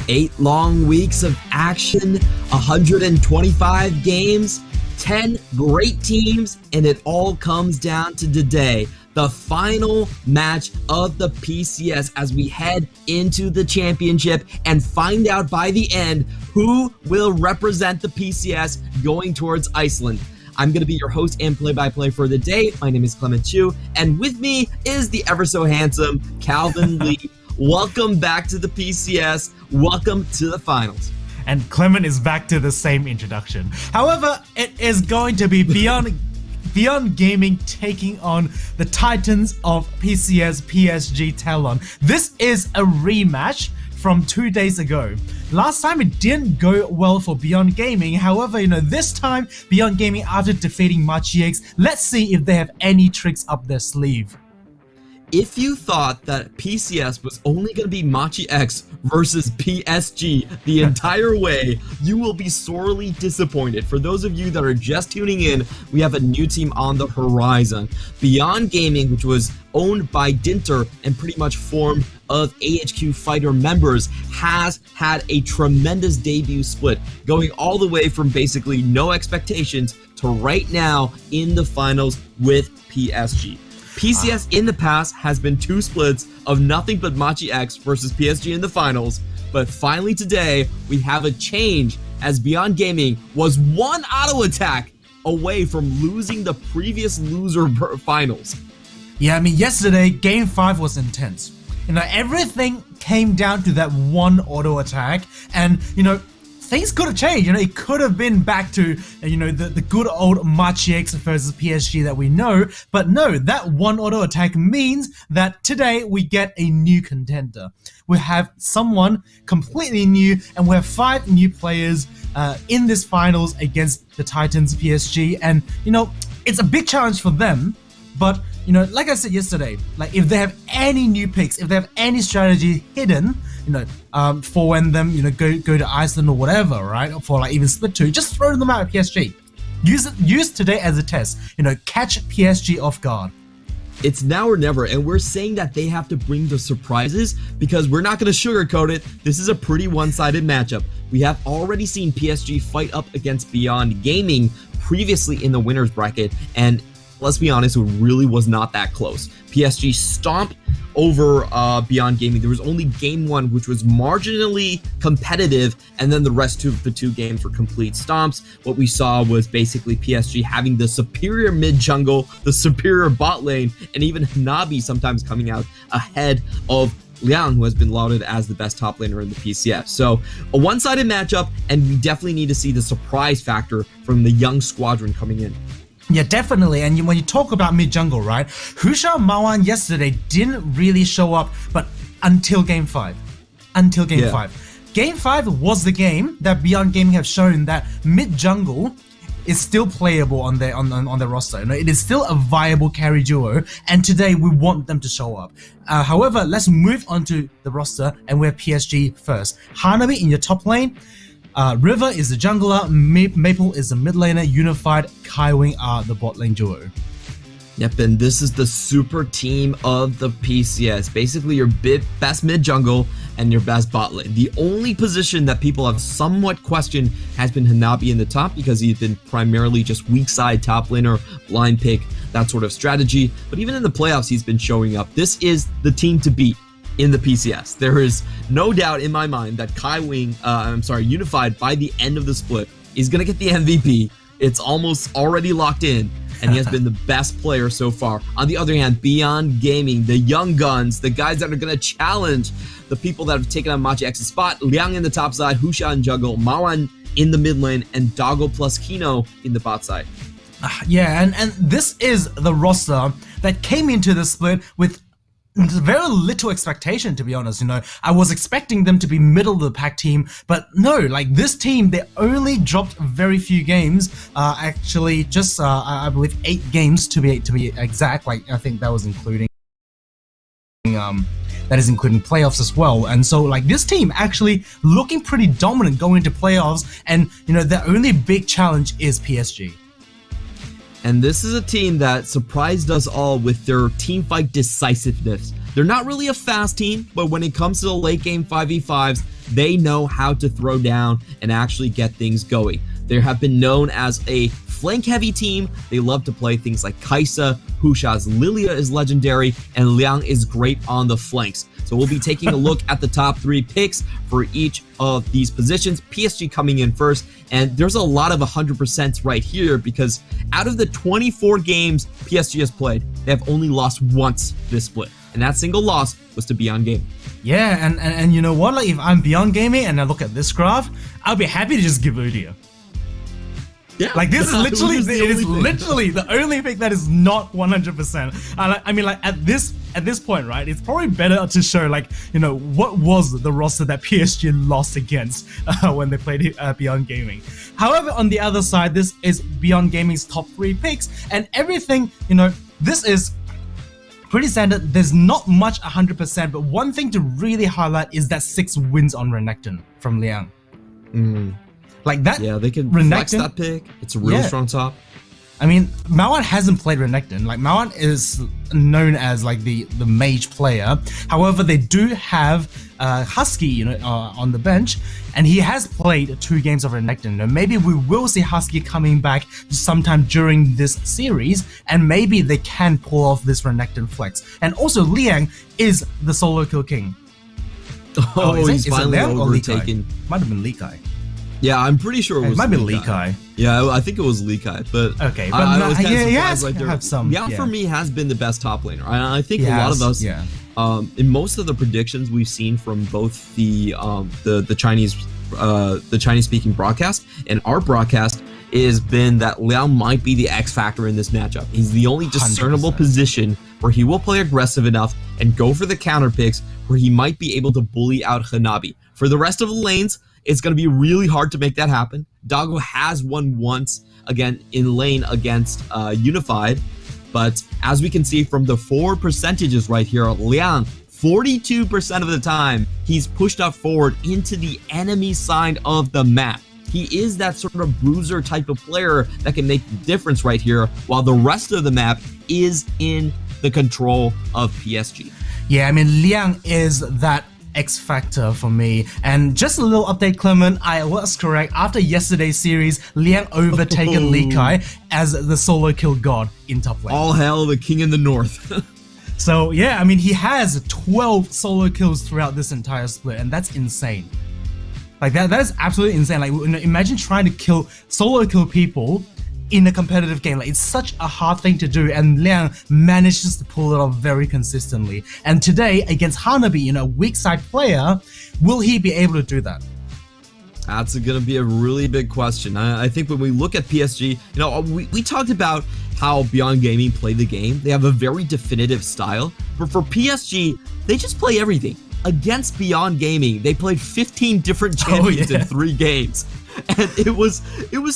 8 long weeks of action, 125 games, 10 great teams, and it all comes down to today, the final match of the PCS as we head into the championship and find out by the end who will represent the PCS going towards Iceland. I'm going to be your host and play-by-play for the day. My name is Clement Chu, and with me is the ever-so-handsome Calvin Lee. Welcome back to the PCS. Welcome to the finals. And Clement is back to the same introduction. However, it is going to be Beyond Gaming taking on the Titans of PCS PSG Talon. This is a rematch from 2 days ago. Last time it didn't go well for Beyond Gaming. However, this time Beyond Gaming, after defeating GCASH, let's see if they have any tricks up their sleeve. If you thought that PCS was only going to be GCASH versus PSG the entire way, you will be sorely disappointed. For those of you that are just tuning in, we have a new team on the horizon. Beyond Gaming, which was owned by Dinter and pretty much formed of AHQ Fighter members, has had a tremendous debut split, going all the way from basically no expectations to right now in the finals with PSG. PCS in the past has been 2 splits of nothing but GCASH versus PSG in the finals, but finally today we have a change as Beyond Gaming was 1 auto attack away from losing the previous loser finals. Yeah, yesterday Game 5 was intense. Everything came down to that 1 auto attack, and things could have changed. It could have been back to the good old GCASH versus PSG that we know, but no, that 1 auto attack means that today we get a new contender. We have someone completely new, and we have 5 new players in this finals against the Titans PSG, and it's a big challenge for them. But like I said yesterday, if they have any new picks, if they have any strategy hidden, for when them go to Iceland or whatever, right? Or for even split 2, just throw them out at PSG. Use today as a test. Catch PSG off guard. It's now or never, and we're saying that they have to bring the surprises because we're not going to sugarcoat it. This is a pretty one-sided matchup. We have already seen PSG fight up against Beyond Gaming previously in the winners bracket, and let's be honest, it really was not that close. PSG stomped over Beyond Gaming. There was only game 1, which was marginally competitive, and then the rest of the 2 games were complete stomps. What we saw was basically PSG having the superior mid jungle, the superior bot lane, and even Hanabi sometimes coming out ahead of Liang, who has been lauded as the best top laner in the PCS. So a one-sided matchup, and we definitely need to see the surprise factor from the young squadron coming in. Yeah, definitely. And when you talk about mid-jungle, right, Husha Mawan yesterday didn't really show up, but until Game 5. Until Game 5. Game 5 was the game that Beyond Gaming have shown that mid-jungle is still playable on their roster. It is still a viable carry duo, and today we want them to show up. However, let's move on to the roster, and we have PSG first. Hanabi in your top lane. River is the jungler, Maple is the mid laner, Unified, Kaiwing are the bot lane duo. Yep, and this is the super team of the PCS. Basically your best mid jungle and your best bot lane. The only position that people have somewhat questioned has been Hanabi in the top because he's been primarily just weak side top laner, blind pick, that sort of strategy. But even in the playoffs, he's been showing up. This is the team to beat in the PCS. There is no doubt in my mind that Unified by the end of the split is going to get the MVP. It's almost already locked in, and he has been the best player so far. On the other hand, Beyond Gaming, the young guns, the guys that are going to challenge the people that have taken on GCASH's spot, Liang in the top side, Husha in jungle, Mawan in the mid lane, and Doggo plus Kino in the bot side. Yeah, and this is the roster that came into the split with very little expectation, to be honest. I was expecting them to be middle of the pack team, but no, this team, they only dropped very few games. Actually, just I believe 8 games to be exact. I think that was including playoffs as well. And so this team actually looking pretty dominant going into playoffs, and their only big challenge is PSG. And this is a team that surprised us all with their teamfight decisiveness. They're not really a fast team, but when it comes to the late game 5v5s, They know how to throw down and actually get things going. They have been known as a flank-heavy team. They love to play things like Kaisa, Husha's Lilia is legendary, and Liang is great on the flanks. So we'll be taking a look at the top 3 picks for each of these positions. PSG coming in first, and there's a lot of 100% right here because out of the 24 games PSG has played, they have only lost once this split, and that single loss was to Beyond Gaming. Yeah, and you know what? Like if I'm Beyond Gaming and I look at this graph, I'll be happy to just give Udia. Yeah, like this is literally the only pick that is not 100%. I mean, like at this point, right? It's probably better to show like what was the roster that PSG lost against when they played Beyond Gaming. However, on the other side, this is Beyond Gaming's top 3 picks, and everything. This is pretty standard. There's not much 100%, but one thing to really highlight is that 6 wins on Renekton from Liang. Like that. Yeah, they can Renekton, flex that pick. It's a real strong top. I mean, Mawan hasn't played Renekton. Like Mawan is known as like the mage player. However, they do have Husky, on the bench, and he has played 2 games of Renekton. Maybe we will see Husky coming back sometime during this series, and maybe they can pull off this Renekton flex. And also, Liang is the solo kill king. He's finally overtaken. Might have been Li Kai. Yeah, I'm pretty sure it was. It might be Li Kai. Yeah, I think it was Li Kai, but okay, but I was kind of surprised right there. Have some. Yeah, for me has been the best top laner. I think a lot of us, in most of the predictions we've seen from both the Chinese speaking broadcast and our broadcast has been that Liang might be the X factor in this matchup. He's the only discernible 100%. Position where he will play aggressive enough and go for the counter picks where he might be able to bully out Hanabi. For the rest of the lanes, it's going to be really hard to make that happen. Doggo has won once, again, in lane against Unified. But as we can see from the 4 percentages right here, Liang, 42% of the time, he's pushed up forward into the enemy side of the map. He is that sort of bruiser type of player that can make the difference right here, while the rest of the map is in the control of PSG. Yeah, I mean, Liang is that X factor for me. And just a little update, Clement, I was correct. After yesterday's series, Liang overtaken Li Kai as the solo kill god in top lane. All hail the king in the north. So yeah, I mean, he has 12 solo kills throughout this entire split, and that's insane. Like that is absolutely insane. Like imagine trying to solo kill people in a competitive game. Like it's such a hard thing to do, and Liang manages to pull it off very consistently. And today against Hanabi, a weak side player, will he be able to do that? That's going to be a really big question. I think when we look at PSG, we talked about how Beyond Gaming play the game. They have a very definitive style, but for PSG, they just play everything. Against Beyond Gaming, they played 15 different champions in 3 games. And it was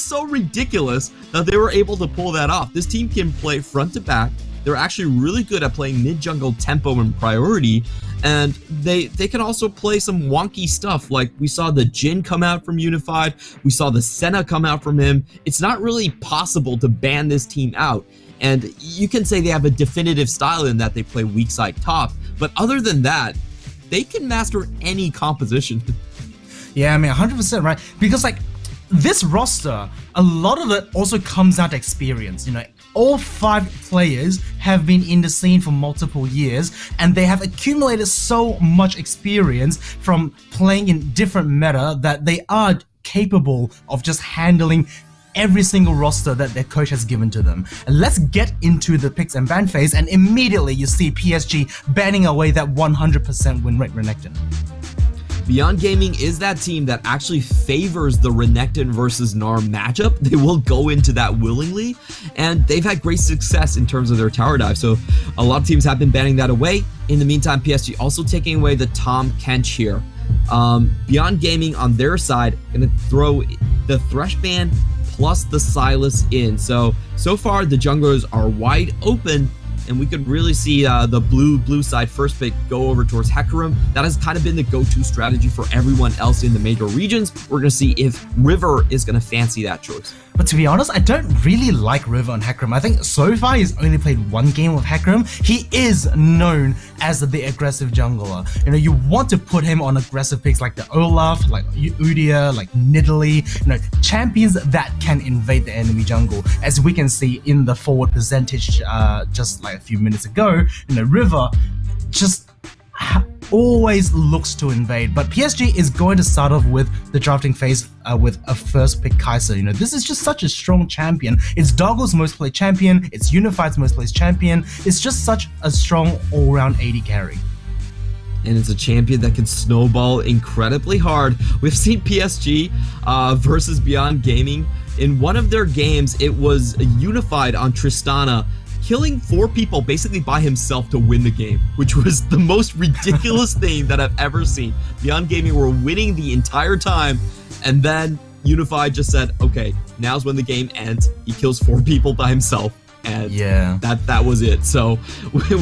so ridiculous that they were able to pull that off. This team can play front to back. They're actually really good at playing mid-jungle tempo and priority. And they can also play some wonky stuff. Like we saw the Jhin come out from Unified. We saw the Senna come out from him. It's not really possible to ban this team out. And you can say they have a definitive style in that they play weak side top. But other than that, they can master any composition. Yeah, I mean, 100% right. Because like this roster, a lot of it also comes out to experience. All 5 players have been in the scene for multiple years, and they have accumulated so much experience from playing in different meta that they are capable of just handling every single roster that their coach has given to them. And let's get into the picks and ban phase, and immediately you see PSG banning away that 100% win rate Renekton. Beyond Gaming is that team that actually favors the Renekton versus Gnar matchup. They will go into that willingly, and they've had great success in terms of their tower dive. So a lot of teams have been banning that away. In the meantime, PSG also taking away the Tahm Kench here. Beyond Gaming on their side going to throw the Thresh ban plus the Sylas in. So far the junglers are wide open, and we could really see the blue side first pick go over towards Hecarim. That has kind of been the go-to strategy for everyone else in the major regions. We're going to see if River is going to fancy that choice. But to be honest, I don't really like River on Hecarim. I think so far he's only played one game with Hecarim. He is known as the aggressive jungler. You know, you want to put him on aggressive picks like the Olaf, like Udyr, like Nidalee, you know, champions that can invade the enemy jungle. As we can see in the forward percentage just like a few minutes ago, you know, River just always looks to invade, but PSG is going to start off with the drafting phase with a first pick Kai'Sa. You know, this is just such a strong champion. It's Doggle's most played champion, it's Unified's most played champion. It's just such a strong all-round AD carry. And it's a champion that can snowball incredibly hard. We've seen PSG versus Beyond Gaming. In one of their games, it was Unified on Tristana, killing 4 people basically by himself to win the game, which was the most ridiculous thing that I've ever seen. Beyond Gaming were winning the entire time, and then Unified just said, okay, now's when the game ends. He kills 4 people by himself, and that was it. So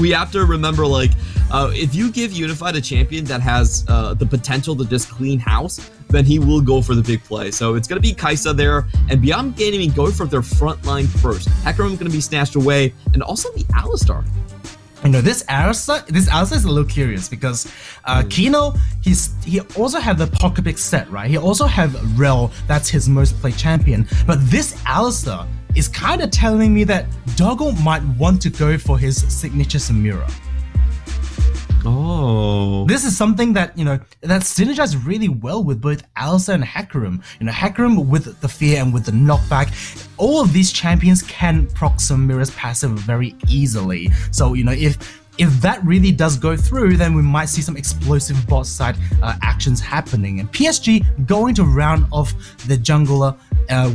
we have to remember, like, if you give Unified a champion that has the potential to just clean house, then he will go for the big play. So it's going to be Kai'Sa there, and Beyond Gaming going for their front line first. Hecarim going to be snatched away, and also the Alistar. You know, this Alistar is a little curious because Kino, he also have the pocket pick set, right? He also have Rel, that's his most played champion. But this Alistar is kind of telling me that Doggo might want to go for his signature Samira. Oh. This is something that, you know, that synergizes really well with both Alistar and Hecarim. You know, Hecarim with the fear and with the knockback, all of these champions can proc Samira's passive very easily. So, you know, if that really does go through, then we might see some explosive bot side actions happening. And PSG going to round off the jungler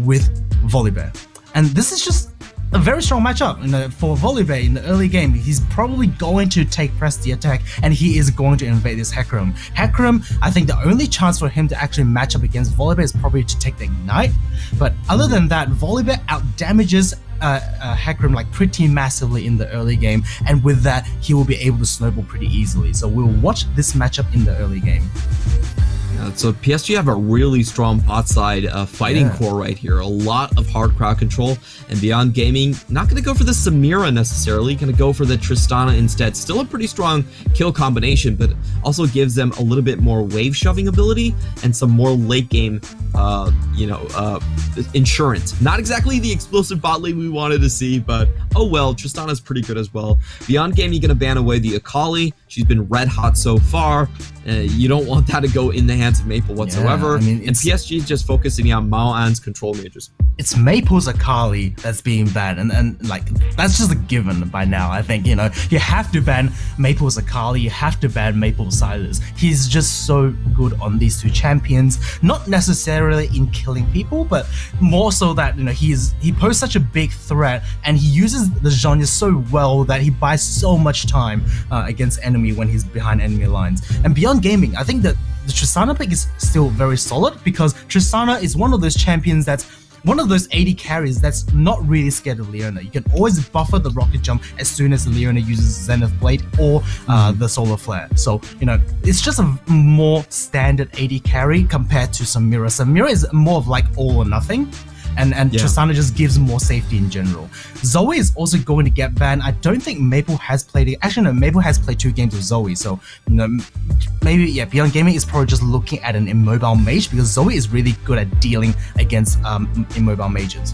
with Volibear. And this is just a very strong matchup. You know, for Volibear in the early game, he's probably going to press the attack, and he is going to invade this Hecarim. Hecarim, I think the only chance for him to actually match up against Volibear is probably to take the Ignite. But other than that, Volibear outdamages Hecarim like pretty massively in the early game, and with that, he will be able to snowball pretty easily. So we'll watch this matchup in the early game. So PSG have a really strong bot side fighting core right here. A lot of hard crowd control, and Beyond Gaming not going to go for the Samira necessarily, going to go for the Tristana instead. Still a pretty strong kill combination, but also gives them a little bit more wave shoving ability and some more late game, insurance. Not exactly the explosive bot lane we wanted to see, but oh well, Tristana's pretty good as well. Beyond Gaming going to ban away the Akali. She's been red hot so far. You don't want that to go in the hands of Maple whatsoever. Yeah, I mean, and PSG is just focusing on Mao Ann's control mages. It's Maple's Akali that's being banned, and like that's just a given by now. I think, you know, you have to ban Maple's Akali, you have to ban Maple's Silas. He's just so good on these two champions, not necessarily in killing people, but more so that, you know, he poses such a big threat, and he uses the genre so well that he buys so much time against enemy when he's behind enemy lines. And Beyond Gaming, I think that the Tristana pick is still very solid because Tristana is one of those champions that's one of those AD carries that's not really scared of Leona. You can always buffer the rocket jump as soon as Leona uses Zenith Blade or the Solar Flare. So, you know, it's just a more standard AD carry compared to Samira. Samira is more of like all or nothing. And Tristana just gives more safety in general. Zoe is also going to get banned. I don't think Maple has played it. Actually, no, Maple has played 2 games with Zoe. So, you know, maybe, yeah, Beyond Gaming is probably just looking at an immobile mage because Zoe is really good at dealing against immobile mages.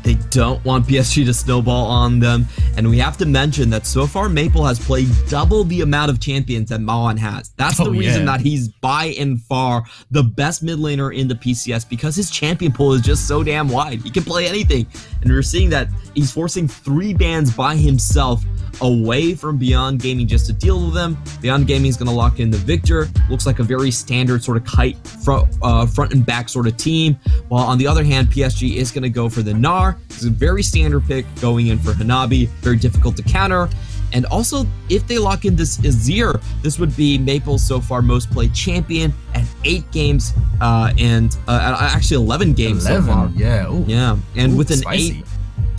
They don't want PSG to snowball on them, and we have to mention that so far Maple has played double the amount of champions that Mao Ann has. That's the reason that he's by and far the best mid laner in the PCS, because his champion pool is just so damn wide. He can play anything, and we're seeing that he's forcing 3 bans by himself away from Beyond Gaming just to deal with them. Beyond Gaming is going to lock in the Victor. Looks like a very standard sort of kite front and back sort of team. While on the other hand, PSG is going to go for the Gnar. It's a very standard pick going in for Hanabi. Very difficult to counter. And also, if they lock in this Azir, this would be Maple's so far most played champion at 8 games and actually 11 games so far. Yeah. Ooh. Yeah. And with an spicy. 8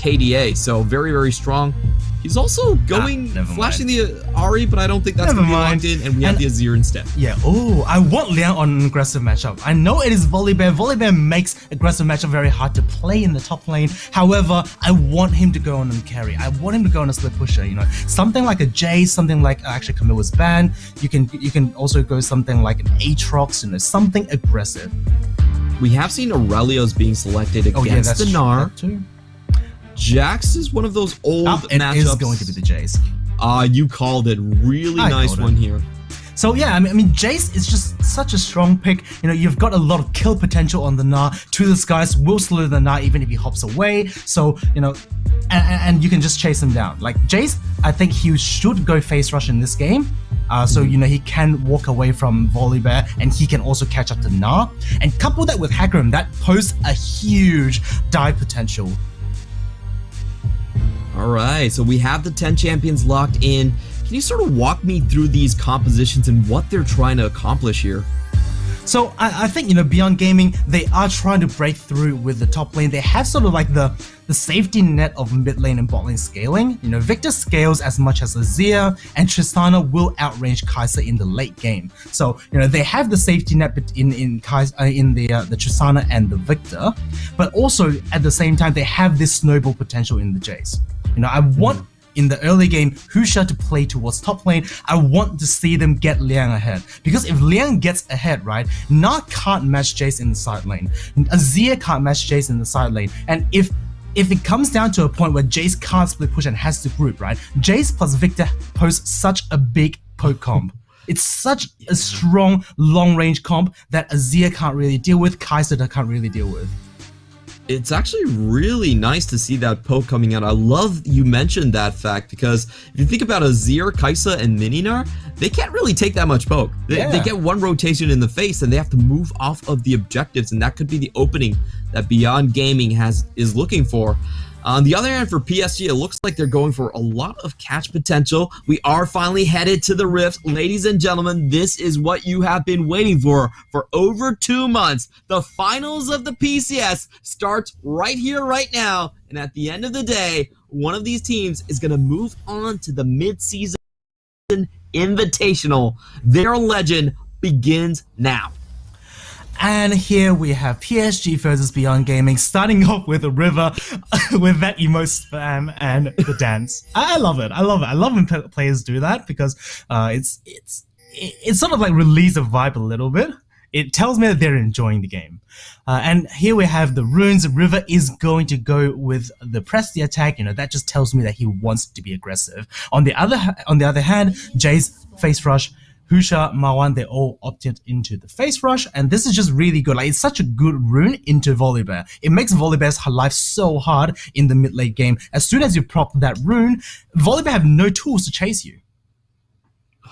KDA, so very, very strong. He's also going, flashing the Ahri, but I don't think that's going to be locked in, and we have the Azir instead. Yeah, oh, I want Liang on an aggressive matchup. I know it is Volibear. Volibear makes aggressive matchup very hard to play in the top lane. However, I want him to go on and carry. I want him to go on a split pusher, you know. Something like a Jace, something like, actually Camille was banned. You can also go something like an Aatrox, you know, something aggressive. We have seen Aurelios being selected against the Gnar. Too. Jax is one of those old matchups. It is going to be the Jace. You called it. Really nice one here. So yeah, I mean, Jace is just such a strong pick. You know, you've got a lot of kill potential on the Gnar. To the skies will slow the Gnar even if he hops away. So, you know, and you can just chase him down. Like Jace, I think he should go face rush in this game. So, you know, he can walk away from Volibear and he can also catch up to Gnar. And couple that with Hecarim, that poses a huge dive potential. Alright, so we have the 10 champions locked in. Can you sort of walk me through these compositions and what they're trying to accomplish here? So I think, you know, Beyond Gaming, they are trying to break through with the top lane. They have sort of like the safety net of mid lane and bot lane scaling. You know, Victor scales as much as Azir, and Tristana will outrange Kai'Sa in the late game. So, you know, they have the safety net in the Tristana and the Victor, but also at the same time they have this snowball potential in the Jace. You know, I want in the early game Husha to play towards top lane. I want to see them get Liang ahead, because if Liang gets ahead, right, Gnar can't match Jace in the side lane, Azir can't match Jace in the side lane, and if it comes down to a point where Jace can't split push and has to group, right, Jace plus Victor pose such a big poke comp. It's such a strong long range comp that Azir can't really deal with, Kai'Sa can't really deal with. It's actually really nice to see that poke coming out. I love you mentioned that fact, because if you think about Azir, Kai'Sa, and Mininar, they can't really take that much poke. They get one rotation in the face and they have to move off of the objectives, and that could be the opening that Beyond Gaming is looking for. On the other hand, for PSG, it looks like they're going for a lot of catch potential. We are finally headed to the Rift. Ladies and gentlemen, this is what you have been waiting for over 2 months. The finals of the PCS starts right here, right now. And at the end of the day, one of these teams is going to move on to the mid-season invitational. Their legend begins now. And here we have PSG versus Beyond Gaming, starting off with a River with that emote spam and the dance. I love it. I love it. I love when players do that, because it's sort of like release the vibe a little bit. It tells me that they're enjoying the game. And here we have the runes. River is going to go with the press the attack. You know, that just tells me that he wants to be aggressive. On the other hand, Jace face rush. Husha, Marwan, they all opted into the face rush, and this is just really good. Like, it's such a good rune into Volibear. It makes Volibear's life so hard in the mid-late game. As soon as you prop that rune, Volibear have no tools to chase you.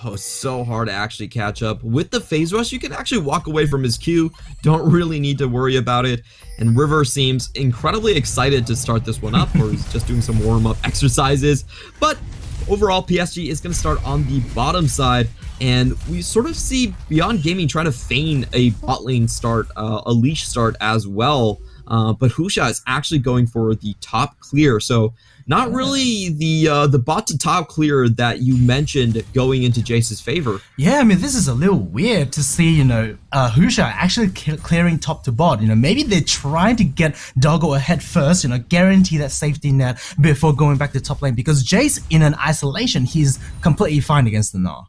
Oh, so hard to actually catch up. With the phase rush, you can actually walk away from his Q. Don't really need to worry about it. And River seems incredibly excited to start this one up, or he's just doing some warm-up exercises. But overall, PSG is going to start on the bottom side. And we sort of see Beyond Gaming trying to feign a bot lane start, a leash start as well. But Husha is actually going for the top clear. So not really the bot to top clear that you mentioned going into Jace's favor. Yeah, I mean, this is a little weird to see, you know, Husha actually clearing top to bot. You know, maybe they're trying to get Doggo ahead first, you know, guarantee that safety net before going back to top lane. Because Jace, in an isolation, he's completely fine against the Gnar.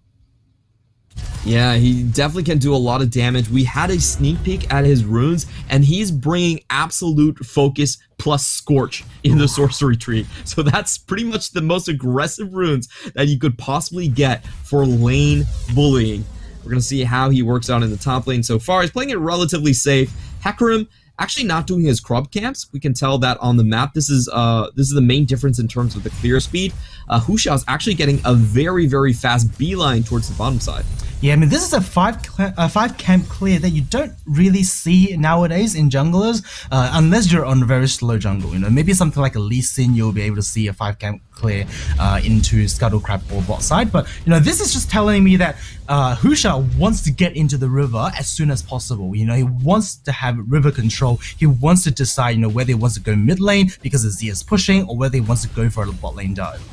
Yeah, he definitely can do a lot of damage. We had a sneak peek at his runes, and he's bringing absolute focus plus scorch in the sorcery tree. So that's pretty much the most aggressive runes that you could possibly get for lane bullying. We're going to see how he works out in the top lane so far. He's playing it relatively safe. Hecarim actually not doing his crub camps. We can tell that on the map. This is the main difference in terms of the clear speed. Husha is actually getting a very, very fast beeline towards the bottom side. Yeah, I mean, this is a five camp clear that you don't really see nowadays in junglers, unless you're on a very slow jungle. You know, maybe something like a Lee Sin, you'll be able to see a 5 camp clear into Scuttlecrab or bot side. But you know, this is just telling me that Husha wants to get into the river as soon as possible. You know, he wants to have river control. He wants to decide, you know, whether he wants to go mid lane because Azir is pushing, or whether he wants to go for a bot lane dive.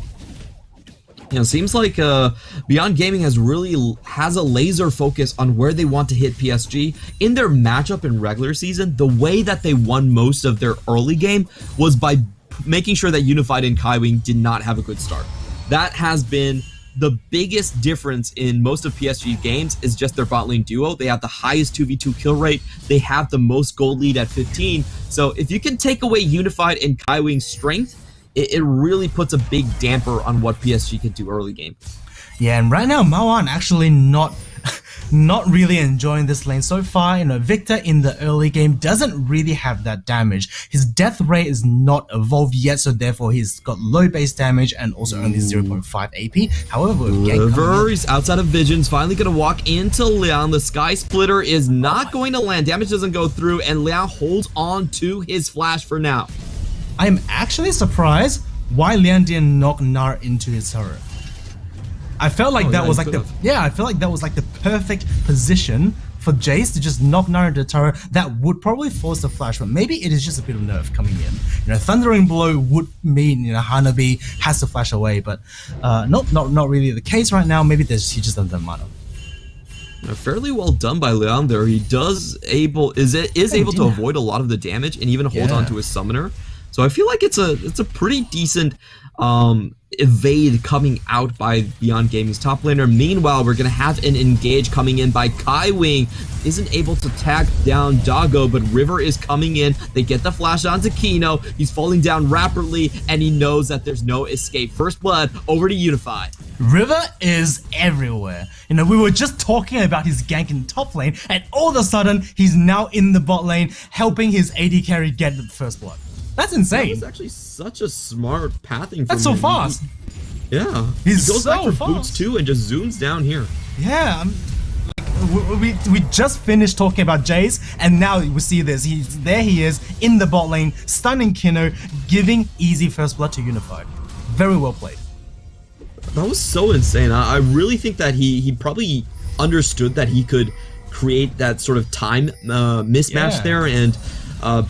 It seems like Beyond Gaming has a laser focus on where they want to hit PSG. In their matchup in regular season, the way that they won most of their early game was by making sure that Unified and Kaiwing did not have a good start. That has been the biggest difference in most of PSG's games, is just their bot lane duo. They have the highest 2v2 kill rate. They have the most gold lead at 15. So if you can take away Unified and Kaiwing's strength, it really puts a big damper on what PSG can do early game. Yeah, and right now Mawan actually not really enjoying this lane so far. Victor in the early game doesn't really have that damage. His death rate is not evolved yet, so therefore he's got low base damage and also only 0.5 AP. However, River is outside of visions, finally gonna walk into Liang. The Sky Splitter is not going to land. Damage doesn't go through, and Liang holds on to his flash for now. I'm actually surprised why Liang didn't knock Nar into his turret. I felt like that was like the perfect position for Jace to just knock Nar into the turret. That would probably force the flash, but maybe it is just a bit of nerf coming in. Thundering Blow would mean Hanabi has to flash away, but not really the case right now. Maybe he just doesn't have mana. Fairly well done by Leon there. He is able to avoid a lot of the damage and even hold on to his summoner. So I feel like it's a pretty decent evade coming out by Beyond Gaming's top laner. Meanwhile, we're gonna have an engage coming in by Kaiwing. Isn't able to tag down Doggo, but River is coming in. They get the flash onto Kino. He's falling down rapidly, and he knows that there's no escape. First blood over to Unified. River is everywhere. We were just talking about his gank in top lane, and all of a sudden, he's now in the bot lane, helping his AD carry get the first blood. That's insane. That's actually such a smart pathing. That's so fast. He goes back for fast. boots too and just zooms down here. Yeah, we just finished talking about Jace, and now we see this. He is in the bot lane, stunning Kino, giving easy first blood to Unified. Very well played. That was so insane. I really think that he probably understood that he could create that sort of time mismatch there, and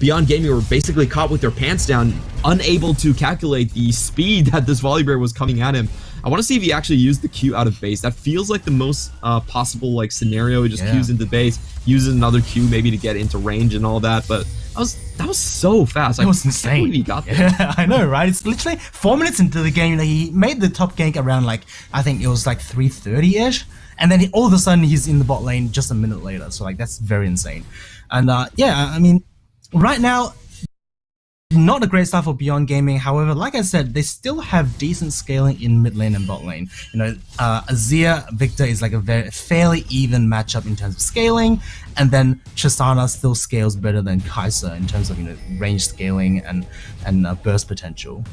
Beyond Gaming were basically caught with their pants down, unable to calculate the speed that this Volibear was coming at him. I want to see if he actually used the Q out of base. That feels like the most possible scenario. He just Qs into base, uses another Q maybe to get into range and all that, but that was so fast. It was insane. I can't believe he got there. Yeah, I know, right? It's literally 4 minutes into the game. He made the top gank around I think it was 3:30ish, and then all of a sudden he's in the bot lane just a minute later. So that's very insane. And I mean, right now, not a great start for Beyond Gaming. However, like I said, they still have decent scaling in mid lane and bot lane. Azir Victor is a very fairly even matchup in terms of scaling, and then Tristana still scales better than Kai'Sa in terms of range scaling and burst potential.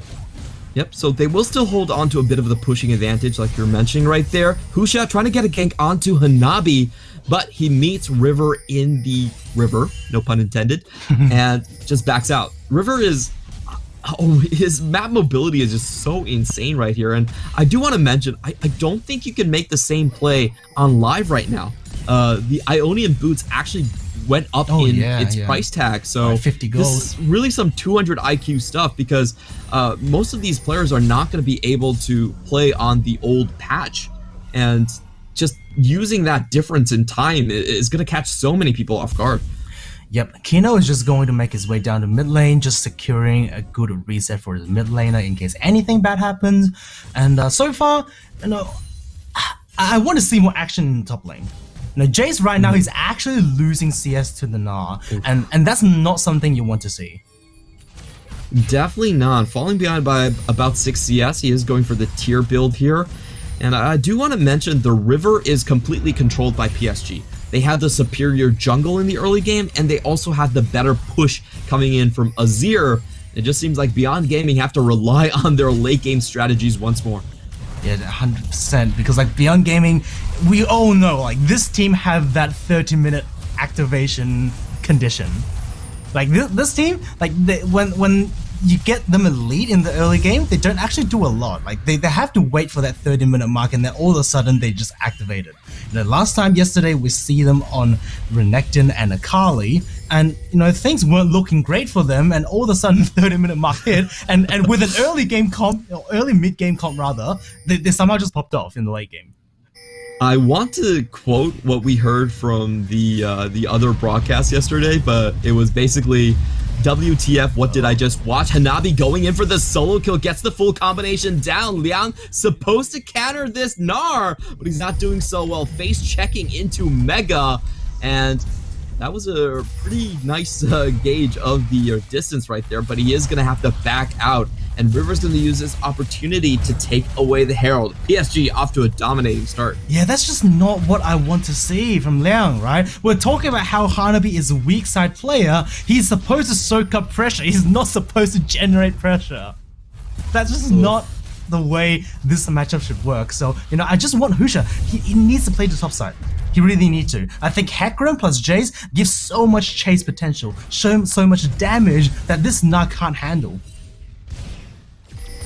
Yep, so they will still hold on to a bit of the pushing advantage like you're mentioning right there. Husha trying to get a gank onto Hanabi, but he meets River in the river, no pun intended, and just backs out. River is... his map mobility is just so insane right here, and I do want to mention, I don't think you can make the same play on live right now. The Ionian boots actually went up in its price tag, so 50 gold. This is really some 200 IQ stuff, because most of these players are not going to be able to play on the old patch, and just using that difference in time is going to catch so many people off guard. Yep, Kino is just going to make his way down to mid lane, just securing a good reset for his mid laner in case anything bad happens. And so far, I want to see more action in the top lane. Jace right now, he's actually losing CS to the Gnar, and that's not something you want to see. Definitely not. Falling behind by about 6 CS, he is going for the tier build here. And I do want to mention the river is completely controlled by PSG. They have the superior jungle in the early game, and they also have the better push coming in from Azir. It just seems like Beyond Gaming have to rely on their late game strategies once more. Yeah, 100%, because Beyond Gaming, we all know this team have that 30-minute activation condition. This team, when you get them a lead in the early game, they don't actually do a lot. They have to wait for that 30-minute mark, and then all of a sudden they just activate it. Last time yesterday we see them on Renekton and Akali, and things weren't looking great for them, and all of a sudden 30-minute mark hit, and with an early mid-game comp rather, they somehow just popped off in the late game. I want to quote what we heard from the other broadcast yesterday, but it was basically, WTF, what did I just watch? Hanabi going in for the solo kill, gets the full combination down. Liang supposed to counter this Gnar, but he's not doing so well. Face checking into Mega, and that was a pretty nice gauge of the distance right there, but he is going to have to back out, and River's going to use this opportunity to take away the Herald. PSG off to a dominating start. Yeah, that's just not what I want to see from Liang, right? We're talking about how Hanabi is a weak side player. He's supposed to soak up pressure. He's not supposed to generate pressure. That's just not the way this matchup should work. So, I just want Husha. He needs to play the top side. He really needs to. I think Hecarim plus Jace gives so much chase potential, so much damage that this Gnar can't handle.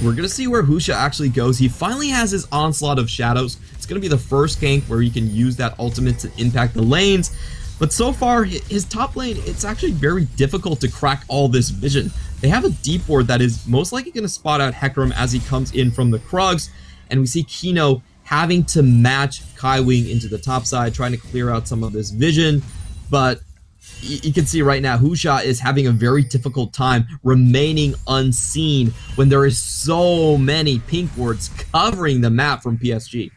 We're going to see where Husha actually goes. He finally has his onslaught of shadows. It's going to be the first gank where he can use that ultimate to impact the lanes. But so far, his top lane, it's actually very difficult to crack all this vision. They have a deep ward that is most likely going to spot out Hecarim as he comes in from the Krugs. And we see Kino having to match Kaiwing into the top side, trying to clear out some of this vision. But you can see right now, Husha is having a very difficult time remaining unseen when there is so many pink wards covering the map from PSG.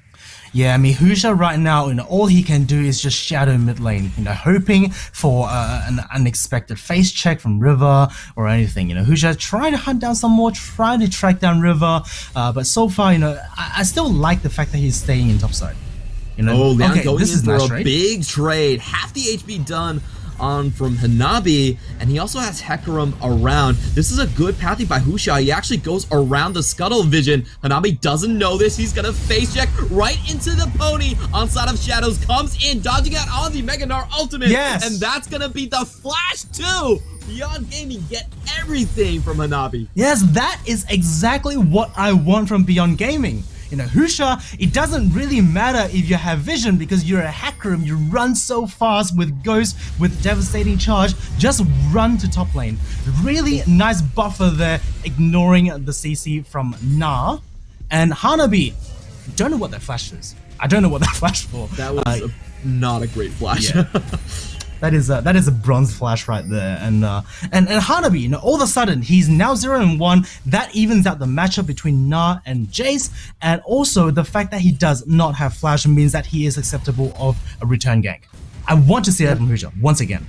Yeah, I mean, Husha right now, all he can do is just shadow mid lane, hoping for an unexpected face check from River or anything. Husha trying to hunt down some more, trying to track down River, but so far, I still like the fact that he's staying in topside. Liang going this in is for nice, a right? big trade, half the HP done on from Hanabi, and he also has Hecarim around. This is a good pathing by Husha. He actually goes around the scuttle vision. Hanabi doesn't know this. He's gonna face check right into the pony. Onslaught of Shadows comes in, dodging out on the Mega Gnar ultimate. Yes! And that's gonna be the flash too. Beyond Gaming get everything from Hanabi. Yes, that is exactly what I want from Beyond Gaming. Husha, it doesn't really matter if you have vision because you're a Hecarim, you run so fast with Ghost, with Devastating Charge, just run to top lane. Really nice buffer there, ignoring the CC from Gnar. And Hanabi, don't know what that flash is. I don't know what that flash for. That was not a great flash. Yeah. That is a bronze flash right there, and Hanabi, all of a sudden he's now 0-1. That evens out the matchup between Gnar and Jace, and also the fact that he does not have flash means that he is acceptable of a return gank. I want to see that from Husha once again.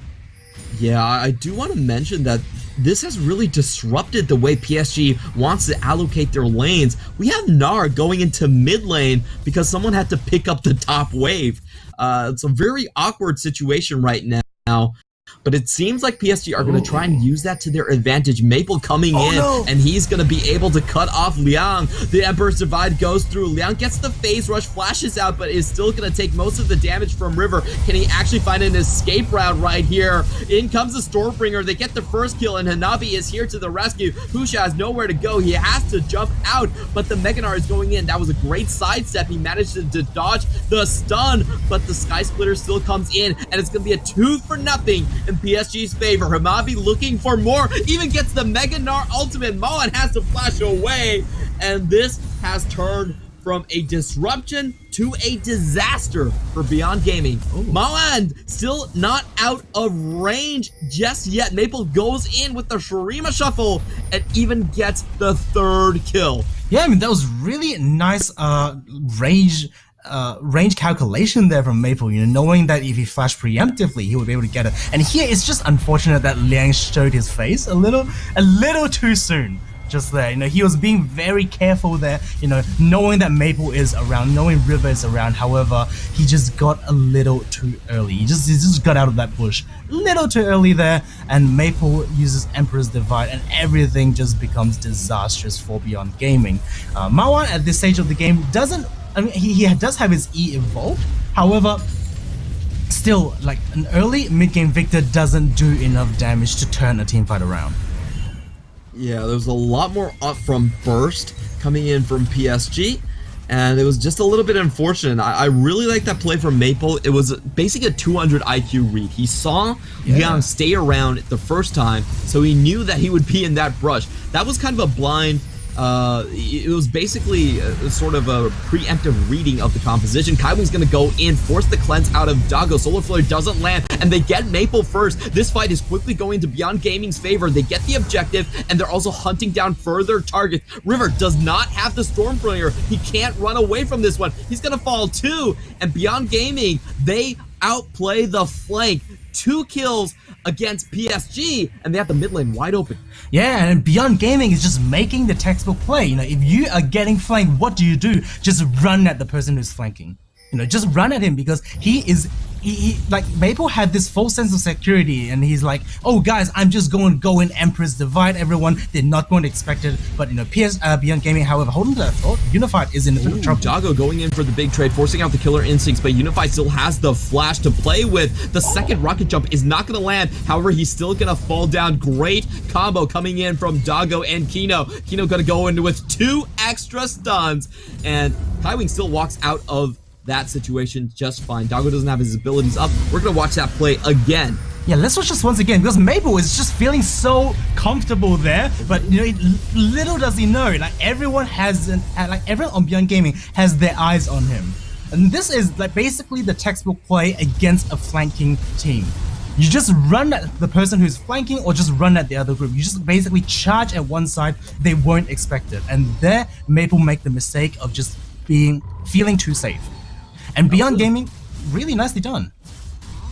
Yeah, I do want to mention that this has really disrupted the way PSG wants to allocate their lanes. We have Gnar going into mid lane because someone had to pick up the top wave. It's a very awkward situation right now, but it seems like PSG are going to try and use that to their advantage. Maple coming in, and he's going to be able to cut off Liang. The Emperor's Divide goes through. Liang gets the phase rush, flashes out, but is still going to take most of the damage from River. Can he actually find an escape route right here? In comes the Stormbringer. They get the first kill, and Hanabi is here to the rescue. Husha has nowhere to go. He has to jump out, but the Mega Gnar is going in. That was a great sidestep. He managed to dodge the stun, but the Sky Splitter still comes in, and it's going to be a 2-0 in PSG's favor. Hanabi looking for more, even gets the Mega Gnar ultimate. Moan has to flash away, and this has turned from a disruption to a disaster for Beyond Gaming. Moan still not out of range just yet. Maple goes in with the Shurima Shuffle and even gets the 3rd kill. Yeah, I mean, that was really nice range calculation there from Maple, knowing that if he flashed preemptively, he would be able to get it. And here it's just unfortunate that Liang showed his face a little too soon. Just there, he was being very careful there, knowing that Maple is around, knowing River is around. However, he just got a little too early. He just got out of that bush a little too early there, and Maple uses Emperor's Divide, and everything just becomes disastrous for Beyond Gaming. Marwan at this stage of the game doesn't. I mean, he does have his E evolved. However, still, like, an early mid-game victor doesn't do enough damage to turn a teamfight around. Yeah, there's a lot more up from burst coming in from PSG. and it was just a little bit unfortunate. I really like that play from Maple. It was basically a 200 IQ read. He saw Liang stay around the first time, so he knew that he would be in that brush. That was kind of a blind. It was basically sort of a preemptive reading of the composition. Kaiwing's gonna go in, force the cleanse out of Doggo. Solar Flare doesn't land, and they get Maple first. This fight is quickly going to Beyond Gaming's favor. They get the objective, and they're also hunting down further targets. River does not have the Stormbringer. He can't run away from this one. He's gonna fall too, and Beyond Gaming, they outplay the flank. 2 kills against PSG, and they have the mid lane wide open. Yeah, and Beyond Gaming is just making the textbook play. You know, if you are getting flanked, what do? Just run at the person who's flanking. You know, just run at him, because he like, Maple had this false sense of security, and he's like, oh guys, I'm just going to go in Empress, divide everyone. They're not going to expect it. But you know, Beyond Gaming, however, holding that thought, Unified is in a bit of trouble. Doggo going in for the big trade, forcing out the killer instincts, but Unified still has the flash to play with. The second rocket jump is not going to land. However, he's still going to fall down. Great combo coming in from Doggo and Kino. Kino going to go in with 2 extra stuns, and Kaiwing still walks out of that situation just fine. Doggo doesn't have his abilities up. We're gonna watch that play again. Yeah, let's watch this once again, because Maple is just feeling so comfortable there. But you know, little does he know, like everyone on Beyond Gaming has their eyes on him, and this is like basically the textbook play against a flanking team. You just run at the person who's flanking, or just run at the other group. You just basically charge at one side. They won't expect it, and there Maple make the mistake of just feeling too safe. And Beyond Gaming, really nicely done.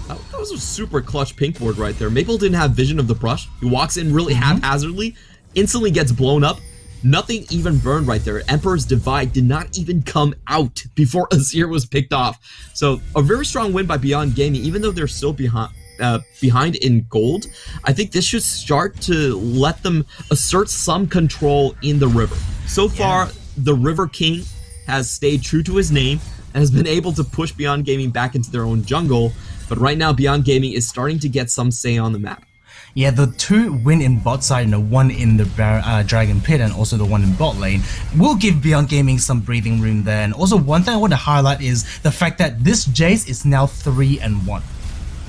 That was a super clutch pink board right there. Maple didn't have vision of the brush. He walks in really haphazardly, instantly gets blown up. Nothing even burned right there. Emperor's Divide did not even come out before Azir was picked off. So a very strong win by Beyond Gaming, even though they're still behind in gold. I think this should start to let them assert some control in the river. So far, the River King has stayed true to his name and has been able to push Beyond Gaming back into their own jungle, but right now Beyond Gaming is starting to get some say on the map. Yeah, the 2 win in bot side, and the 1 in the Dragon Pit, and also the 1 in bot lane, will give Beyond Gaming some breathing room there. And also, one thing I want to highlight is the fact that this Jace is now 3-1.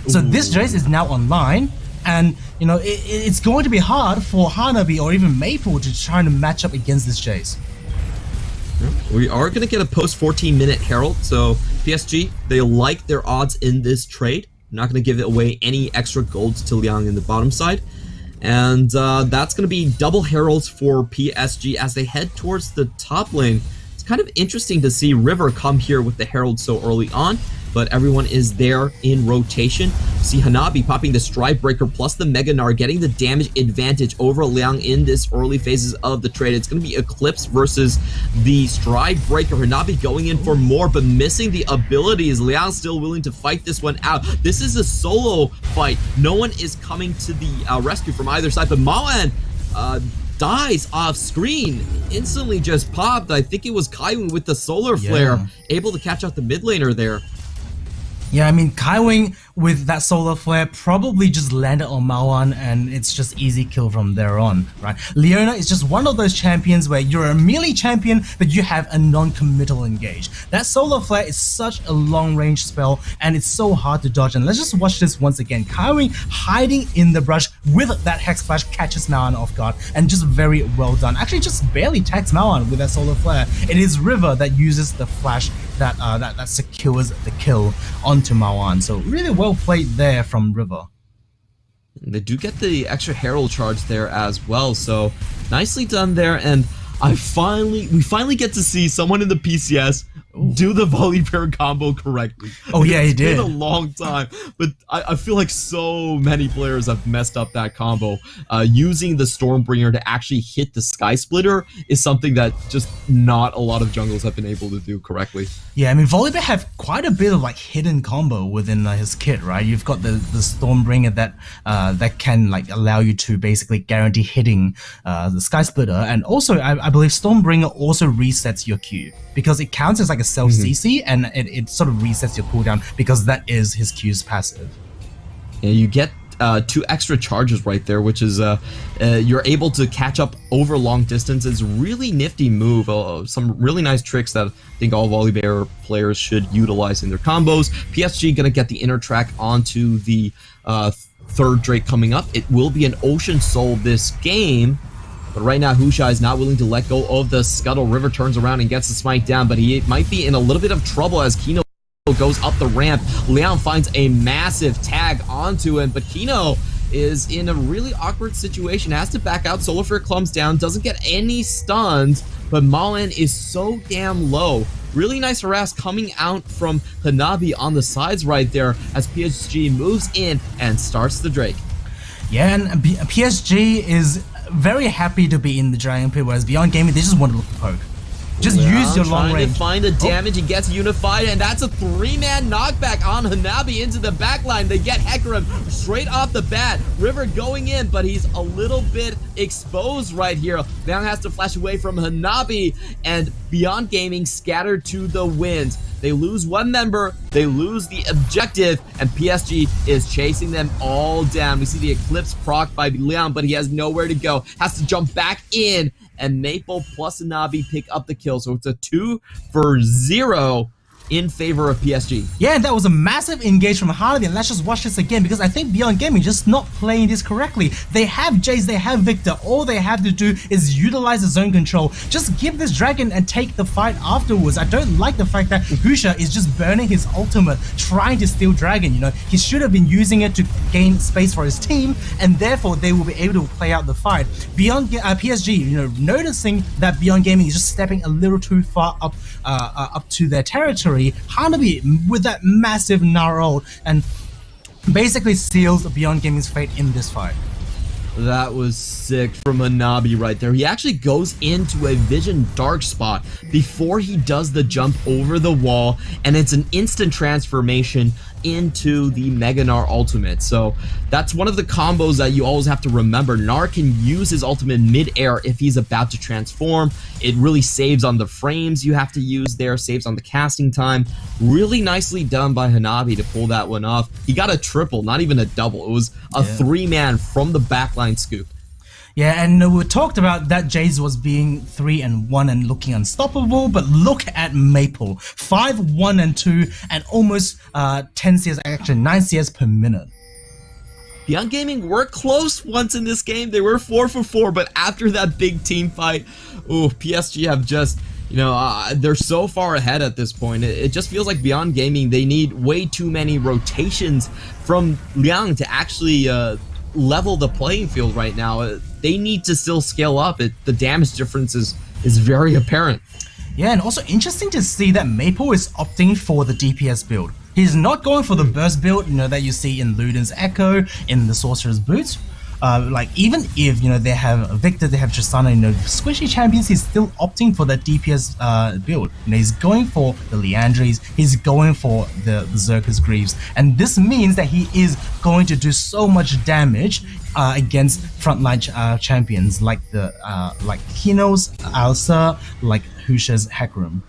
So this Jace is now online, and you know, it's going to be hard for Hanabi or even Maple to try to match up against this Jace. We are going to get a post 14-minute Herald, so PSG, they like their odds in this trade. Not going to give away any extra golds to Liang in the bottom side. And that's going to be double Heralds for PSG as they head towards the top lane. It's kind of interesting to see River come here with the Herald so early on, but everyone is there in rotation. See Hanabi popping the Stride Breaker plus the Mega Gnar, getting the damage advantage over Liang in this early phases of the trade. It's going to be Eclipse versus the Stride Breaker. Hanabi going in for more, but missing the abilities. Liang still willing to fight this one out. This is a solo fight. No one is coming to the rescue from either side, but Maoan dies off screen, instantly just popped. I think it was Kaiwing with the Solar Flare, able to catch out the mid laner there. Yeah, I mean, Kaiwing with that Solar Flare probably just landed on Maoan, and it's just easy kill from there on, right? Leona is just one of those champions where you're a melee champion, but you have a non-committal engage. That Solar Flare is such a long-range spell, and it's so hard to dodge. And let's just watch this once again. Kaiwing hiding in the brush with that Hex Flash catches Maoan off guard, and just very well done. Actually, just barely tags Maoan with that Solar Flare. It is River that uses the flash that secures the kill onto Maoan. So really well played there from River. They do get the extra Herald charge there as well, so nicely done there. And we finally get to see someone in the PCS do the Volibear combo correctly. Oh yeah, he did. It's been a long time, but I feel like so many players have messed up that combo. Using the Stormbringer to actually hit the Sky Splitter is something that just not a lot of jungles have been able to do correctly. Yeah, I mean, Volibear have quite a bit of like hidden combo within his kit, right? You've got the Stormbringer that can like allow you to basically guarantee hitting the Sky Splitter, and also I believe Stormbringer also resets your Q because it counts as like a self CC, and it sort of resets your cooldown because that is his Q's passive. Yeah, you get 2 extra charges right there, which is you're able to catch up over long distances. Really nifty move. Some really nice tricks that I think all Volibear players should utilize in their combos. PSG gonna get the inner track onto the third Drake coming up. It will be an Ocean Soul this game. But right now, Husha is not willing to let go of the Scuttle. River turns around and gets the smite down, but he might be in a little bit of trouble as Kino goes up the ramp. Liang finds a massive tag onto him, but Kino is in a really awkward situation, has to back out. Solar Flare clumps down, doesn't get any stuns, but Malin is so damn low. Really nice harass coming out from Hanabi on the sides right there as PSG moves in and starts the Drake. Yeah, and PSG is very happy to be in the Dragon Pit, whereas Beyond Gaming, they just want to look for poke. Just use your long range. To find the damage, he gets unified, and that's a 3-man knockback on Hanabi into the backline. They get Hecarim straight off the bat. River going in, but he's a little bit exposed right here. Liang has to flash away from Hanabi, and Beyond Gaming scattered to the wind. They lose one member, they lose the objective, and PSG is chasing them all down. We see the Eclipse proc by Liang, but he has nowhere to go. Has to jump back in, and Maple plus Hanabi pick up the kill. So it's a 2-0 in favor of PSG. Yeah, and that was a massive engage from Hanabi, and let's just watch this again, because I think Beyond Gaming just not playing this correctly. They have Jace, they have Victor, all they have to do is utilize the zone control. Just give this dragon and take the fight afterwards. I don't like the fact that Husha is just burning his ultimate, trying to steal dragon, you know. He should have been using it to gain space for his team, and therefore they will be able to play out the fight. Beyond PSG, you know, noticing that Beyond Gaming is just stepping a little too far up to their territory, Hanabi with that massive Gnarl and basically seals Beyond Gaming's fate in this fight. That was sick from Hanabi right there. He actually goes into a Vision Dark spot before he does the jump over the wall, and it's an instant transformation into the Mega Gnar ultimate. So that's one of the combos that you always have to remember. Gnar can use his ultimate mid-air if he's about to transform. It really saves on the frames you have to use there, saves on the casting time. Really nicely done by Hanabi to pull that one off. He got a triple, not even a double. It was a 3-man from the backline scoop. Yeah, and we talked about that Jace was being 3-1 and looking unstoppable, but look at Maple. 5-1-2 and almost 10 CS, actually 9 CS per minute. Beyond Gaming were close once in this game. They were 4 for 4, but after that big team fight, ooh, PSG have just, you know, they're so far ahead at this point. It just feels like Beyond Gaming, they need way too many rotations from Liang to actually level the playing field right now. They need to still scale up. The damage difference is very apparent. Yeah, and also interesting to see that Maple is opting for the DPS build. He's not going for the burst build, you know, that you see in Luden's Echo, in the Sorcerer's Boots. Like, even if, you know, they have Victor, they have Tristana, you know, squishy champions, he's still opting for that DPS build. You know, he's going for the Leandries, he's going for the Zerkus Greaves, and this means that he is going to do so much damage against frontline champions like the like Kino's Alsa, like Husha's Hecarim.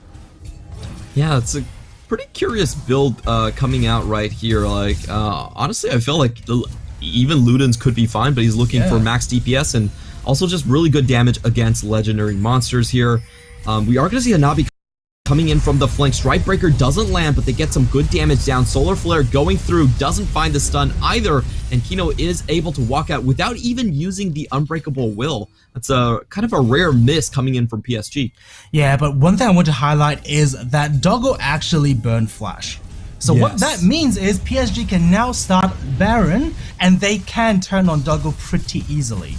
Yeah, it's a pretty curious build coming out right here. Like, honestly, I feel like even Luden's could be fine, but he's looking for max DPS and also just really good damage against legendary monsters here. We are going to see Hanabi coming in from the flank. Strikebreaker doesn't land, but they get some good damage down. Solar Flare going through, doesn't find the stun either, and Kino is able to walk out without even using the Unbreakable Will. That's a kind of a rare miss coming in from PSG. Yeah, but one thing I want to highlight is that Doggo actually burned Flash. So what that means is PSG can now start Baron, and they can turn on Doggo pretty easily.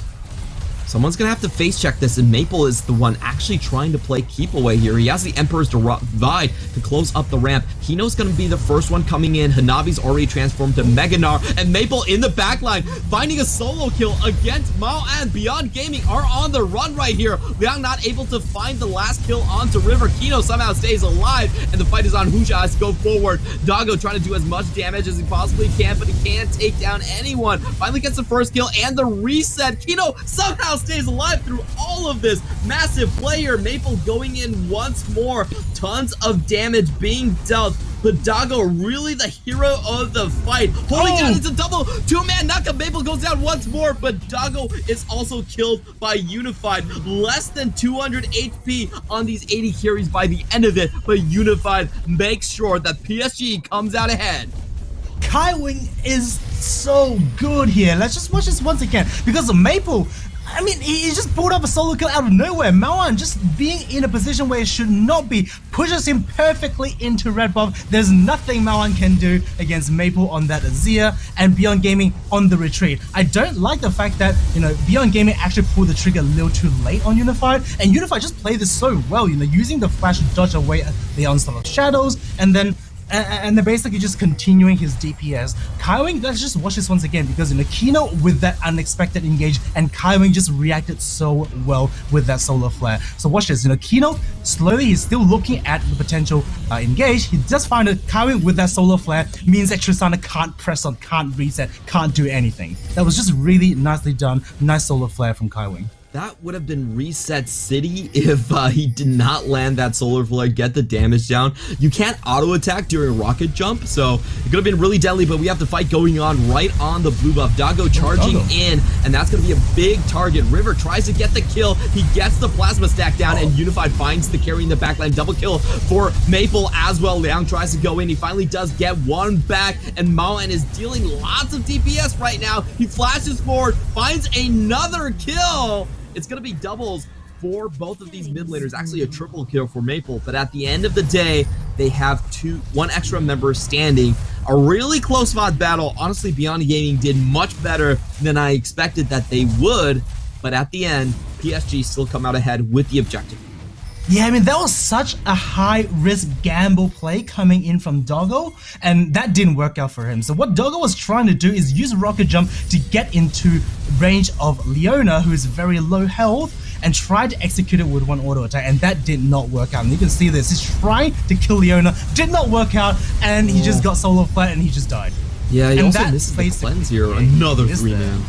Someone's gonna have to face check this, and Maple is the one actually trying to play keep away here. He has the Emperor's Divide to close up the ramp. Kino's gonna be the first one coming in. Hanabi's already transformed to Mega Gnar, and Maple in the backline finding a solo kill against Mao, and Beyond Gaming are on the run right here. Liang not able to find the last kill onto River. Kino somehow stays alive, and the fight is on. Husha has to go forward. Doggo trying to do as much damage as he possibly can, but he can't take down anyone. Finally gets the first kill and the reset. Kino somehow stays alive through all of this. Massive player. Maple going in once more. Tons of damage being dealt. but Doggo really the hero of the fight. Holding down, it's a double two-man knockup. Maple goes down once more, but Doggo is also killed by Unified. Less than 200 HP on these 80 carries by the end of it, but Unified makes sure that PSG comes out ahead. Kaiwing is so good here. Let's just watch this once again, because of Maple, I mean, he just pulled up a solo kill out of nowhere. Mawan just being in a position where it should not be pushes him perfectly into red buff. There's nothing Mawan can do against Maple on that Azir, and Beyond Gaming on the retreat. I don't like the fact that, you know, Beyond Gaming actually pulled the trigger a little too late on Unified, and Unified just played this so well, you know, using the flash to dodge away the onslaught of shadows, and then they're basically just continuing his DPS. Kaiwing, let's just watch this once again, because in the Kino with that unexpected engage, and Kaiwing just reacted so well with that solar flare. So watch this, you know, Kino slowly he's still looking at the potential engage. He just find that Kaiwing with that solar flare means that Tristana can't press on, can't reset, can't do anything. That was just really nicely done. Nice solar flare from Kaiwing. That would have been Reset City if he did not land that solar flare, get the damage down. You can't auto attack during rocket jump, so it could have been really deadly, but we have the fight going on right on the blue buff. Doggo charging in, and that's going to be a big target. River tries to get the kill. He gets the plasma stack down, and Unified finds the carry in the backline. Double kill for Maple as well. Liang tries to go in. He finally does get one back, and Maoan is dealing lots of DPS right now. He flashes forward, finds another kill. It's going to be doubles for both of these mid laners, actually a triple kill for Maple, but at the end of the day, they have one extra member standing. A really close fought battle. Honestly, Beyond Gaming did much better than I expected that they would, but at the end, PSG still come out ahead with the objective. Yeah, I mean, that was such a high-risk gamble play coming in from Doggo, and that didn't work out for him. So what Doggo was trying to do is use Rocket Jump to get into range of Leona, who is very low health, and try to execute it with one auto attack, and that did not work out. And you can see this, he's trying to kill Leona, did not work out, and he just got solo flat and he just died. Yeah, he also misses the cleanse here, another 3-man.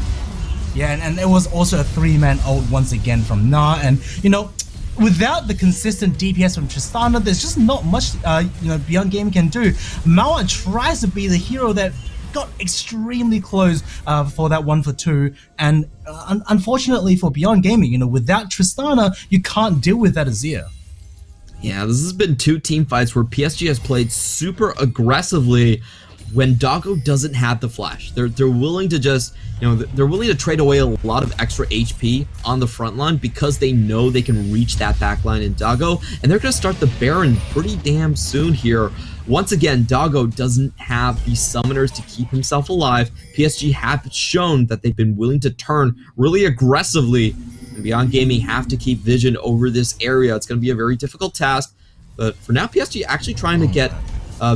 Yeah, and it was also a 3-man ult once again from Na, and you know, without the consistent DPS from Tristana, there's just not much you know, Beyond Gaming can do. Mawa tries to be the hero that got extremely close for that 1-for-2, and unfortunately for Beyond Gaming, you know, without Tristana, you can't deal with that Azir. Yeah, this has been two team fights where PSG has played super aggressively when Doggo doesn't have the flash. They're willing to just, you know, they're willing to trade away a lot of extra HP on the front line because they know they can reach that back line in Doggo, and they're going to start the Baron pretty damn soon here. Once again, Doggo doesn't have the summoners to keep himself alive. PSG have shown that they've been willing to turn really aggressively, and Beyond Gaming have to keep vision over this area. It's going to be a very difficult task, but for now, PSG actually trying to get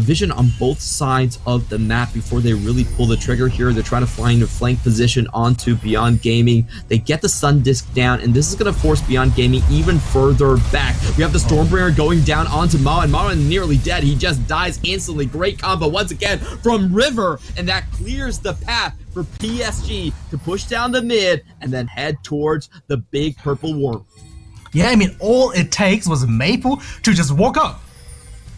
vision on both sides of the map before they really pull the trigger here. They're trying to find a flank position onto Beyond Gaming. They get the Sun Disc down, and this is going to force Beyond Gaming even further back. We have the Stormbringer going down onto Mao, and Mao is nearly dead. He just dies instantly. Great combo once again from River, and that clears the path for PSG to push down the mid and then head towards the big purple worm. Yeah, I mean, all it takes was Maple to just walk up.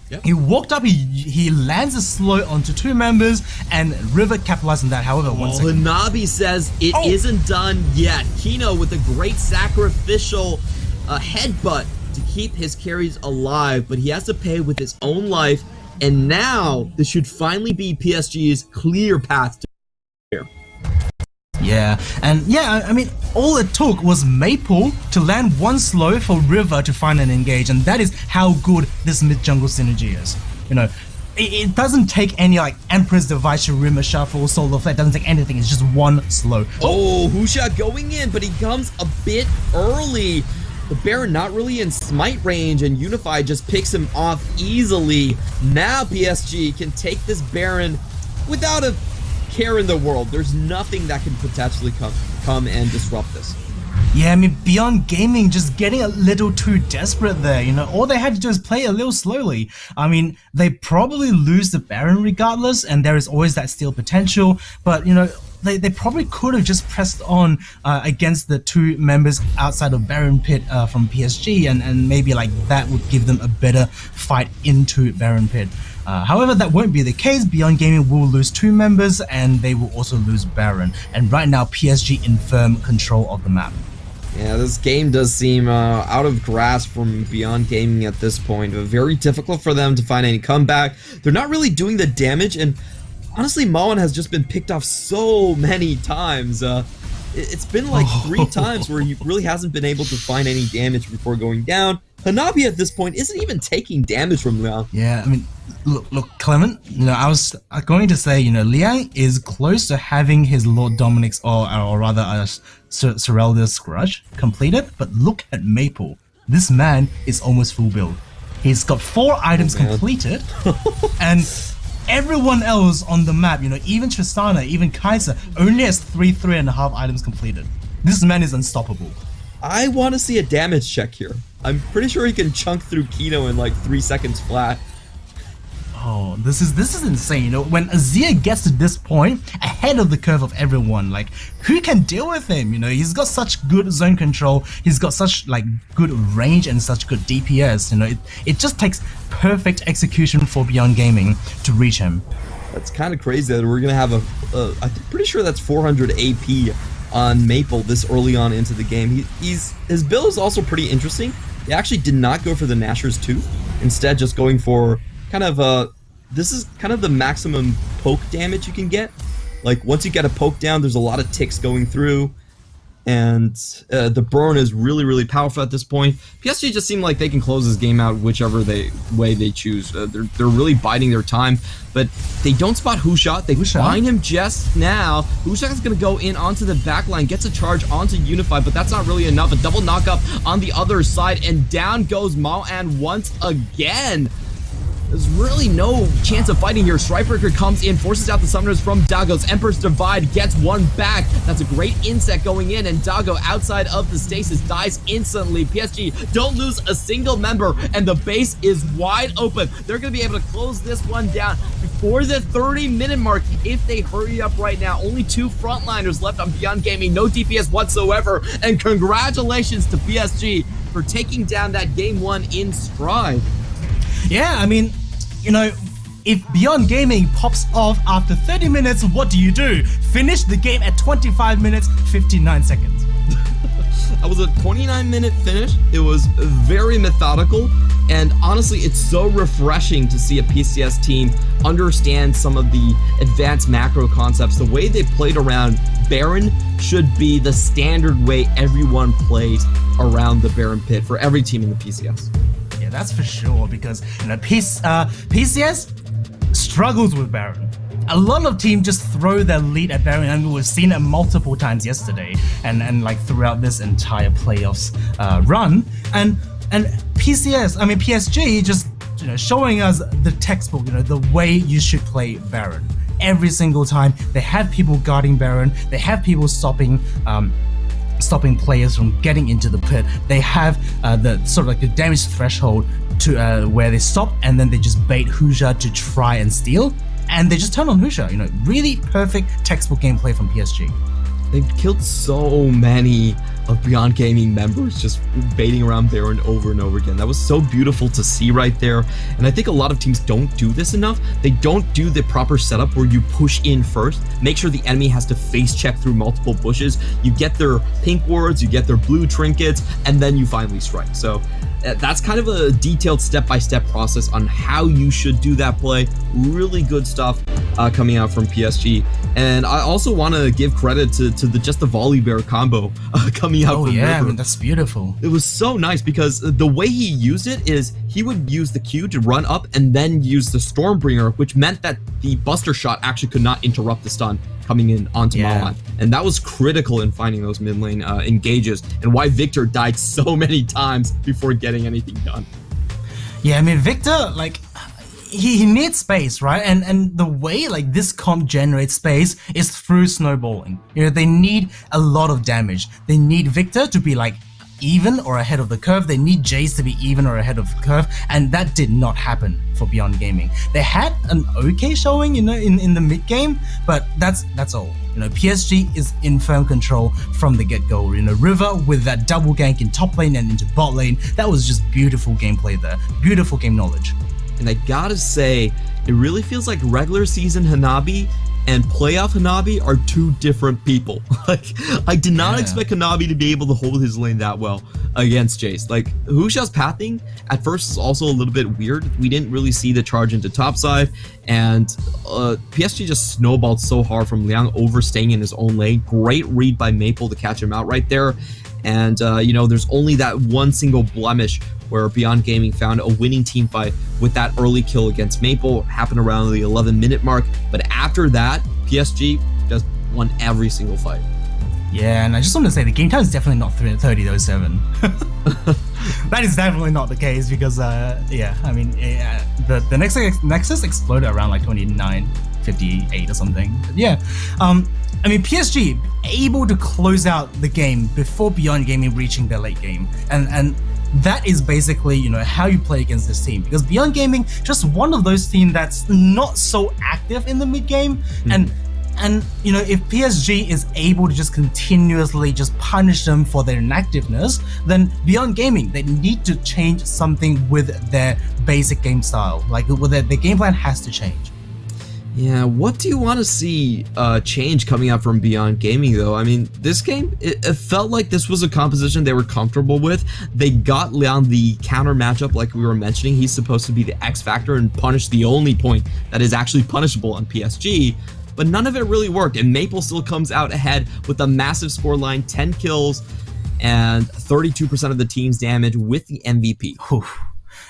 Yep. He walked up, he lands a slow onto two members, and River capitalized on that. However, once again, Hanabi says it isn't done yet. Kino with a great sacrificial headbutt to keep his carries alive, but he has to pay with his own life, and now this should finally be PSG's clear path to here. Yeah, and yeah, I mean, all it took was Maple to land one slow for River to find an engage, and that is how good this mid-jungle synergy is. You know, it doesn't take any like Empress Device, Shurima Shuffle, Solar Flare, it doesn't take anything, it's just one slow. Oh, Husha going in, but he comes a bit early. The Baron not really in smite range, and Unify just picks him off easily. Now PSG can take this Baron without a care in the world. There's nothing that can potentially come and disrupt this. Yeah, I mean, Beyond Gaming just getting a little too desperate there, you know. All they had to do is play a little slowly. I mean, they probably lose the Baron regardless, and there is always that steal potential, but, you know, they probably could have just pressed on against the two members outside of Baron Pit from PSG, and maybe like that would give them a better fight into Baron Pit. However, that won't be the case. Beyond Gaming will lose 2 members and they will also lose Baron. And right now, PSG in firm control of the map. Yeah, this game does seem out of grasp from Beyond Gaming at this point. Very difficult for them to find any comeback. They're not really doing the damage, and honestly, Mawan has just been picked off so many times. It's been like 3 times where he really hasn't been able to find any damage before going down. Hanabi at this point isn't even taking damage from Liang. Yeah, I mean, look, Clement, I was going to say, Liang is close to having his Lord Dominic's, or rather, Sorelda's Grudge completed, but look at Maple. This man is almost full build. He's got 4 items completed, and everyone else on the map, even Tristana, even Kaiser, only has 3.5 items completed. This man is unstoppable. I want to see a damage check here. I'm pretty sure he can chunk through Kino in like 3 seconds flat. Oh, this is insane. When Azir gets to this point, ahead of the curve of everyone, like, who can deal with him? He's got such good zone control. He's got such good range and such good DPS. It just takes perfect execution for Beyond Gaming to reach him. That's kind of crazy that we're gonna have I'm pretty sure that's 400 AP on Maple this early on into the game. His build is also pretty interesting. He actually did not go for the Nashor's Tooth, instead just going for kind of this is kind of the maximum poke damage you can get. Like, once you get a poke down, there's a lot of ticks going through, and the burn is really, really powerful at this point. PSG just seem like they can close this game out whichever way they choose. They're really biding their time, but they don't spot Hushot. They find him just now. Hushot is going to go in onto the back line, gets a charge onto Unify, but that's not really enough. A double knockup on the other side, and down goes Maoan once again. There's really no chance of fighting here. Strikebreaker comes in, forces out the summoners from Dagos. Emperor's Divide gets one back. That's a great insect going in, and Dago outside of the stasis dies instantly. PSG don't lose a single member, and the base is wide open. They're going to be able to close this one down before the 30-minute mark if they hurry up right now. Only 2 frontliners left on Beyond Gaming, no DPS whatsoever, and congratulations to PSG for taking down that game 1 in stride. Yeah, I mean, if Beyond Gaming pops off after 30 minutes, what do? Finish the game at 25 minutes, 59 seconds. That was a 29-minute finish. It was very methodical, and honestly, it's so refreshing to see a PCS team understand some of the advanced macro concepts. The way they played around Baron should be the standard way everyone plays around the Baron pit for every team in the PCS. Yeah, that's for sure, because PCS struggles with Baron. A lot of teams just throw their lead at Baron, and we've seen it multiple times yesterday, and like throughout this entire playoffs run. And PSG just showing us the textbook, the way you should play Baron. Every single time they have people guarding Baron, they have people stopping players from getting into the pit. They have the sort of like the damage threshold to where they stop, and then they just bait Husha to try and steal, and they just turn on Husha. Really perfect textbook gameplay from PSG. They've killed so many of Beyond Gaming members just baiting around Baron over and over again. That was so beautiful to see right there. And I think a lot of teams don't do this enough. They don't do the proper setup where you push in first, make sure the enemy has to face check through multiple bushes. You get their pink wards, you get their blue trinkets, and then you finally strike. So that's kind of a detailed step-by-step process on how you should do that play. Really good stuff coming out from PSG. And I also want to give credit to just the volley bear combo coming out from River. I mean, that's beautiful. It was so nice because the way he used it is he would use the Q to run up and then use the Stormbringer, which meant that the Buster Shot actually could not interrupt the stun coming in onto Malan. And that was critical in finding those mid lane engages, and why Victor died so many times before getting anything done. Yeah, I mean, Victor, like, he needs space, right? And the way like this comp generates space is through snowballing. They need a lot of damage. They need Victor to be like even or ahead of the curve. They need Jace to be even or ahead of the curve, and that did not happen for Beyond Gaming. They had an okay showing, in the mid game, but that's all. PSG is in firm control from the get-go. River with that double gank in top lane and into bot lane, that was just beautiful gameplay there. Beautiful game knowledge. and I gotta say, it really feels like regular season Hanabi and playoff Hanabi are two different people. Like, I did not expect Hanabi to be able to hold his lane that well against Jace. Like, Husha's pathing at first is also a little bit weird. We didn't really see the charge into topside, and PSG just snowballed so hard from Liang overstaying in his own lane. Great read by Maple to catch him out right there. And, you know, there's only that one single blemish where Beyond Gaming found a winning team fight with that early kill against Maple. Happened around the 11-minute mark. But after that, PSG just won every single fight. Yeah, and I just want to say the game time is definitely not 30-07. That is definitely not the case because, yeah, I mean, the Nexus exploded around like 29:58 or something. But yeah, I mean, PSG able to close out the game before Beyond Gaming reaching their late game, and that is basically, you know, how you play against this team, because Beyond Gaming just one of those teams that's not so active in the mid game, and you know, if PSG is able to just continuously just punish them for their inactiveness, then Beyond Gaming, they need to change something with their basic game style. Like, with their game plan has to change. Yeah, what do you want to see change coming out from Beyond Gaming, though? I mean, this game, it felt like this was a composition they were comfortable with. They got Liang the counter matchup like we were mentioning. He's supposed to be the X factor and punish the only point that is actually punishable on PSG, but none of it really worked, and Maple still comes out ahead with a massive scoreline, 10 kills and 32% of the team's damage with the MVP. Whew.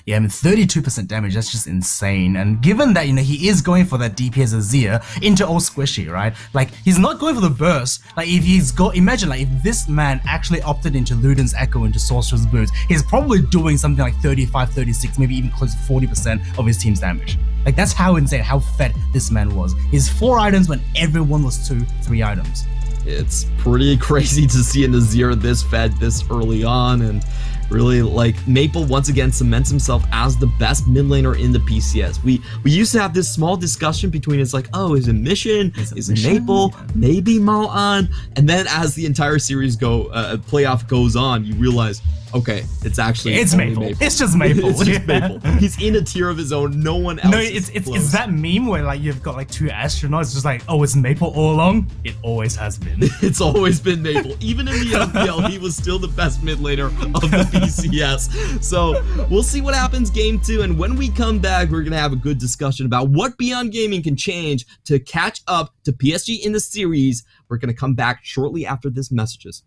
Yeah, I mean, 32% damage, that's just insane. And given that, you know, he is going for that DPS Azir into all squishy, right? Like, he's not going for the burst. Like, if he's imagine, like, if this man actually opted into Luden's Echo into Sorcerer's Boots, he's probably doing something like 35, 36, maybe even close to 40% of his team's damage. Like, that's how insane, how fed this man was. He's 4 items when everyone was 2, 3 items. It's pretty crazy to see an Azir this fed this early on, and really, like, Maple once again cements himself as the best mid laner in the PCS. We used to have this small discussion between, it's like, oh, is it Mission? Is it Maple? Yeah. Maybe Mao'an? And then as the entire series playoff goes on, you realize, okay, it's Maple. It's just Maple. It's just Maple. He's in a tier of his own. No one else. No, it's that meme where, like, you've got like 2 astronauts, just like, oh, it's Maple all along. It always has been. It's always been Maple. Even in the LPL, he was still the best mid laner of the PCS. So we'll see what happens game 2, and when we come back, we're gonna have a good discussion about what Beyond Gaming can change to catch up to PSG in the series. We're gonna come back shortly after this messages.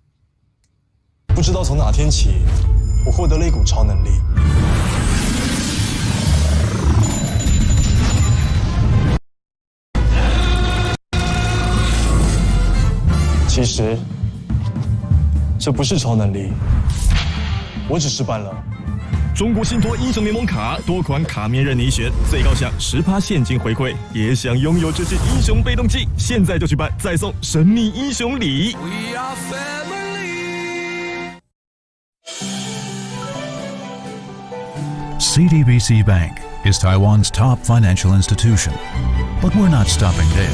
不知道从哪天起，我获得了一股超能力。其实，这不是超能力，我只是办了。中国信托英雄联盟卡多款卡面任你选，最高享10%现金回馈，也想拥有这些英雄被动技，现在就去办，再送神秘英雄礼。We are family. CTBC Bank is Taiwan's top financial institution, but we're not stopping there.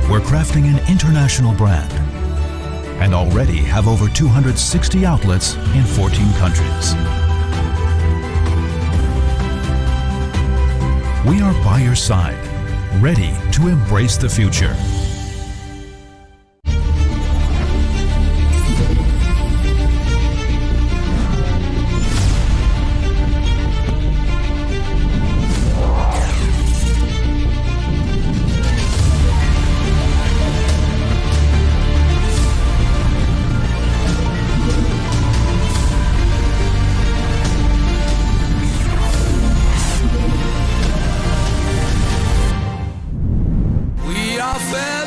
We're crafting an international brand and already have over 260 outlets in 14 countries. We are by your side, ready to embrace the future. Family.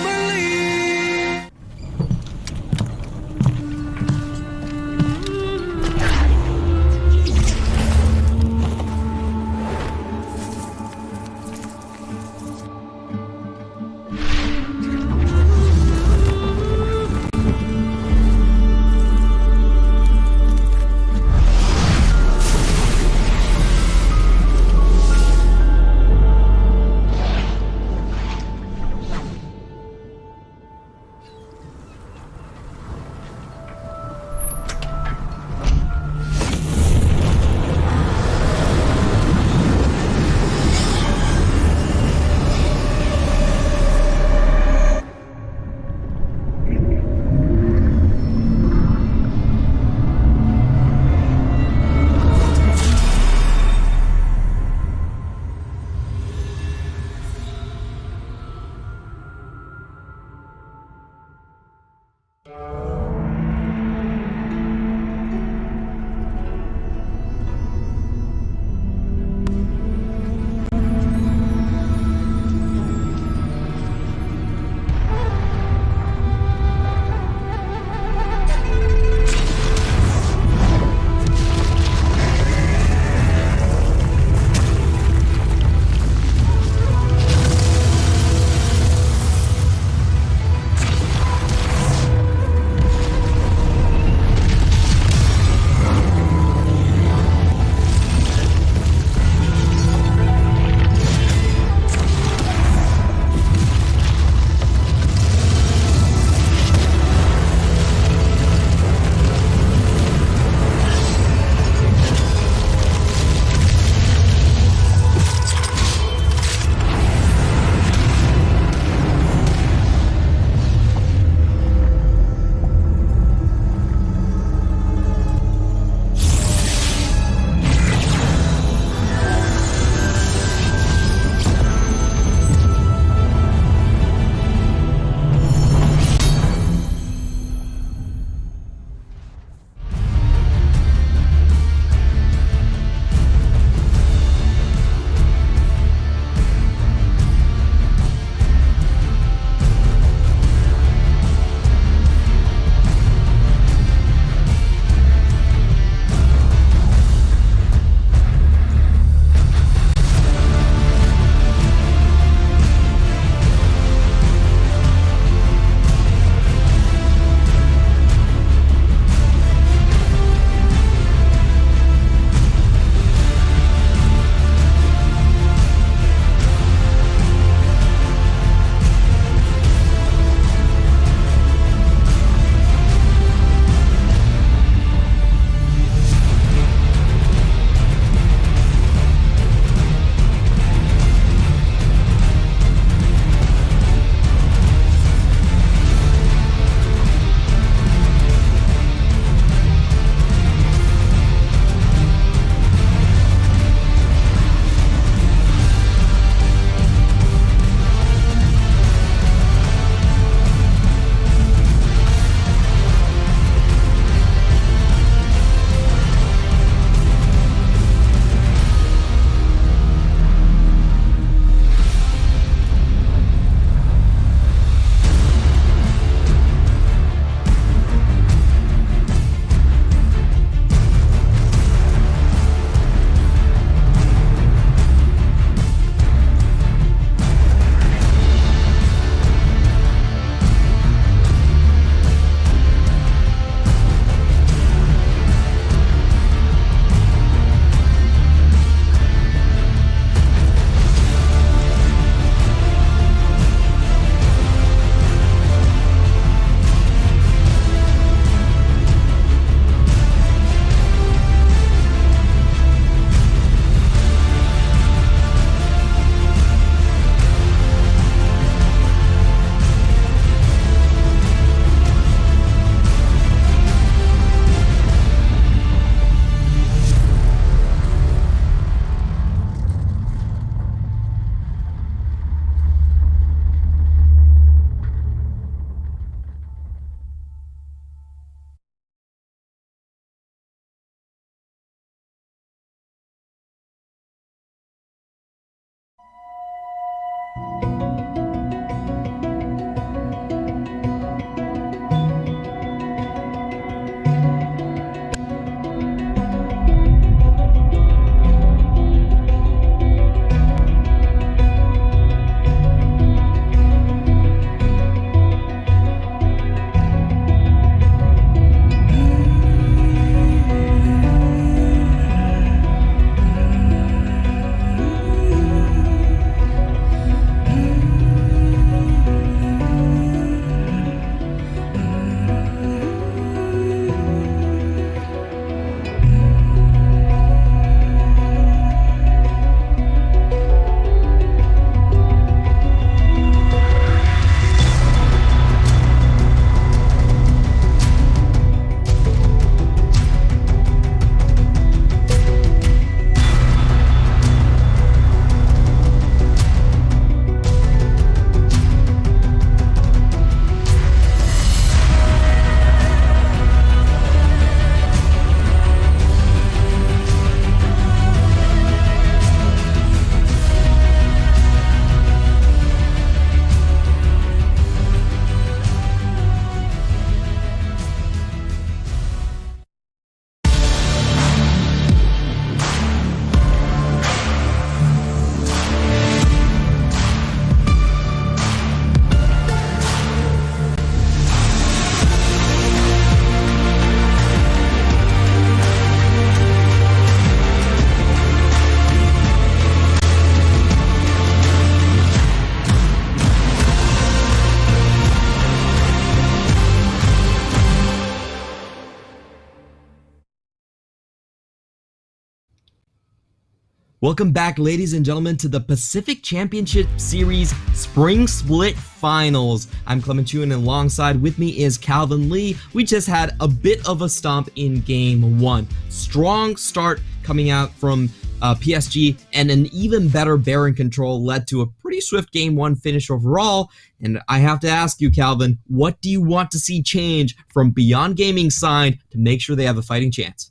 Welcome back, ladies and gentlemen, to the Pacific Championship Series Spring Split Finals. I'm Clement Chun, and alongside with me is Calvin Lee. We just had a bit of a stomp in Game 1. Strong start coming out from PSG, and an even better Baron control led to a pretty swift Game 1 finish overall. And I have to ask you, Calvin, what do you want to see change from Beyond Gaming's side to make sure they have a fighting chance?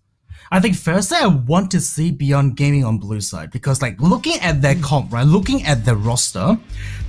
I think firstly, I want to see Beyond Gaming on blue side because like looking at their comp, right, looking at their roster,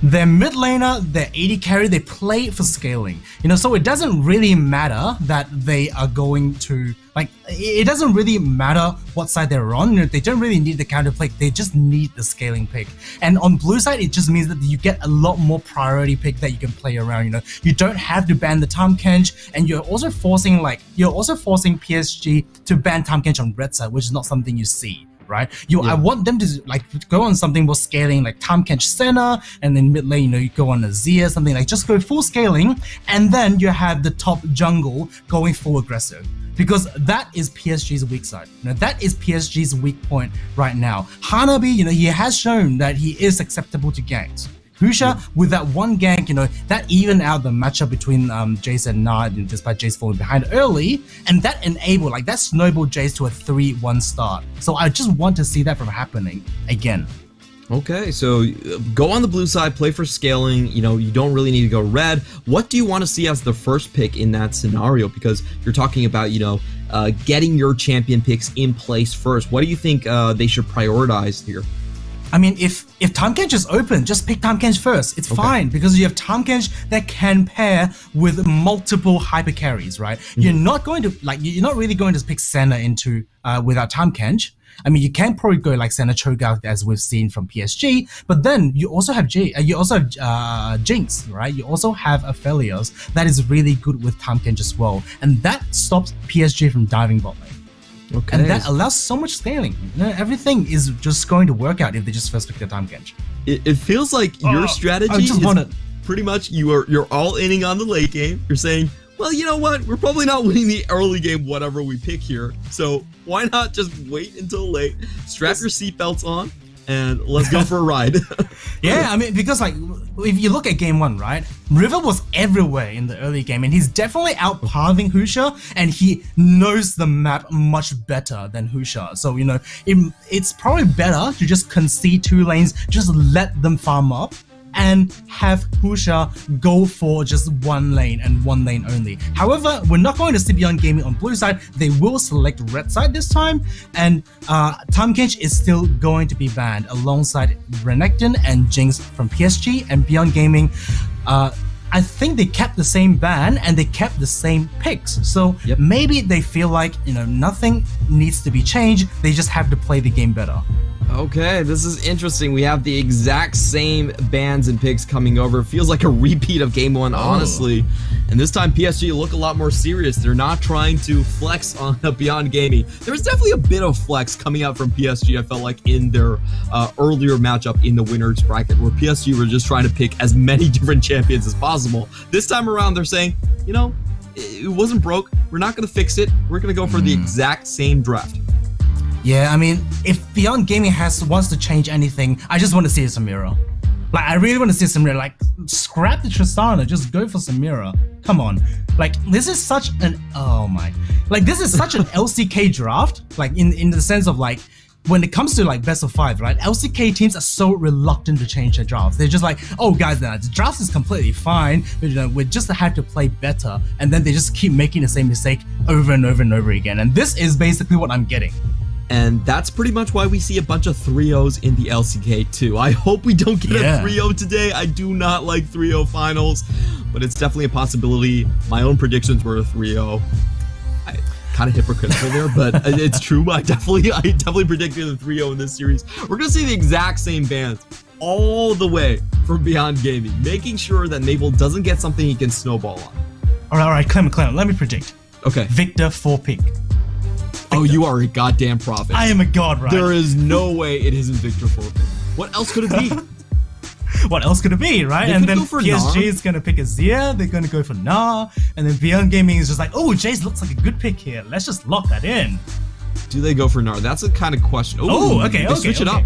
their mid laner, their AD carry, they play for scaling, so it doesn't really matter that they are going to, like, it doesn't really matter what side they're on, they don't really need the counter pick, they just need the scaling pick. And on blue side, it just means that you get a lot more priority pick that you can play around, you don't have to ban the Tahm Kench, and you're also forcing PSG to ban Tahm Kench on red side, which is not something you see, right? I want them to like go on something more scaling, like Tahm Kench Senna, and then mid lane, you go on Azir, something like just go full scaling, and then you have the top jungle going full aggressive. Because that is PSG's weak side. That is PSG's weak point right now. Hanabi, he has shown that he is acceptable to ganks. Husha, with that one gank, that evened out the matchup between Jace and Na, despite Jace falling behind early, and that that snowballed Jace to a 3-1 start. So I just want to see that from happening again. Okay, so go on the blue side, play for scaling, you don't really need to go red. What do you want to see as the first pick in that scenario? Because you're talking about, getting your champion picks in place first. What do you think they should prioritize here? I mean, if Tahm Kench is open, just pick Tahm Kench first. It's fine because you have Tahm Kench that can pair with multiple hyper carries, right? You're not really going to pick Senna into without Tahm Kench. I mean, you can probably go like Senna Cho'Gath as we've seen from PSG, but then you also have Jinx, right? You also have Aphelios that is really good with Tahm Kench as well, and that stops PSG from diving bot lane. Okay. And that allows so much scaling. Everything is just going to work out if they just first pick the Tahm Kench. It feels like your strategy is pretty much you're all inning on the late game. You're saying, well, you know what? We're probably not winning the early game, whatever we pick here. So why not just wait until late, strap your seatbelts on, and let's go for a ride. Yeah, I mean, because like, if you look at Game 1, right? River was everywhere in the early game, and he's definitely outpathing Husha, and he knows the map much better than Husha. So, it's probably better to just concede 2 lanes, just let them farm up, and have Husha go for just 1 lane and 1 lane only. However, we're not going to see Beyond Gaming on blue side. They will select red side this time, and Tahm Kench is still going to be banned alongside Renekton and Jinx from PSG. And Beyond Gaming, I think they kept the same ban and they kept the same picks. So maybe they feel like, nothing needs to be changed. They just have to play the game better. Okay, this is interesting. We have the exact same bans and picks coming over. It feels like a repeat of Game 1, honestly. And this time PSG look a lot more serious. They're not trying to flex on Beyond Gaming. There was definitely a bit of flex coming out from PSG, I felt like, in their earlier matchup in the winners bracket, where PSG were just trying to pick as many different champions as possible. This time around, they're saying, it wasn't broke. We're not going to fix it. We're going to go for the exact same draft. Yeah, I mean, if Beyond Gaming wants to change anything, I just want to see a Samira. Like, I really want to see Samira. Like, scrap the Tristana, just go for Samira. Come on. Like, this is such an this is such an LCK draft. Like, in the sense of like, when it comes to like best of 5, right? LCK teams are so reluctant to change their drafts. They're just like, oh guys, the draft is completely fine, but we just have to play better, and then they just keep making the same mistake over and over and over again. And this is basically what I'm getting. And that's pretty much why we see a bunch of 3-0s in the LCK too. I hope we don't get a 3-0 today. I do not like 3-0 finals, but it's definitely a possibility. My own predictions were a 3-0. Kind of hypocritical there, but it's true. I definitely predicted a 3-0 in this series. We're gonna see the exact same bans all the way from Beyond Gaming, making sure that Naval doesn't get something he can snowball on. All right, Clement, let me predict. Okay. Victor 4-pick. Oh, you are a goddamn prophet. I am a god, right? There is no way it isn't Victor 4-pick. What else could it be? What else could it be, right? And then PSG is going to pick Azir, they're going to go for Na, and then Beyond Gaming is just like, oh, Jace looks like a good pick here. Let's just lock that in. Do they go for Gnar? That's a kind of question. Okay. Switch it up.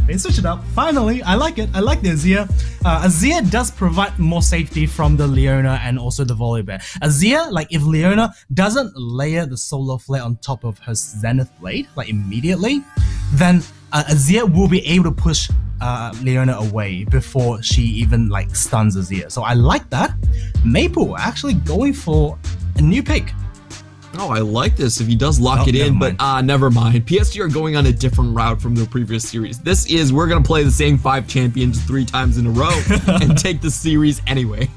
They switch it up. Finally, I like it. I like the Azir. Azir does provide more safety from the Leona and also the Volibear. Azir, like if Leona doesn't layer the Solar Flare on top of her Zenith Blade, like immediately, then Azir will be able to push Leona away before she even like stuns Azir. So I like that. Maple actually going for a new pick. Oh, I like this if he does lock it in, but never mind. PSG are going on a different route from the previous series. This is, we're going to play the same 5 champions 3 times in a row and take the series anyway.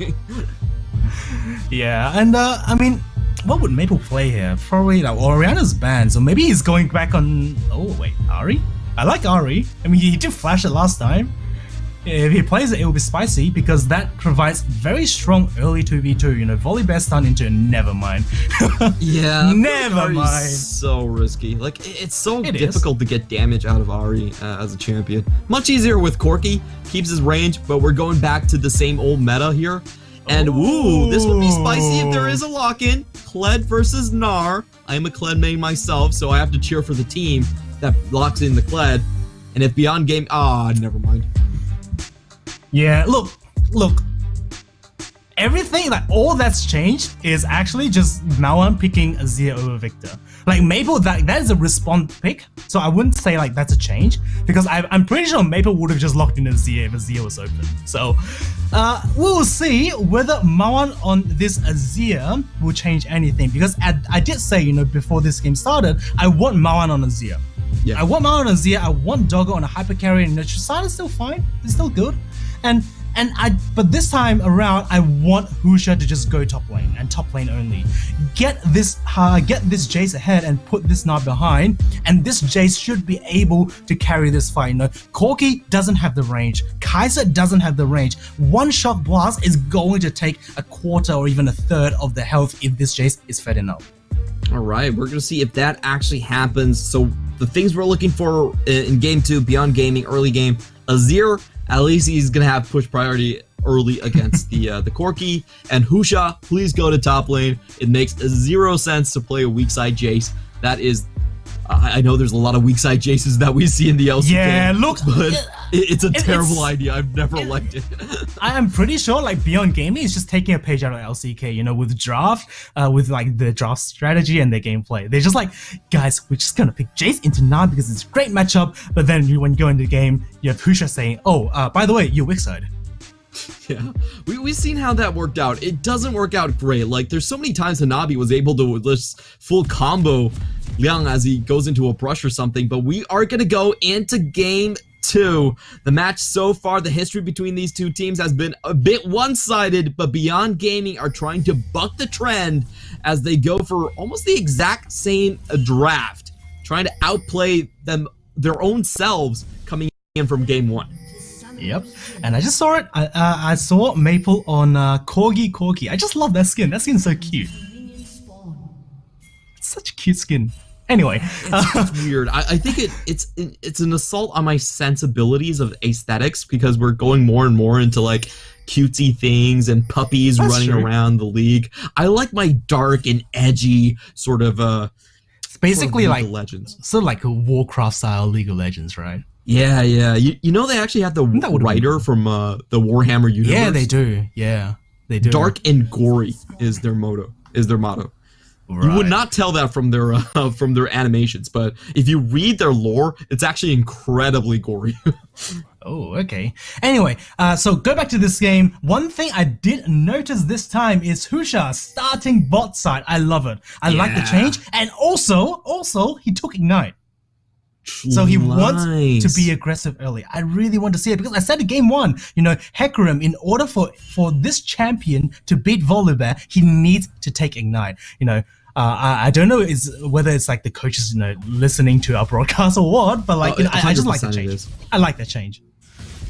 Yeah, and I mean, what would Maple play here? Probably like Orianna's banned, so maybe he's going back on, oh wait, Ahri? I like Ahri. I mean, he did flash it last time. If he plays it, it will be spicy because that provides very strong early 2v2. You know, Volibear stun into never mind. Yeah, never mind. So risky. Like it's so difficult to get damage out of Ahri as a champion. Much easier with Corki. Keeps his range, but we're going back to the same old meta here. And ooh, this would be spicy if there is a lock-in. Kled versus Gnar. I am a Kled main myself, so I have to cheer for the team that locks in the Kled. And if Beyond Game, never mind. Yeah, look, everything, like all that's changed is actually just Mawan picking Azir over Victor. Like Maple, that is a respawn pick, so I wouldn't say like that's a change because I'm pretty sure Maple would have just locked in Azir if Azir was open. So we'll see whether Mawan on this Azir will change anything because I did say, you know, before this game started, I want Mawan on Azir. Yeah. I want Mawan on Azir, I want Doggo on a hyper carry, and Tristana's still fine, it's still good. But this time around, I want Husha to just go top lane and top lane only. Get this Jace ahead and put this Gnar behind, and this Jace should be able to carry this fight. You know, Corki doesn't have the range. Kaiser doesn't have the range. One shot blast is going to take a quarter or even a third of the health if this Jace is fed enough. All right, we're gonna see if that actually happens. So the things we're looking for in game 2, Beyond Gaming, early game, Azir. At least he's gonna have push priority early against the Corki. And Husha, please go to top lane. It makes 0 sense to play a weak side Jace. That is, I know there's a lot of weak side Jaces that we see in the LCK. Yeah, look, but it's a terrible idea. I've never liked it. I am pretty sure like Beyond Gaming is just taking a page out of LCK, you know, with draft, with like the draft strategy and their gameplay. They're just like, guys, we're just gonna pick Jace into Gnar because it's a great matchup. But then when you go into the game, you have Husha saying, oh, by the way, you're weak side. Yeah, we've seen how that worked out. It doesn't work out great. Like, there's so many times Hanabi was able to just full combo Liang as he goes into a brush or something, but we are going to go into game 2. The match so far, the history between these two teams has been a bit one-sided, but Beyond Gaming are trying to buck the trend as they go for almost the exact same draft, trying to outplay their own selves coming in from game 1. Yep, and I just saw it. I saw Maple on Corgi. I just love that skin. That skin's so cute. It's such a cute skin. Anyway, it's weird. I think it's an assault on my sensibilities of aesthetics because we're going more and more into like cutesy things and puppies running around the league. I like my dark and edgy sort of it's basically sort of like Legends. Sort of like a Warcraft style League of Legends, right? Yeah. You know they actually have the writer from the Warhammer universe. Yeah, they do. Yeah, they do. Dark and gory is their motto. Right. You would not tell that from their animations, but if you read their lore, it's actually incredibly gory. Oh, okay. Anyway, so go back to this game. One thing I did notice this time is Husha starting bot side. I love it. I like the change, and also he took Ignite. So he wants to be aggressive early. I really want to see it because I said in game 1, you know, Hecarim, in order for this champion to beat Volibear, he needs to take Ignite. You know, I don't know whether it's like the coaches, you know, listening to our broadcast or what, but like, you know, I just like the change. I like that change.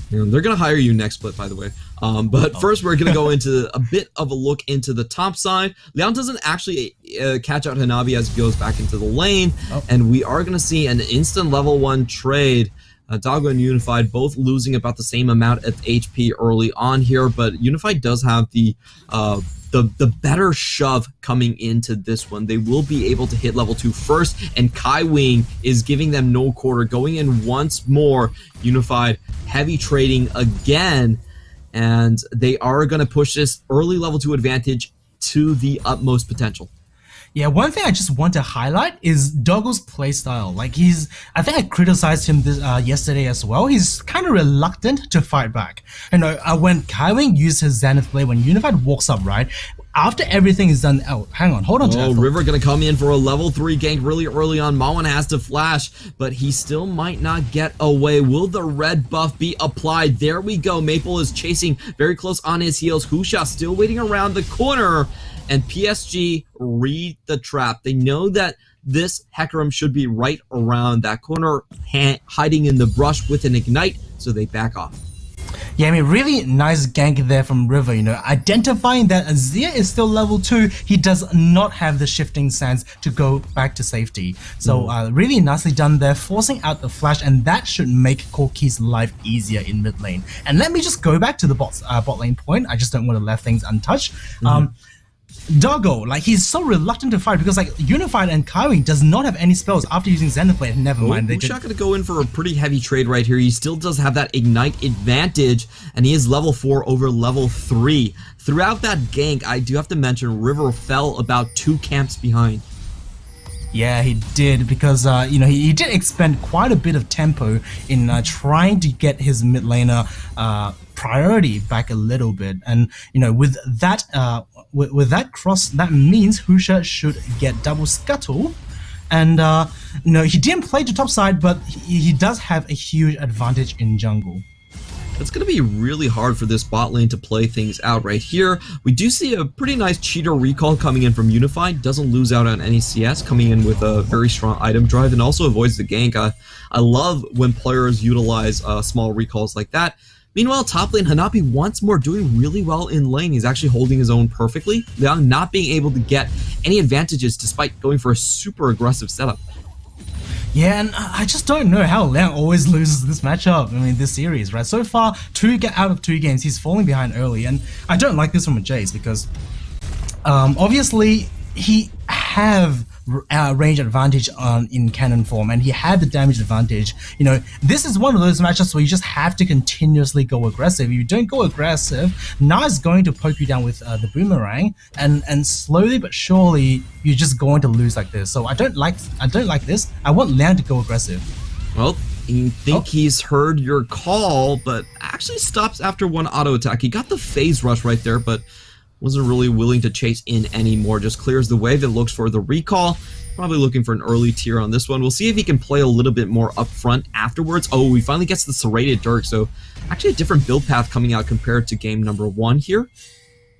Yeah, they're gonna hire you next split, by the way. But first, we're gonna go into a bit of a look into the top side. Liang doesn't actually catch out Hanabi as he goes back into the lane, and we are gonna see an instant level 1 trade. Doggo and Unified both losing about the same amount of HP early on here, but Unified does have the the better shove coming into this one. They will be able to hit level 2 first, and Kai Wing is giving them no quarter, going in once more. Unified heavy trading again, and they are going to push this early level 2 advantage to the utmost potential. Yeah, one thing I just want to highlight is Doggo's playstyle. Like I think I criticized him this yesterday as well. He's kind of reluctant to fight back. You know, when Kai Wing used his Zenith Blade, when Unified walks up, right? After everything is done, hang on, hold on. Oh, River gonna come in for a level 3 gank really early on. Mawan has to flash, but he still might not get away. Will the red buff be applied? There we go. Maple is chasing very close on his heels. Husha still waiting around the corner. And PSG read the trap. They know that this Hecarim should be right around that corner, hiding in the brush with an ignite, so they back off. Yeah, I mean, really nice gank there from River, you know, identifying that Azir is still level 2, he does not have the shifting sands to go back to safety. So really nicely done there, forcing out the flash, and that should make Corki's life easier in mid lane. And let me just go back to the bot lane point, I just don't want to leave things untouched. Doggo, like, he's so reluctant to fight because, like, Unified and Kai Wing does not have any spells after using Zenith Blade. Never mind. He's not going to go in for a pretty heavy trade right here. He still does have that Ignite advantage, and he is level 4 over level 3. Throughout that gank, I do have to mention River fell about 2 camps behind. Yeah, he did, because you know, he did expend quite a bit of tempo in trying to get his mid laner priority back a little bit, and you know, with that with that cross, that means Husha should get double scuttle, and you know, he didn't play to top side, but he does have a huge advantage in jungle. It's going to be really hard for this bot lane to play things out right here. We do see a pretty nice cheater recall coming in from Unified. Doesn't lose out on any CS, coming in with a very strong item drive and also avoids the gank. I love when players utilize small recalls like that. Meanwhile, top lane, Hanabi once more doing really well in lane. He's actually holding his own perfectly, Liang not being able to get any advantages despite going for a super aggressive setup. Yeah, and I just don't know how Liang always loses this matchup, I mean, this series, right? So far, out of 2 games, he's falling behind early, and I don't like this from a Jace because obviously he have range advantage in cannon form, and he had the damage advantage. You know, this is one of those matchups where you just have to continuously go aggressive. If you don't go aggressive, Na is going to poke you down with the boomerang, and slowly but surely you're just going to lose like this. So I don't like this. I want Liang to go aggressive. Well, you think he's heard your call, but actually stops after 1 auto attack. He got the phase rush right there, but wasn't really willing to chase in anymore. Just clears the wave and looks for the recall. Probably looking for an early tier on this one. We'll see if he can play a little bit more upfront afterwards. Oh, he finally gets the serrated Dirk, so actually a different build path coming out compared to game number 1 here.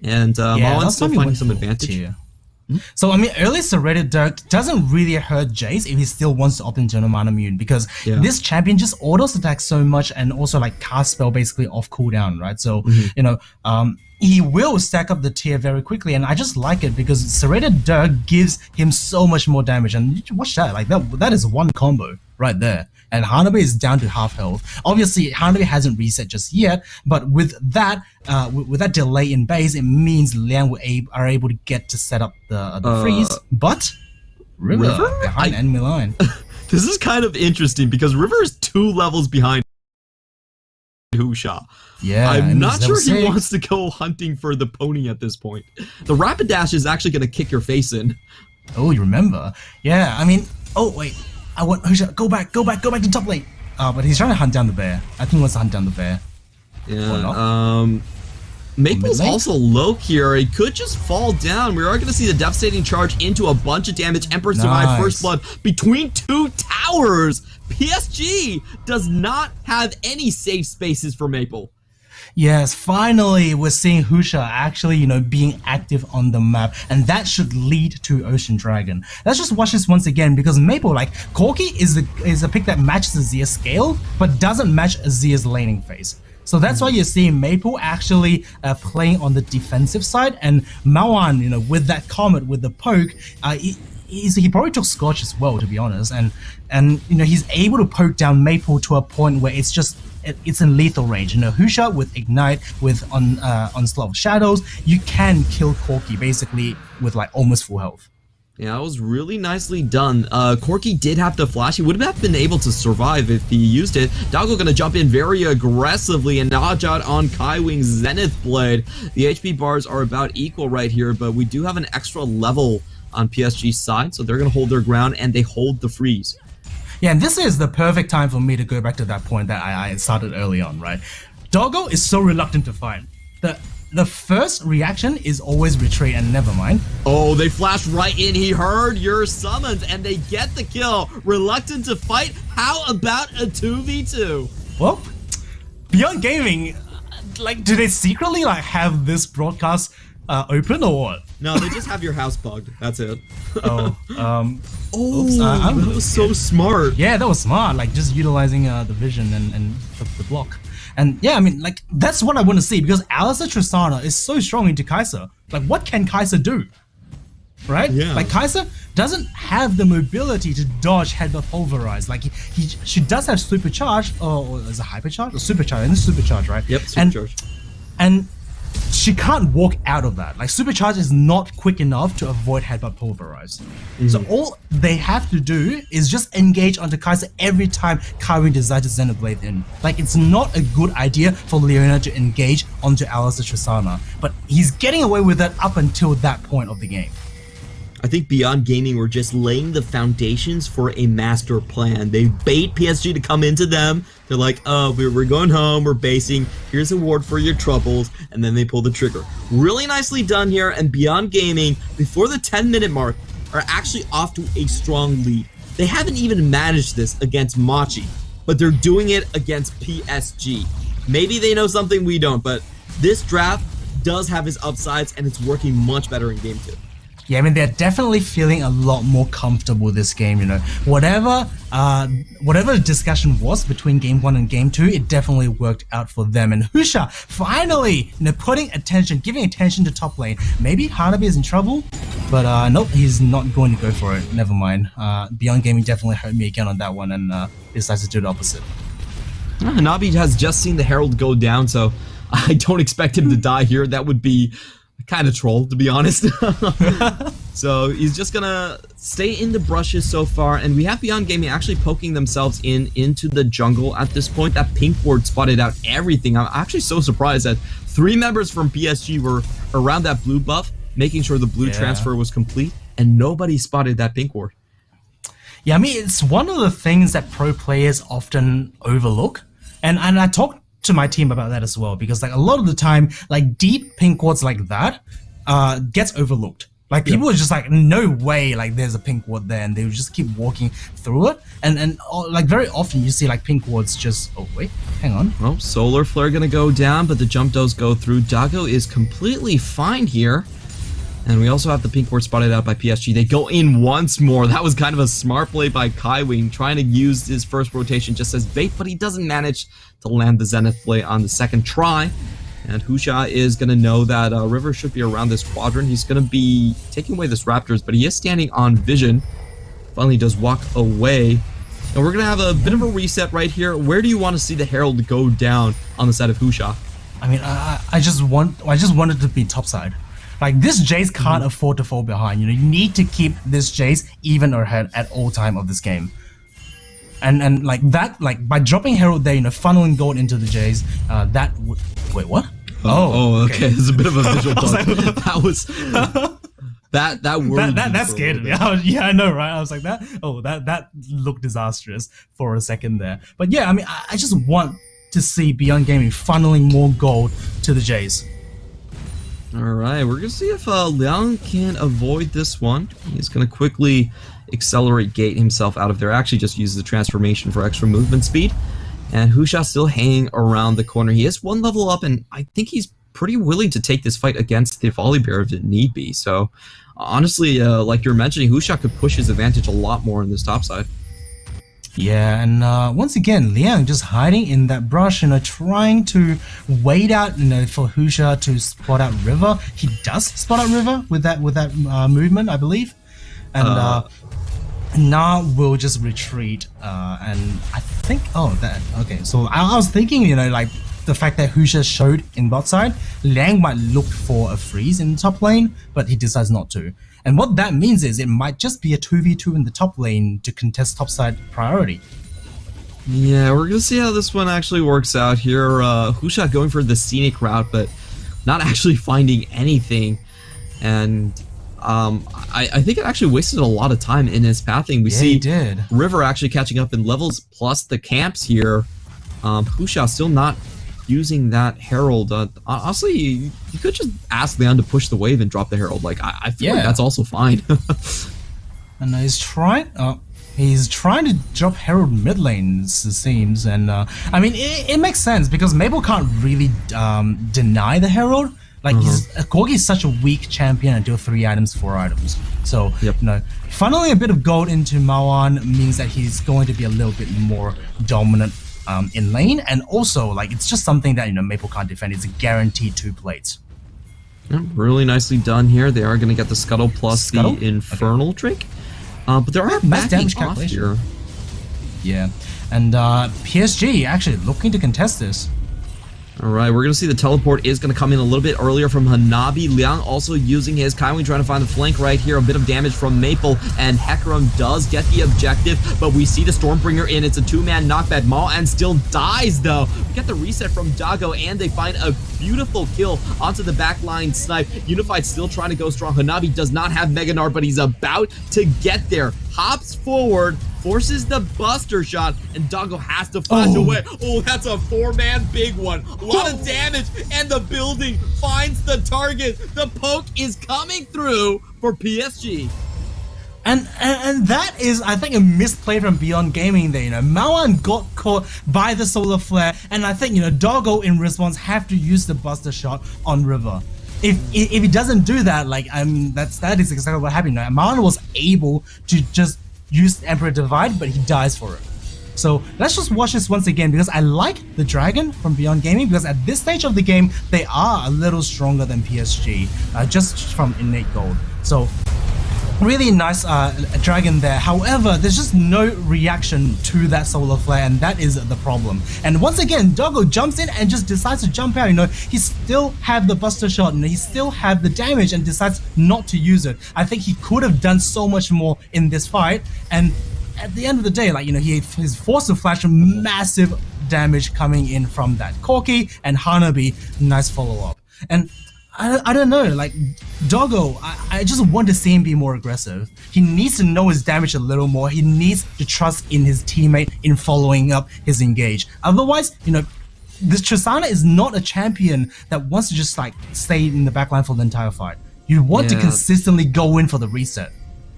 And Mawan's still finding some advantage. So, I mean, early serrated Dirk doesn't really hurt Jace if he still wants to opt into an mana immune, because this champion just autos attacks so much and also like cast spell basically off cooldown, right? So, you know, he will stack up the tier very quickly, and I just like it because serrated Dirk gives him so much more damage. And watch that, like that is 1 combo right there. And Hanabi is down to half health. Obviously, Hanabi hasn't reset just yet, but with that delay in base, it means Liang are able to get to set up the freeze. But River behind enemy line. This is kind of interesting because River is 2 levels behind Husha. Yeah, I'm not sure he wants to go hunting for the pony at this point. The rapid dash is actually going to kick your face in. Oh, you remember? Yeah, I mean, oh wait. I want Husha, go back to top lane. But he's trying to hunt down the bear. I think he wants to hunt down the bear. Yeah, Maple's also low here. He could just fall down. We are going to see the devastating charge into a bunch of damage. Emperor survived first blood between 2 towers. PSG does not have any safe spaces for Maple. Yes, finally we're seeing Husha actually, you know, being active on the map, and that should lead to Ocean Dragon. Let's just watch this once again, because Maple, like, Corki is a pick that matches Azir's scale, but doesn't match Azir's laning phase. So that's why you're seeing Maple actually playing on the defensive side, and Mawan, you know, with that Comet, with the poke, he probably took Scorch as well, to be honest, and you know, he's able to poke down Maple to a point where it's just it's in lethal range. You know, Husha with Ignite, with Onslaught of Shadows, you can kill Corki basically with like almost full health. Yeah, that was really nicely done. Corki did have to flash. He would have been able to survive if he used it. Doggo gonna jump in very aggressively and dodge out on Kaiwing's Zenith Blade. The HP bars are about equal right here, but we do have an extra level on PSG's side, so they're gonna hold their ground and they hold the freeze. Yeah, and this is the perfect time for me to go back to that point that I started early on, right? Doggo is so reluctant to fight. The first reaction is always retreat and never mind. Oh, they flashed right in. He heard your summons and they get the kill. Reluctant to fight? How about a 2v2? Well, Beyond Gaming, like, do they secretly like have this broadcast open or what? No, they just have your house bugged. That's it. Oops, that was so smart. Yeah, that was smart. Like just utilizing the vision and the block. And yeah, I mean, like, that's what I want to see because Alistar Tristana is so strong into Kai'Sa. Like, what can Kai'Sa do? Right? Yeah. Like, Kai'Sa doesn't have the mobility to dodge Headbutt Pulverize. Like, she does have Supercharge, or is it Hypercharge? Or Supercharge, and it's Supercharge, right? Yep, Supercharge. And she can't walk out of that. Like, Supercharge is not quick enough to avoid Headbutt Pulverize. So all they have to do is just engage onto Kai'Sa every time Kaiwing decides to Xenoblade in. Like, it's not a good idea for Leona to engage onto Alistar Tristana, but he's getting away with that up until that point of the game. I think Beyond Gaming were just laying the foundations for a master plan. They bait PSG to come into them. They're like, oh, we're going home, we're basing, here's a reward for your troubles, and then they pull the trigger. Really nicely done here, and Beyond Gaming, before the 10-minute mark, are actually off to a strong lead. They haven't even managed this against Machi, but they're doing it against PSG. Maybe they know something we don't, but this draft does have its upsides, and it's working much better in Game 2. Yeah, I mean, they're definitely feeling a lot more comfortable this game, you know. Whatever the discussion was between Game 1 and Game 2, it definitely worked out for them. And Husha, finally, you know, giving attention to top lane. Maybe Hanabi is in trouble, but nope, he's not going to go for it. Never mind. Beyond Gaming definitely hurt me again on that one and decides to do the opposite. Hanabi has just seen the Herald go down, so I don't expect him to die here. That would be kind of troll, to be honest. So he's just gonna stay in the brushes so far, and we have Beyond Gaming actually poking themselves into the jungle at this point. That pink ward spotted out everything. I'm actually so surprised that 3 members from PSG were around that blue buff, making sure the blue transfer was complete, and nobody spotted that pink ward. Yeah, I mean, it's one of the things that pro players often overlook, and I talked to my team about that as well, because like a lot of the time, like deep pink wards like that gets overlooked. Like people are just like, no way, like there's a pink ward there, and they would just keep walking through it, and like very often you see like pink wards just, oh wait, hang on. Well, Solar Flare gonna go down, but the jump does go through. Doggo is completely fine here. And we also have the pink ward spotted out by PSG. They go in once more. That was kind of a smart play by Kaiwing, trying to use his first rotation just as bait, but he doesn't manage to land the Zenith play on the second try. And Husha is going to know that River should be around this quadrant. He's going to be taking away this Raptors, but he is standing on vision. Finally does walk away. And we're going to have a bit of a reset right here. Where do you want to see the Herald go down on the side of Husha? I mean, I just wanted to be topside. Like, this Jace can't afford to fall behind. You know, you need to keep this Jace even or ahead at all time of this game. And like that, like by dropping Herald there, you know, funneling gold into the Jace, that would... Wait, what? Oh, okay. There's a bit of a visual bug. That was... That scared me. Yeah, I know, right? I was like, that looked disastrous for a second there. But yeah, I mean, I just want to see Beyond Gaming funneling more gold to the Jace. Alright, we're going to see if Liang can avoid this one. He's going to quickly accelerate gate himself out of there. Actually just uses the transformation for extra movement speed. And Husha still hanging around the corner. He is 1 level up, and I think he's pretty willing to take this fight against the Volibear if it need be. So, honestly, like you're mentioning, Husha could push his advantage a lot more in this top side. Yeah, and once again, Liang just hiding in that brush, you know, trying to wait out, you know, for Husha to spot out River. He does spot out River with that movement, I believe. And Na will just retreat, and I think, okay, so I was thinking, you know, like the fact that Husha showed in bot side, Liang might look for a freeze in the top lane, but he decides not to. And what that means is it might just be a 2v2 in the top lane to contest top side priority. Yeah, we're gonna see how this one actually works out here. Husha going for the scenic route, but not actually finding anything. And I think it actually wasted a lot of time in his pathing. We see River actually catching up in levels plus the camps here. Husha still not using that Herald. Honestly, you could just ask Leon to push the wave and drop the Herald. Like, I feel like that's also fine. And he's trying to drop Herald mid lane, it seems. And I mean, it makes sense because Maple can't really deny the Herald. Like, Corgi is such a weak champion and do 3 items, 4 items. So, you know, funneling a bit of gold into Maoan means that he's going to be a little bit more dominant in lane. And also, like, it's just something that, you know, Maple can't defend. It's a guaranteed 2 plates. Yeah, really nicely done here. They are going to get the Scuttle plus the Infernal Drake. But there are nice damage off here. Yeah. And PSG actually looking to contest this. Alright, we're going to see the teleport is going to come in a little bit earlier from Hanabi. Liang also using his Kaiwing, trying to find the flank right here. A bit of damage from Maple, and Hecarim does get the objective, but we see the Stormbringer in. It's a 2-man knockback. Maoan still dies, though. We get the reset from Dago, and they find a beautiful kill onto the backline snipe. Unified still trying to go strong. Hanabi does not have Mega Gnar, but he's about to get there. Hops forward, forces the Buster Shot, and Dago has to flash away. Oh, that's a 4-man big one. A lot of damage, and the building finds the target. The poke is coming through for PSG. And that is, I think, a misplay from Beyond Gaming there. You know, Maoan got caught by the Solar Flare, and I think, you know, Doggo in response have to use the Buster Shot on River. If he doesn't do that, like, that is exactly what happened. Maoan was able to just use Emperor Divide, but he dies for it. So let's just watch this once again, because I like the Dragon from Beyond Gaming, because at this stage of the game, they are a little stronger than PSG, just from innate gold. So really nice Dragon there. However, there's just no reaction to that Solar Flare, and that is the problem. And once again, Doggo jumps in and just decides to jump out. You know, he still have the Buster Shot, and he still have the damage, and decides not to use it. I think he could have done so much more in this fight, and at the end of the day, like, you know, he's forced to flash massive damage coming in from that Corki and Hanabi. Nice follow-up. And I don't know, like, Doggo, I just want to see him be more aggressive. He needs to know his damage a little more. He needs to trust in his teammate in following up his engage. Otherwise, you know, this Tristana is not a champion that wants to just, like, stay in the backline for the entire fight. You want to consistently go in for the reset.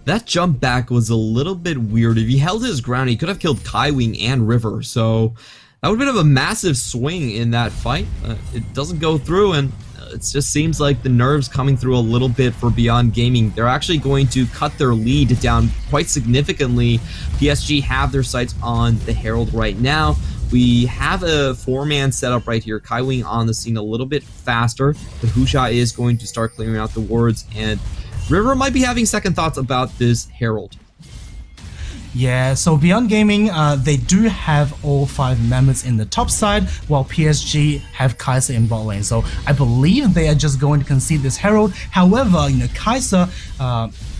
That jump back was a little bit weird. If he held his ground, he could have killed Kaiwing and River, so that would have been a massive swing in that fight. It doesn't go through, and it just seems like the nerves coming through a little bit for Beyond Gaming. They're actually going to cut their lead down quite significantly. PSG have their sights on the Herald right now. We have a 4-man setup right here. Kaiwing on the scene a little bit faster. The Husha is going to start clearing out the wards, and River might be having second thoughts about this Herald. Yeah, so Beyond Gaming, they do have all 5 members in the top side, while PSG have Kai'Sa in bot lane. So I believe they are just going to concede this Herald. However, you know, Kai'Sa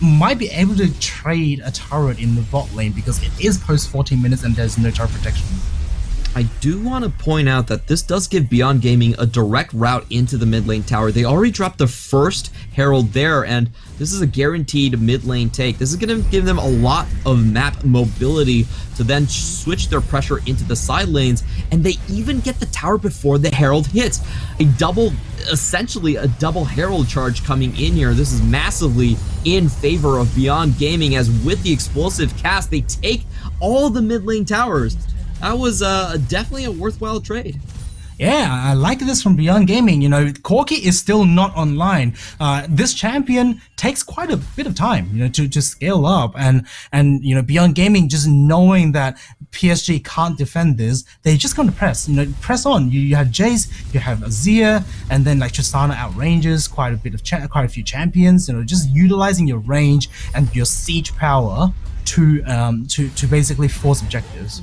might be able to trade a turret in the bot lane because it is post 14 minutes and there's no turret protection. I do want to point out that this does give Beyond Gaming a direct route into the mid lane tower. They already dropped the first Herald there, and this is a guaranteed mid lane take. This is going to give them a lot of map mobility to then switch their pressure into the side lanes, and they even get the tower before the Herald hits. Essentially a double Herald charge coming in here. This is massively in favor of Beyond Gaming, as with the explosive cast, they take all the mid lane towers. That was definitely a worthwhile trade. Yeah, I like this from Beyond Gaming. You know, Corky is still not online. This champion takes quite a bit of time, you know, to scale up, and you know, Beyond Gaming, just knowing that PSG can't defend this, they're just going to press on. You have Jace, you have Azir, and then like Tristana outranges quite a few champions. You know, just utilizing your range and your siege power to basically force objectives.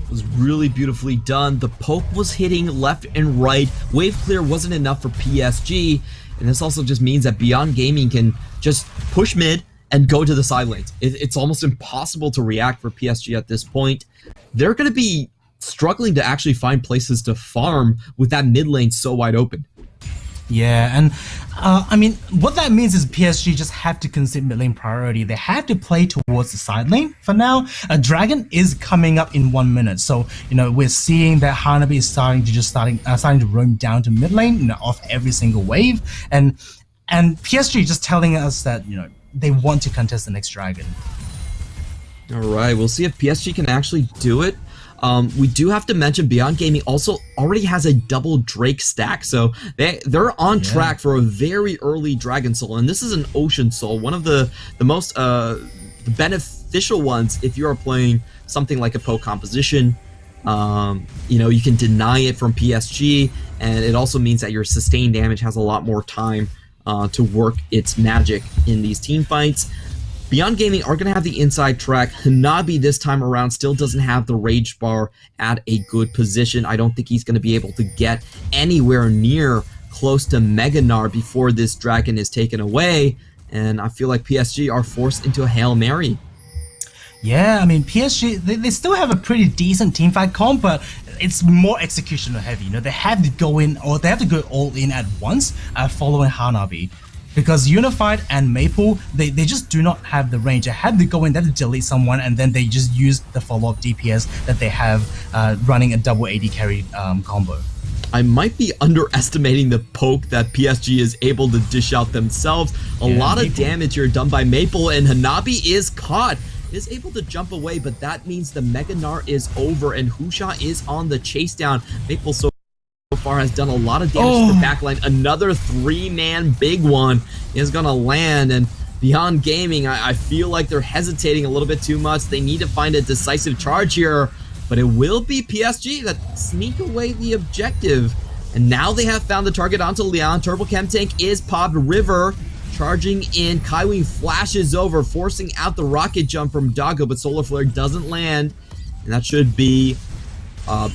Was really beautifully done. The poke was hitting left and right. Wave clear wasn't enough for PSG, and this also just means that Beyond Gaming can just push mid and go to the side lanes. It's almost impossible to react for PSG at this point. They're going to be struggling to actually find places to farm with that mid lane so wide open. Yeah, and I mean, what that means is PSG just have to consider mid lane priority. They have to play towards the side lane for now. A Dragon is coming up in 1 minute, so you know, we're seeing that Hanabi is starting to roam down to mid lane, you know, off every single wave, and PSG just telling us that, you know, they want to contest the next Dragon. All right, we'll see if PSG can actually do it. We do have to mention Beyond Gaming also already has a double Drake stack, so they're on track for a very early Dragon Soul, and this is an Ocean Soul, one of the most beneficial ones if you are playing something like a poke composition. You know, you can deny it from PSG, and it also means that your sustained damage has a lot more time to work its magic in these team fights. Beyond Gaming are going to have the inside track. Hanabi this time around still doesn't have the rage bar at a good position. I don't think he's going to be able to get anywhere near close to Mega Gnar before this dragon is taken away. And I feel like PSG are forced into a Hail Mary. Yeah, I mean, PSG, they still have a pretty decent teamfight comp, but it's more executional heavy. You know, they have to go in, or they have to go all in at once following Hanabi. Because Unified and Maple, they just do not have the range. They have to go in, they have to delete someone, and then they just use the follow-up DPS that they have running a double AD carry combo. I might be underestimating the poke that PSG is able to dish out themselves. A lot of damage here done by Maple, and Hanabi is caught. Is able to jump away, but that means the Mega Gnar is over, and Husha is on the chase down. Maple so far has done a lot of damage to the backline. Another 3-man big one is gonna land, and Beyond Gaming, I feel like they're hesitating a little bit too much. They need to find a decisive charge here, but it will be PSG that sneak away the objective. And now they have found the target onto Liang. Turbo Chem Tank is popped. River charging in. Kaiwing flashes over, forcing out the rocket jump from Doggo, but Solar Flare doesn't land, and that should be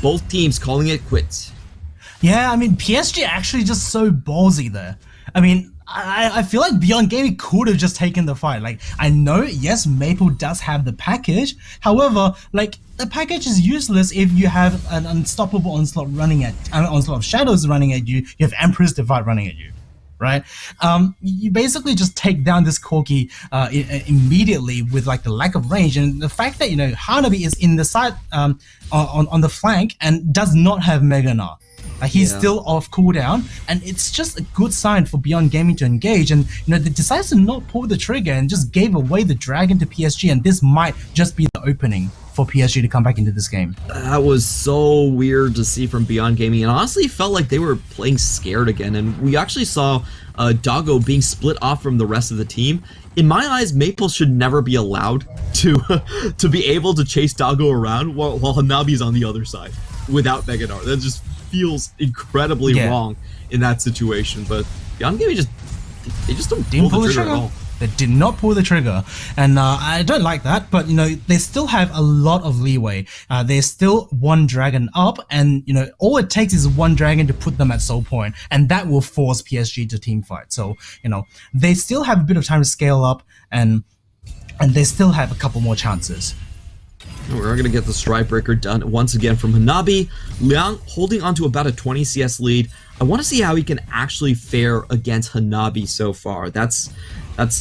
both teams calling it quits. Yeah, I mean, PSG actually just so ballsy there. I mean, I feel like Beyond Gaming could have just taken the fight. Like, I know, yes, Maple does have the package. However, like, the package is useless if you have an unstoppable onslaught onslaught of shadows running at you. You have Empress Divide running at you, right? You basically just take down this Corki immediately with like the lack of range, and the fact that, you know, Hanabi is in the side on the flank and does not have Mega Gnar. He's still off cooldown, and it's just a good sign for Beyond Gaming to engage. And you know, they decided to not pull the trigger and just gave away the dragon to PSG, and this might just be the opening for PSG to come back into this game. That was so weird to see from Beyond Gaming, and honestly felt like they were playing scared again. And we actually saw Doggo being split off from the rest of the team. In my eyes, Maple should never be allowed to be able to chase Doggo around while Hanabi's on the other side without Mega Gnar. That just feels incredibly wrong in that situation. But Beyond Gaming just don't pull the trigger at all. They did not pull the trigger, and I don't like that. But you know, they still have a lot of leeway. There's still one dragon up, and you know, all it takes is one dragon to put them at soul point, and that will force PSG to team fight. So you know, they still have a bit of time to scale up, and they still have a couple more chances. We're going to get the Strike Breaker done once again from Hanabi. Liang holding onto about a 20 CS lead. I want to see how he can actually fare against Hanabi so far. That's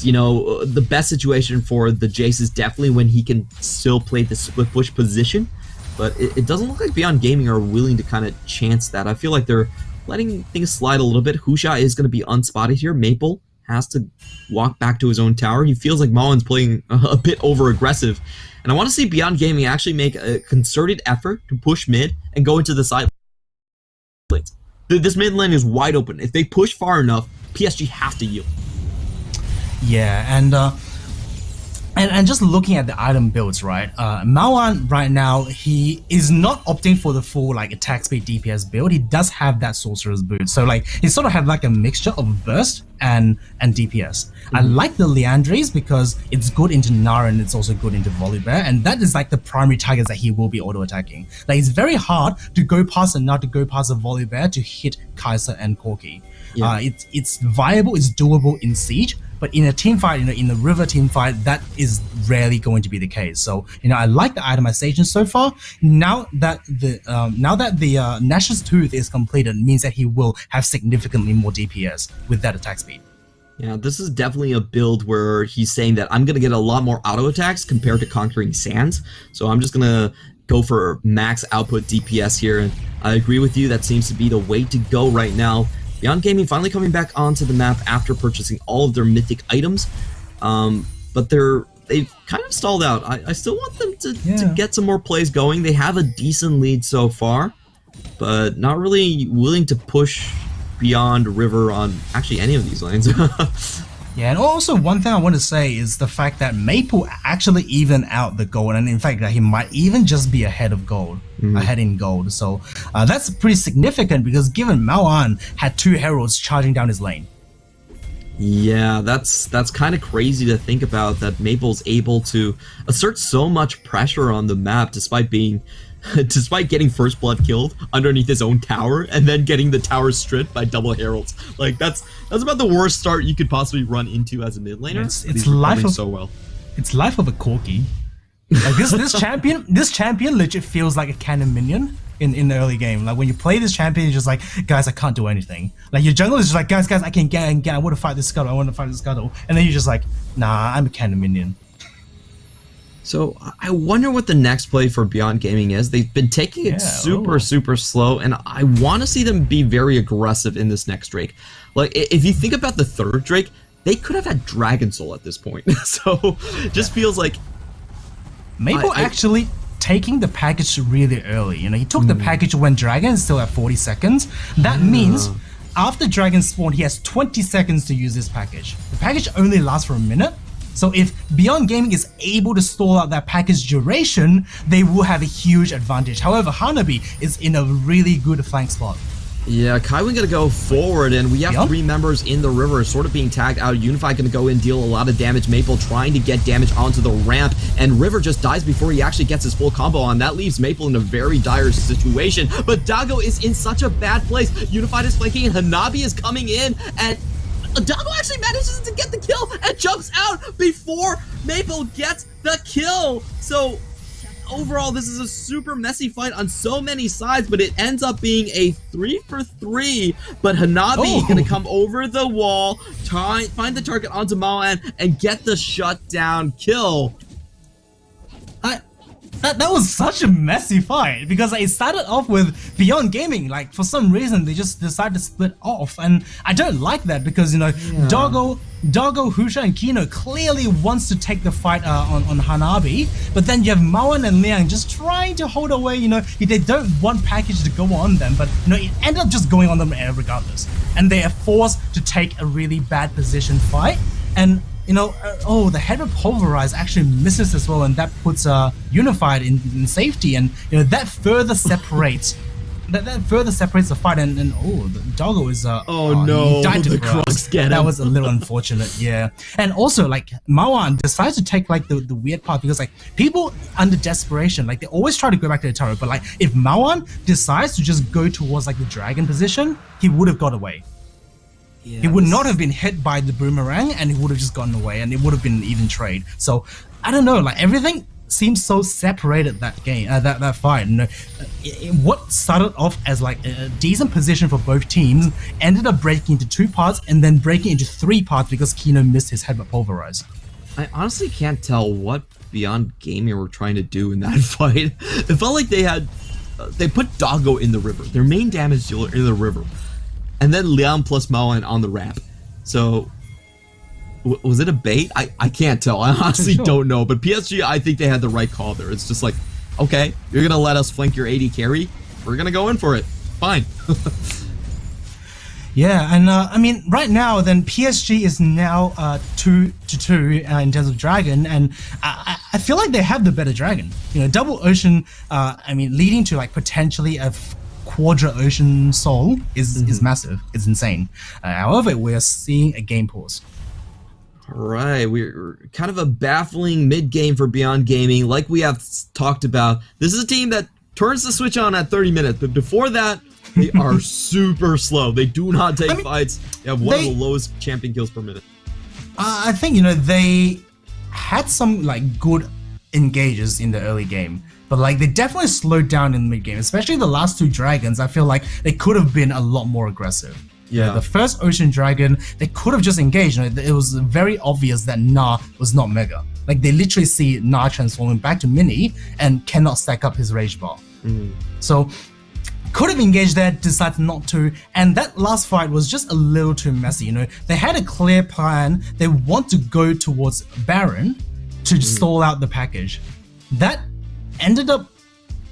you know, the best situation for the Jace is definitely when he can still play the split push position. But it doesn't look like Beyond Gaming are willing to kind of chance that. I feel like they're letting things slide a little bit. Husha is going to be unspotted here. Maple has to walk back to his own tower. He feels like Malin's playing a bit over-aggressive. And I want to see Beyond Gaming actually make a concerted effort to push mid and go into the side lanes. This mid lane is wide open. If they push far enough, PSG have to yield. Yeah, and just looking at the item builds, right? Maoan right now, he is not opting for the full like attack speed DPS build. He does have that sorcerer's boot, so like he sort of have like a mixture of burst and DPS. I like the Liandry's because it's good into Nara and it's also good into Volibear, and that is like the primary targets that he will be auto attacking. Like it's very hard to go past and not to go past a Volibear to hit Kai'Sa and Corki. Yeah. It's viable, it's doable in Siege, but in a team fight, in the river team fight, that is rarely going to be the case. So, I like the itemization so far. Now that the Nash's Tooth is completed, means that he will have significantly more DPS with that attack speed. Yeah, this is definitely a build where he's saying that I'm going to get a lot more auto attacks compared to Conquering Sands. So I'm just going to go for max output DPS here. And I agree with you, that seems to be the way to go right now. Beyond Gaming finally coming back onto the map after purchasing all of their mythic items, but they've kind of stalled out. I still want them to get some more plays going. They have a decent lead so far, but not really willing to push beyond river on actually any of these lanes. Yeah, and also one thing I want to say is the fact that Maple actually even out the gold, and in fact that he might even just be ahead of gold, ahead in gold. So that's pretty significant because given Maoan had 2 heralds charging down his lane. Yeah, that's kind of crazy to think about, that Maple's able to assert so much pressure on the map despite getting first blood killed underneath his own tower and then getting the tower stripped by double heralds. Like that's about the worst start you could possibly run into as a mid laner. It's life of so well. It's life of a Corki. Like this champion legit feels like a cannon minion in the early game. Like when you play this champion, you're just like, guys, I can't do anything. Like your jungle is just like, guys, I can get. I want to fight this scuttle. And then you're just like, nah, I'm a cannon minion. So I wonder what the next play for Beyond Gaming is. They've been taking it super slow, and I want to see them be very aggressive in this next Drake. Like if you think about the third Drake, they could have had Dragon Soul at this point. So just feels like Maple actually taking the package really early. He took the package when Dragon is still at 40 seconds. That means after Dragon spawn, he has 20 seconds to use this package. The package only lasts for a minute. So if Beyond Gaming is able to stall out that package duration, they will have a huge advantage. However, Hanabi is in a really good flank spot. Yeah, Kaiwin gonna go forward, and we have 3 members in the river sort of being tagged out. Unify gonna go in, deal a lot of damage. Maple trying to get damage onto the ramp, and River just dies before he actually gets his full combo on. That leaves Maple in a very dire situation, but Dago is in such a bad place. Unified is flanking, and Hanabi is coming in, and Dago actually manages to get the kill and jumps out before Maple gets the kill. So overall, this is a super messy fight on so many sides, but it ends up being a 3-for-3. But Hanabi gonna come over the wall, find the target onto Maoan, and get the shutdown kill. That was such a messy fight because it started off with Beyond Gaming. Like for some reason they just decided to split off, and I don't like that because Doggo, Husha, and Kino clearly wants to take the fight on Hanabi, but then you have Maoan and Liang just trying to hold away. They don't want package to go on them, but it ended up just going on them regardless, and they are forced to take a really bad position fight. And the head of Pulverize actually misses as well, and that puts Unified in safety, and that further separates the fight. And the Doggo is he died to the cross. That was a little unfortunate, yeah. And also like Maoan decides to take like the weird part because like people under desperation, like they always try to go back to the turret, but like if Maoan decides to just go towards like the dragon position, he would have got away. Yeah, he would not have been hit by the boomerang, and he would have just gotten away, and it would have been an even trade. So I don't know, like everything seems so separated that game, that fight. What started off as like a decent position for both teams ended up breaking into 2 parts and then breaking into 3 parts because Kino missed his headbutt Pulverize. I honestly can't tell what Beyond Gaming were trying to do in that fight. It felt like they put Doggo in the river, their main damage dealer in the river, and then Liang plus Maoan on the ramp. So was it a bait? I can't tell. I honestly don't know. But PSG, I think they had the right call there. It's just like, okay, you're gonna let us flank your AD carry. We're gonna go in for it. fine. Yeah, and I mean, right now, then PSG is now 2-2 in terms of Dragon, and I feel like they have the better Dragon. You know, Double Ocean, I mean, leading to like potentially a Quadra Ocean Soul is massive. It's insane. However, we're seeing a game pause. Right, we're kind of a baffling mid-game for Beyond Gaming. Like we have talked about, this is a team that turns the switch on at 30 minutes, but before that, they are super slow. They do not take fights. They have one of the lowest champion kills per minute. I think, you know, they had some like good engages in the early game, but like they definitely slowed down in the mid game, especially the last two dragons. I feel like they could have been a lot more aggressive. Yeah. The first Ocean Dragon, they could have just engaged. You know, it was very obvious that Na was not Mega. Like they literally see Na transforming back to Mini and cannot stack up his Rage Bar. So could have engaged there, decided not to, and that last fight was just a little too messy. You know, they had a clear plan. They want to go towards Baron to stall out the package. That ended up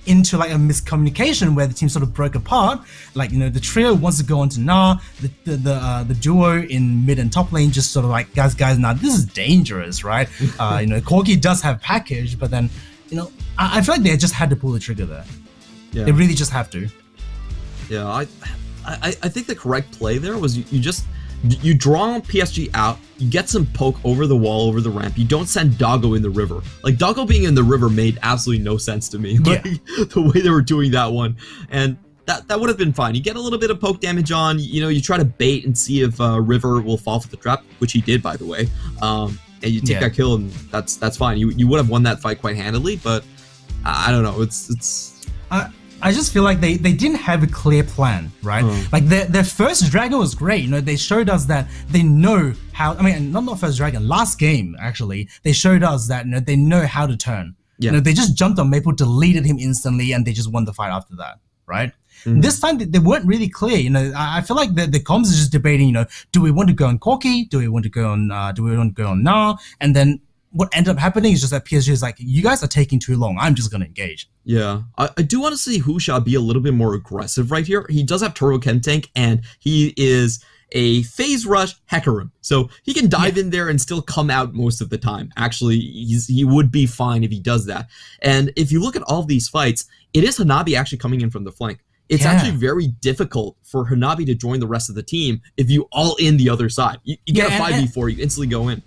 into like a miscommunication where the team sort of broke apart. Like, you know, the trio wants to go onto Na, the duo in mid and top lane just sort of like, guys, now this is dangerous, right? You know, Corki does have package, but then, you know, I feel like they just had to pull the trigger there. Yeah. They really just have to. Yeah, I think the correct play there was you draw PSG out, you get some poke over the wall, over the ramp, you don't send Doggo in the river. Like, Doggo being in the river made absolutely no sense to me. Like, the way they were doing that one. And that would have been fine. You get a little bit of poke damage on, you know, you try to bait and see if River will fall for the trap, which he did, by the way. And you take that kill, and that's fine. You would have won that fight quite handily, but I don't know, I just feel like they didn't have a clear plan, right? Like their first dragon was great. You know, they showed us that they know how. I mean, not first dragon, last game actually, they showed us that, you know, they know how to turn. You know, they just jumped on Maple, deleted him instantly, and they just won the fight after that, right? This time they weren't really clear. You know, I feel like the comms is just debating. You know, do we want to go on Corki? Do we want to go on? Do we want to go on Na? And then what ended up happening is just that PSG is like, you guys are taking too long. I'm just going to engage. Yeah, I do want to see Husha be a little bit more aggressive right here. He does have Turbo Chem Tank, and he is a phase rush Hecarim. So he can dive in there and still come out most of the time. Actually, he would be fine if he does that. And if you look at all of these fights, it is Hanabi actually coming in from the flank. It's actually very difficult for Hanabi to join the rest of the team if you all in the other side. You get a 5v4, you instantly go in.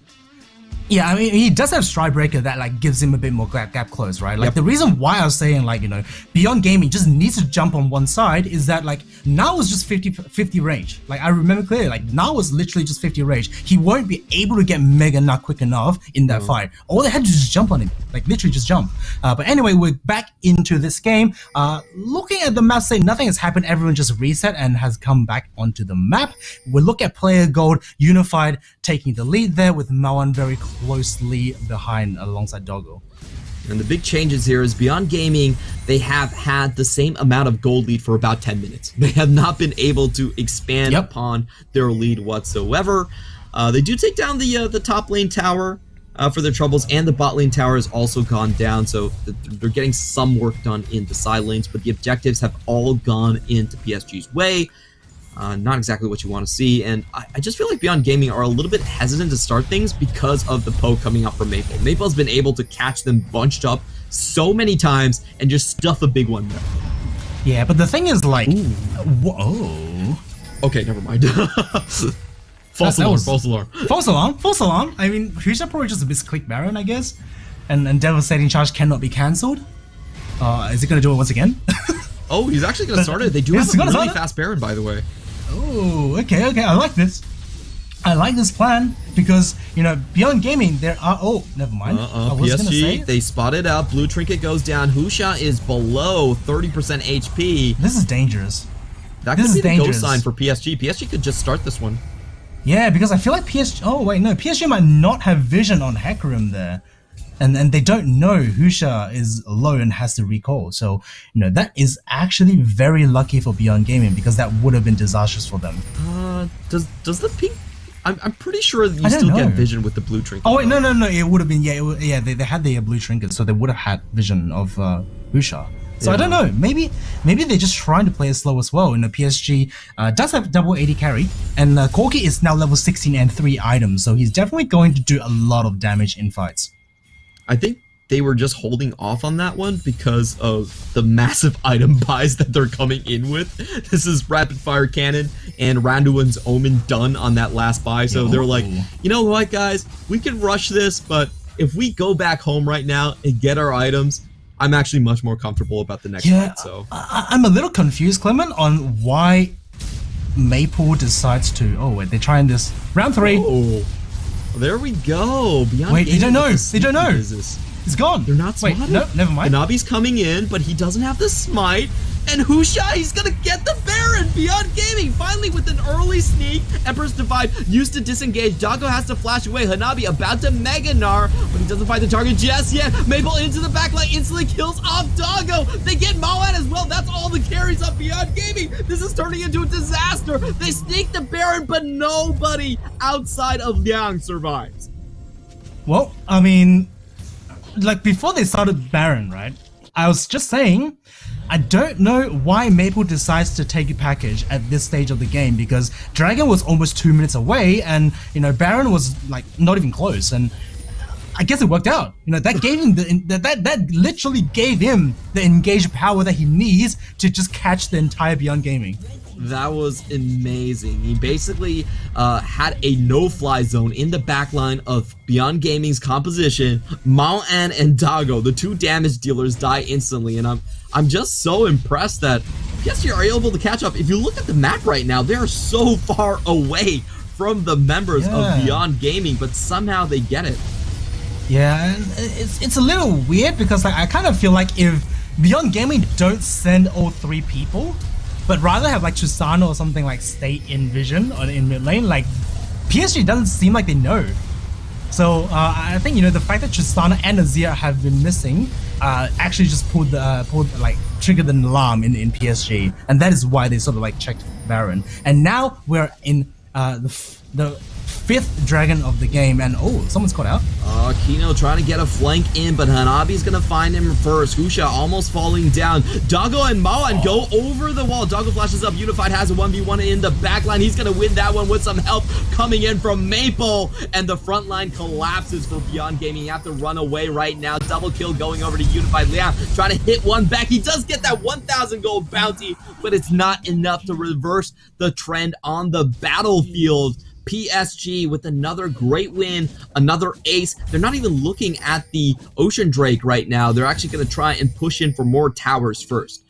Yeah, I mean, he does have Stride Breaker that like gives him a bit more gap close, right? Like the reason why I was saying like, you know, Beyond Gaming just needs to jump on one side is that like Na was just 50 range. Like I remember clearly, like Na was literally just 50 range. He won't be able to get Mega Na quick enough in that fight. All they had to just jump on him, like literally just jump. But anyway, we're back into this game. Looking at the map, say nothing has happened. Everyone just reset and has come back onto the map. We look at player gold, Unified taking the lead there with Mawan very closely behind alongside Doggo. And the big changes here is Beyond Gaming, they have had the same amount of gold lead for about 10 minutes. They have not been able to expand upon their lead whatsoever. They do take down the top lane tower for their troubles, and the bot lane tower has also gone down, so they're getting some work done in the side lanes, but the objectives have all gone into PSG's way. Not exactly what you want to see, and I just feel like Beyond Gaming are a little bit hesitant to start things because of the poke coming up from Maple. Maple's been able to catch them bunched up so many times and just stuff a big one there. Yeah, but the thing is like, okay, never mind. False alarm. I mean, Husha probably just misclicked Baron, I guess, and Devastating Charge cannot be cancelled. Is he going to do it once again? Oh, he's actually going to start it. They do have a really fast Baron, by the way. Oh, okay. I like this. I like this plan because, you know, Beyond Gaming, there are... Oh, never mind. PSG, they spotted out. Blue Trinket goes down. Husha is below 30% HP. This is dangerous. That could be the go sign for PSG. PSG could just start this one. Yeah, because I feel like PSG... Oh, wait, no. PSG might not have vision on Hecarim there. And they don't know Husha is low and has to recall. So, you know, that is actually very lucky for Beyond Gaming because that would have been disastrous for them. Does the pink... I'm pretty sure you still get vision with the blue trinket. Oh, wait, no. It would have been... Yeah, they had the blue trinket, so they would have had vision of Husha. So I don't know. Maybe they're just trying to play it slow as well. PSG does have double 80 carry, and Corki is now level 16 and 3 items, so he's definitely going to do a lot of damage in fights. I think they were just holding off on that one because of the massive item buys that they're coming in with. This is Rapid Fire Cannon and Randuin's Omen done on that last buy, so they're like, you know what, guys, we can rush this, but if we go back home right now and get our items, I'm actually much more comfortable about the next fight. So I'm a little confused, Clement, on why Maple decides to. Oh wait, they're trying this round 3. Oh, there we go. Beyond wait, they don't know. They don't know. Business. It's gone. They're not Wait, spotted. no, never mind. Hanabi's coming in, but he doesn't have the smite. And Husha, he's gonna get the Baron. Beyond Gaming, finally with an early sneak. Emperor's Divide used to disengage. Doggo has to flash away. Hanabi about to Mega Gnar, but he doesn't find the target just yet. Maple into the backline, instantly kills off Doggo. They get Maoan as well. That's all the carries up Beyond Gaming. This is turning into a disaster. They sneak the Baron, but nobody outside of Liang survives. Well, I mean, like before they started Baron, right? I was just saying, I don't know why Maple decides to take a package at this stage of the game, because Dragon was almost 2 minutes away, and Baron was like not even close, and I guess it worked out. That gave him that literally gave him the engaged power that he needs to just catch the entire Beyond Gaming. That was amazing. He basically had a no-fly zone in the backline of Beyond Gaming's composition. Mao An and Doggo, the 2 damage dealers, die instantly, and I'm just so impressed that PSG are able to catch up. If you look at the map right now, they're so far away from the members of Beyond Gaming, but somehow they get it. Yeah, it's a little weird because I kind of feel like if Beyond Gaming don't send all 3 people, but rather have like Tristana or something like stay in vision or in mid lane, like PSG doesn't seem like they know. So I think the fact that Tristana and Azir have been missing actually just triggered an alarm in PSG, and that is why they sort of like checked Baron. And now we're in the 5th dragon of the game, and someone's caught out. Kino trying to get a flank in, but Hanabi's gonna find him first. Husha almost falling down. Doggo and Maoan go over the wall. Doggo flashes up. Unified has a 1v1 in the backline. He's gonna win that one with some help coming in from Maple, and the front line collapses for Beyond Gaming. You have to run away right now. Double kill going over to Unified. Liang trying to hit one back. He does get that 1,000 gold bounty, but it's not enough to reverse the trend on the battlefield. PSG with another great win, another ace. They're not even looking at the Ocean Drake right now. They're actually going to try and push in for more towers first.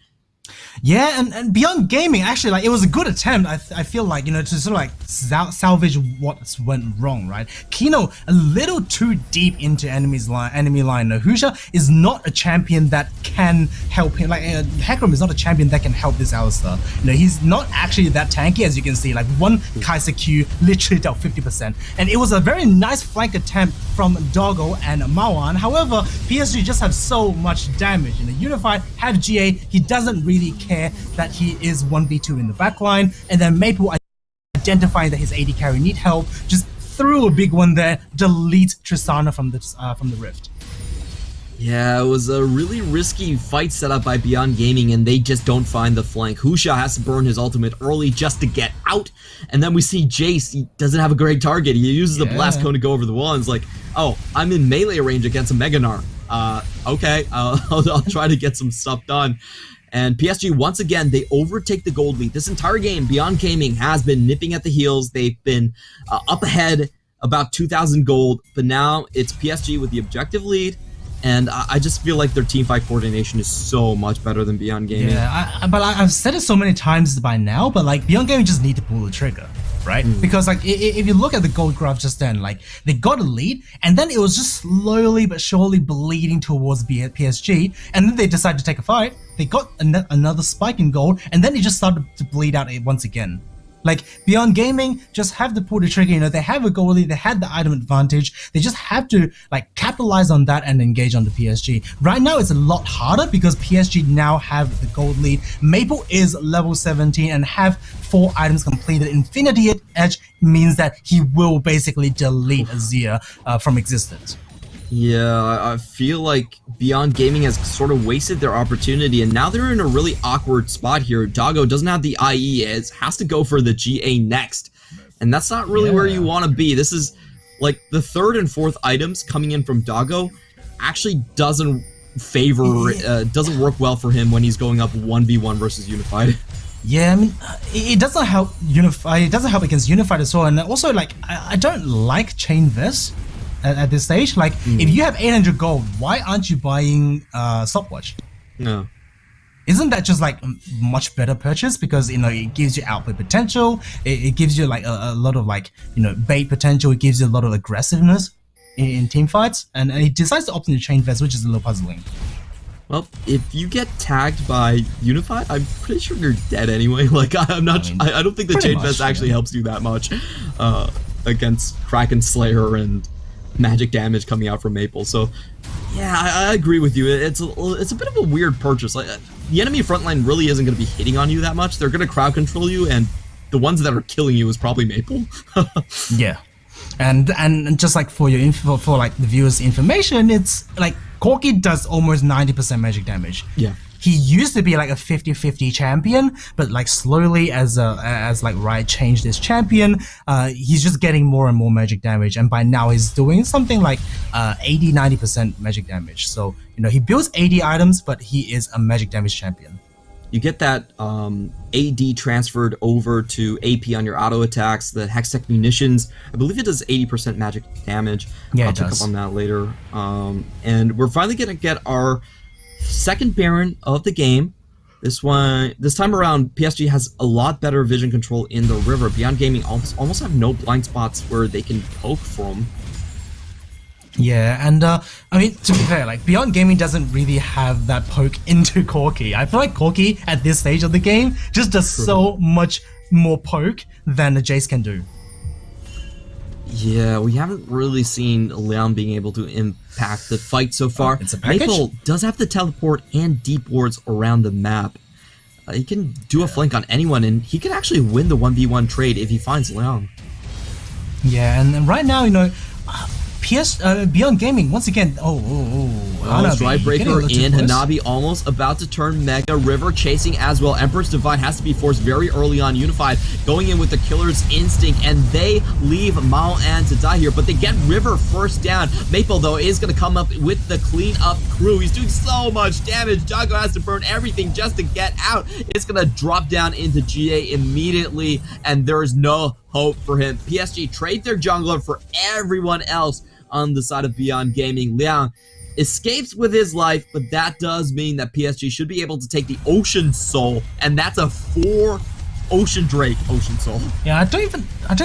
Yeah, and Beyond Gaming, actually, like, it was a good attempt, I feel like, to sort of like salvage what went wrong, right? Kino, a little too deep into enemy line. Husha is not a champion that can help him. Like, Hecarim is not a champion that can help this Alistar. He's not actually that tanky, as you can see. Like, one Kaiser Q literally dealt 50%. And it was a very nice flank attempt from Doggo and Maoan. However, PSG just have so much damage. Unified have GA, he doesn't really care that he is 1v2 in the backline, and then Maple identifying that his AD carry need help, just threw a big one there, delete Tristana from the rift. Yeah, it was a really risky fight set up by Beyond Gaming, and they just don't find the flank. Husha has to burn his ultimate early just to get out, and then we see Jace, he doesn't have a great target. He uses a blast cone to go over the wall, and it's like, oh, I'm in melee range against a Mega Gnar. Okay, I'll try to get some stuff done. And PSG, once again, they overtake the gold lead. This entire game, Beyond Gaming has been nipping at the heels. They've been up ahead about 2,000 gold, but now it's PSG with the objective lead. And I just feel like their teamfight coordination is so much better than Beyond Gaming. Yeah, but I've said it so many times by now, but like Beyond Gaming just need to pull the trigger, right? Because like if you look at the gold graph just then, like they got a lead, and then it was just slowly but surely bleeding towards PSG, and then they decided to take a fight. They got another spike in gold, and then it just started to bleed out once again. Like, Beyond Gaming just have to pull the trigger, they have a goal lead, they had the item advantage, they just have to, like, capitalize on that and engage on the PSG. Right now, it's a lot harder because PSG now have the gold lead. Maple is level 17 and have 4 items completed. Infinity Edge means that he will basically delete Azir from existence. Yeah, I feel like Beyond Gaming has sort of wasted their opportunity, and now they're in a really awkward spot here. Doggo doesn't have the IE, has to go for the GA next, and that's not really where you want to be. This is like the third and fourth items coming in from Doggo actually doesn't work well for him when he's going up 1v1 versus Unified. Yeah, I mean, it doesn't help Unified. It doesn't help against Unified as well, and also like I don't like Chain Vest at this stage. Like, if you have 800 gold, why aren't you buying Stopwatch? No. Isn't that just like a much better purchase? Because, you know, it gives you outplay potential, it gives you like a lot of like, you know, bait potential, it gives you a lot of aggressiveness in team fights, and he decides to opt into Chain Vest, which is a little puzzling. Well, if you get tagged by Unified, I'm pretty sure you're dead anyway. Like, I don't think the Chain Vest actually helps you that much against Kraken Slayer and magic damage coming out from Maple. So yeah, I agree with you. It's a bit of a weird purchase. Like, the enemy frontline really isn't going to be hitting on you that much. They're going to crowd control you, and the ones that are killing you is probably Maple. Yeah, and just like for your info, for like the viewers' information, it's like Corki does almost 90% magic damage. Yeah. He used to be like a 50-50 champion, but like slowly as like Riot changed his champion, he's just getting more and more magic damage, and by now he's doing something like 80-90% magic damage. So, you know, he builds 80 items, but he is a magic damage champion. You get that AD transferred over to AP on your auto attacks, the Hextech munitions. I believe it does 80% magic damage. Yeah, I'll check up on that later. And we're finally gonna get our second Baron of the game. This time around, PSG has a lot better vision control in the river. Beyond Gaming almost have no blind spots where they can poke from. Yeah, and I mean, to be fair, like Beyond Gaming doesn't really have that poke into Corki. I feel like Corki at this stage of the game just does so much more poke than the Jace can do. Yeah, we haven't really seen Leon being able to impact the fight so far. It's a package. Maple does have the teleport and deep wards around the map. He can do a flank on anyone, and he can actually win the 1v1 trade if he finds Leon. Yeah, and right now, you know, Beyond Gaming, once again, Strikebreaker and Hanabi almost about to turn Mega. River chasing as well. Empress Divine has to be forced very early on. Unified going in with the Killer's Instinct, and they leave Mao An to die here, but they get River first down. Maple, though, is going to come up with the clean-up crew. He's doing so much damage. Doggo has to burn everything just to get out. It's going to drop down into GA immediately, and there is no hope for him. PSG trade their jungler for everyone else on the side of Beyond Gaming. Liang escapes with his life, but that does mean that PSG should be able to take the Ocean Soul, and that's a 4 Ocean Drake Ocean Soul. Yeah, I don't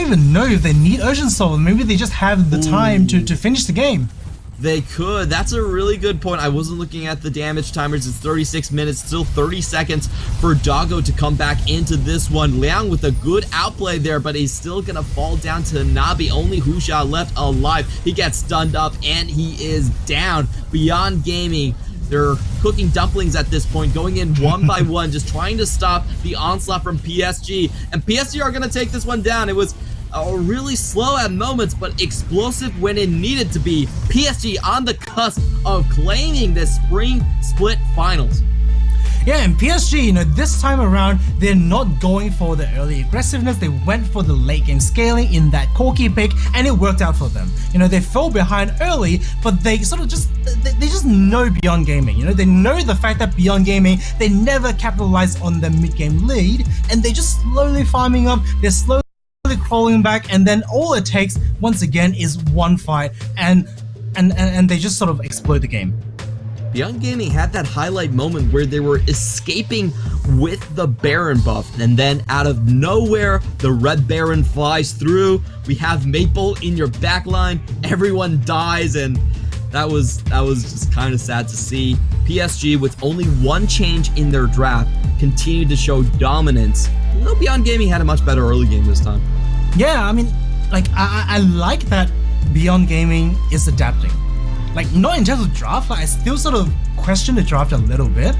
even know if they need Ocean Soul. Maybe they just have the time to finish the game. They could. That's a really good point. I wasn't looking at the damage timers. It's 36 minutes, still 30 seconds for Doggo to come back into this one. Liang with a good outplay there, but he's still gonna fall down to Nabi. Only Husha left alive. He gets stunned up and he is down. Beyond Gaming, they're cooking dumplings at this point, going in one by one, just trying to stop the onslaught from PSG. And PSG are gonna take this one down. It was really slow at moments, but explosive when it needed to be. PSG on the cusp of claiming the spring split finals. Yeah, and PSG, you know, this time around, they're not going for the early aggressiveness. They went for the late game scaling in that Corki pick, and it worked out for them. You know, they fell behind early, but they sort of they just know Beyond Gaming. You know, they know the fact that Beyond Gaming, they never capitalized on the mid-game lead, and they're just slowly farming up. They're slowly crawling back, and then all it takes once again is one fight, and they just sort of explode the game. Beyond Gaming had that highlight moment where they were escaping with the Baron buff, and then out of nowhere the Red Baron flies through. We have Maple in your backline, everyone dies, and that was just kind of sad to see. PSG, with only one change in their draft, continued to show dominance. Though Beyond Gaming had a much better early game this time. Yeah, I mean, like, I like that Beyond Gaming is adapting. Like, not in terms of draft, like, I still sort of question the draft a little bit,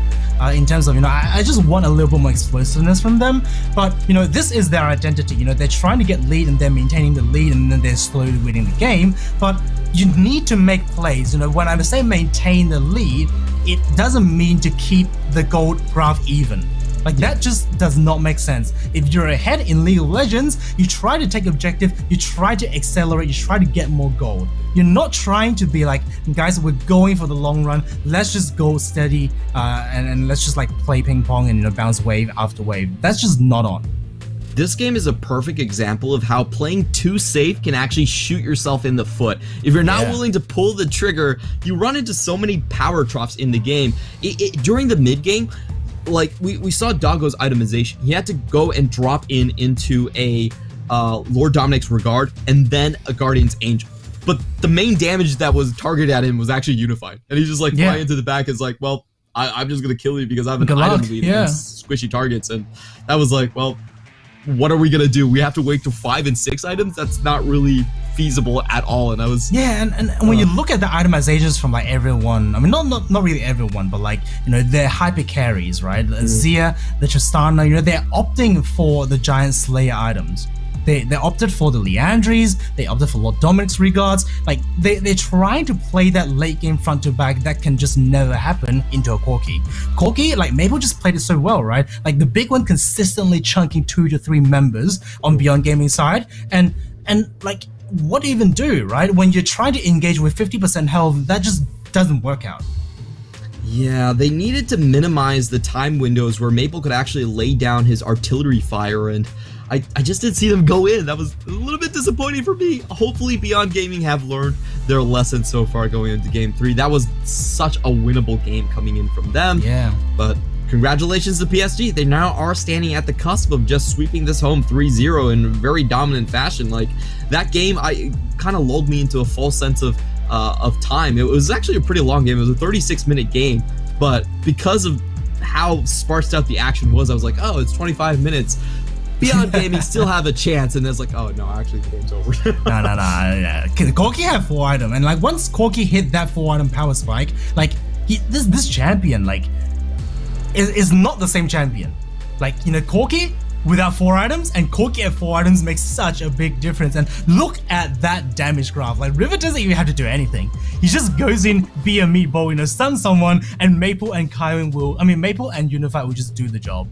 in terms of, you know, I just want a little bit more explosiveness from them, but, you know, this is their identity. You know, they're trying to get lead, and they're maintaining the lead, and then they're slowly winning the game, but you need to make plays. You know, when I say maintain the lead, it doesn't mean to keep the gold graph even. Like, that just does not make sense. If you're ahead in League of Legends, you try to take objective, you try to accelerate, you try to get more gold. You're not trying to be like, guys, we're going for the long run, let's just go steady and let's just like play ping pong and, you know, bounce wave after wave. That's just not on. This game is a perfect example of how playing too safe can actually shoot yourself in the foot. If you're not willing to pull the trigger, you run into so many power troughs in the game. During the mid game, like we saw Doggo's itemization. He had to go and drop into a Lord Dominic's Regard and then a Guardian's Angel. But the main damage that was targeted at him was actually Unified. And he's just like flying into the back. It's like, well, I'm just going to kill you because I have an item lead against squishy targets. And that was like, well, what are we going to do? We have to wait to 5 and 6 items? That's not really feasible at all. And I was and when you look at the itemizations from like everyone, I mean not really everyone, but like, you know, they're hyper carries, right? Zia, the Tristana, you know, they're opting for the Giant Slayer items. They opted for the Leandries, they opted for Lord Dominic's Regards. Like they're trying to play that late game front to back that can just never happen into a Corki. Corki, like Maple just played it so well, right? Like the big one consistently chunking 2 to 3 members on Beyond Gaming side, and like, what even do, right? When you're trying to engage with 50% health, that just doesn't work out. Yeah, they needed to minimize the time windows where Maple could actually lay down his artillery fire, and I just didn't see them go in. That was a little bit disappointing for me. Hopefully Beyond Gaming have learned their lesson so far going into Game 3. That was such a winnable game coming in from them. Yeah. But congratulations to PSG. They now are standing at the cusp of just sweeping this home 3-0 in very dominant fashion. Like, that game, I kind of lulled me into a false sense of time. It was actually a pretty long game. It was a 36-minute game, but because of how sparsed out the action was, I was like, oh, it's 25 minutes. Beyond Gaming still have a chance, and it's like, oh no, actually the game's over. No. Corki had 4 item, and like once Corki hit that 4 item power spike, like this champion like is not the same champion. Like, you know, Corki without 4 items and Corki at 4 items makes such a big difference. And look at that damage graph. Like, River doesn't even have to do anything. He just goes in, be a meatball, you know, stun someone, and Maple and Maple and Unified will just do the job.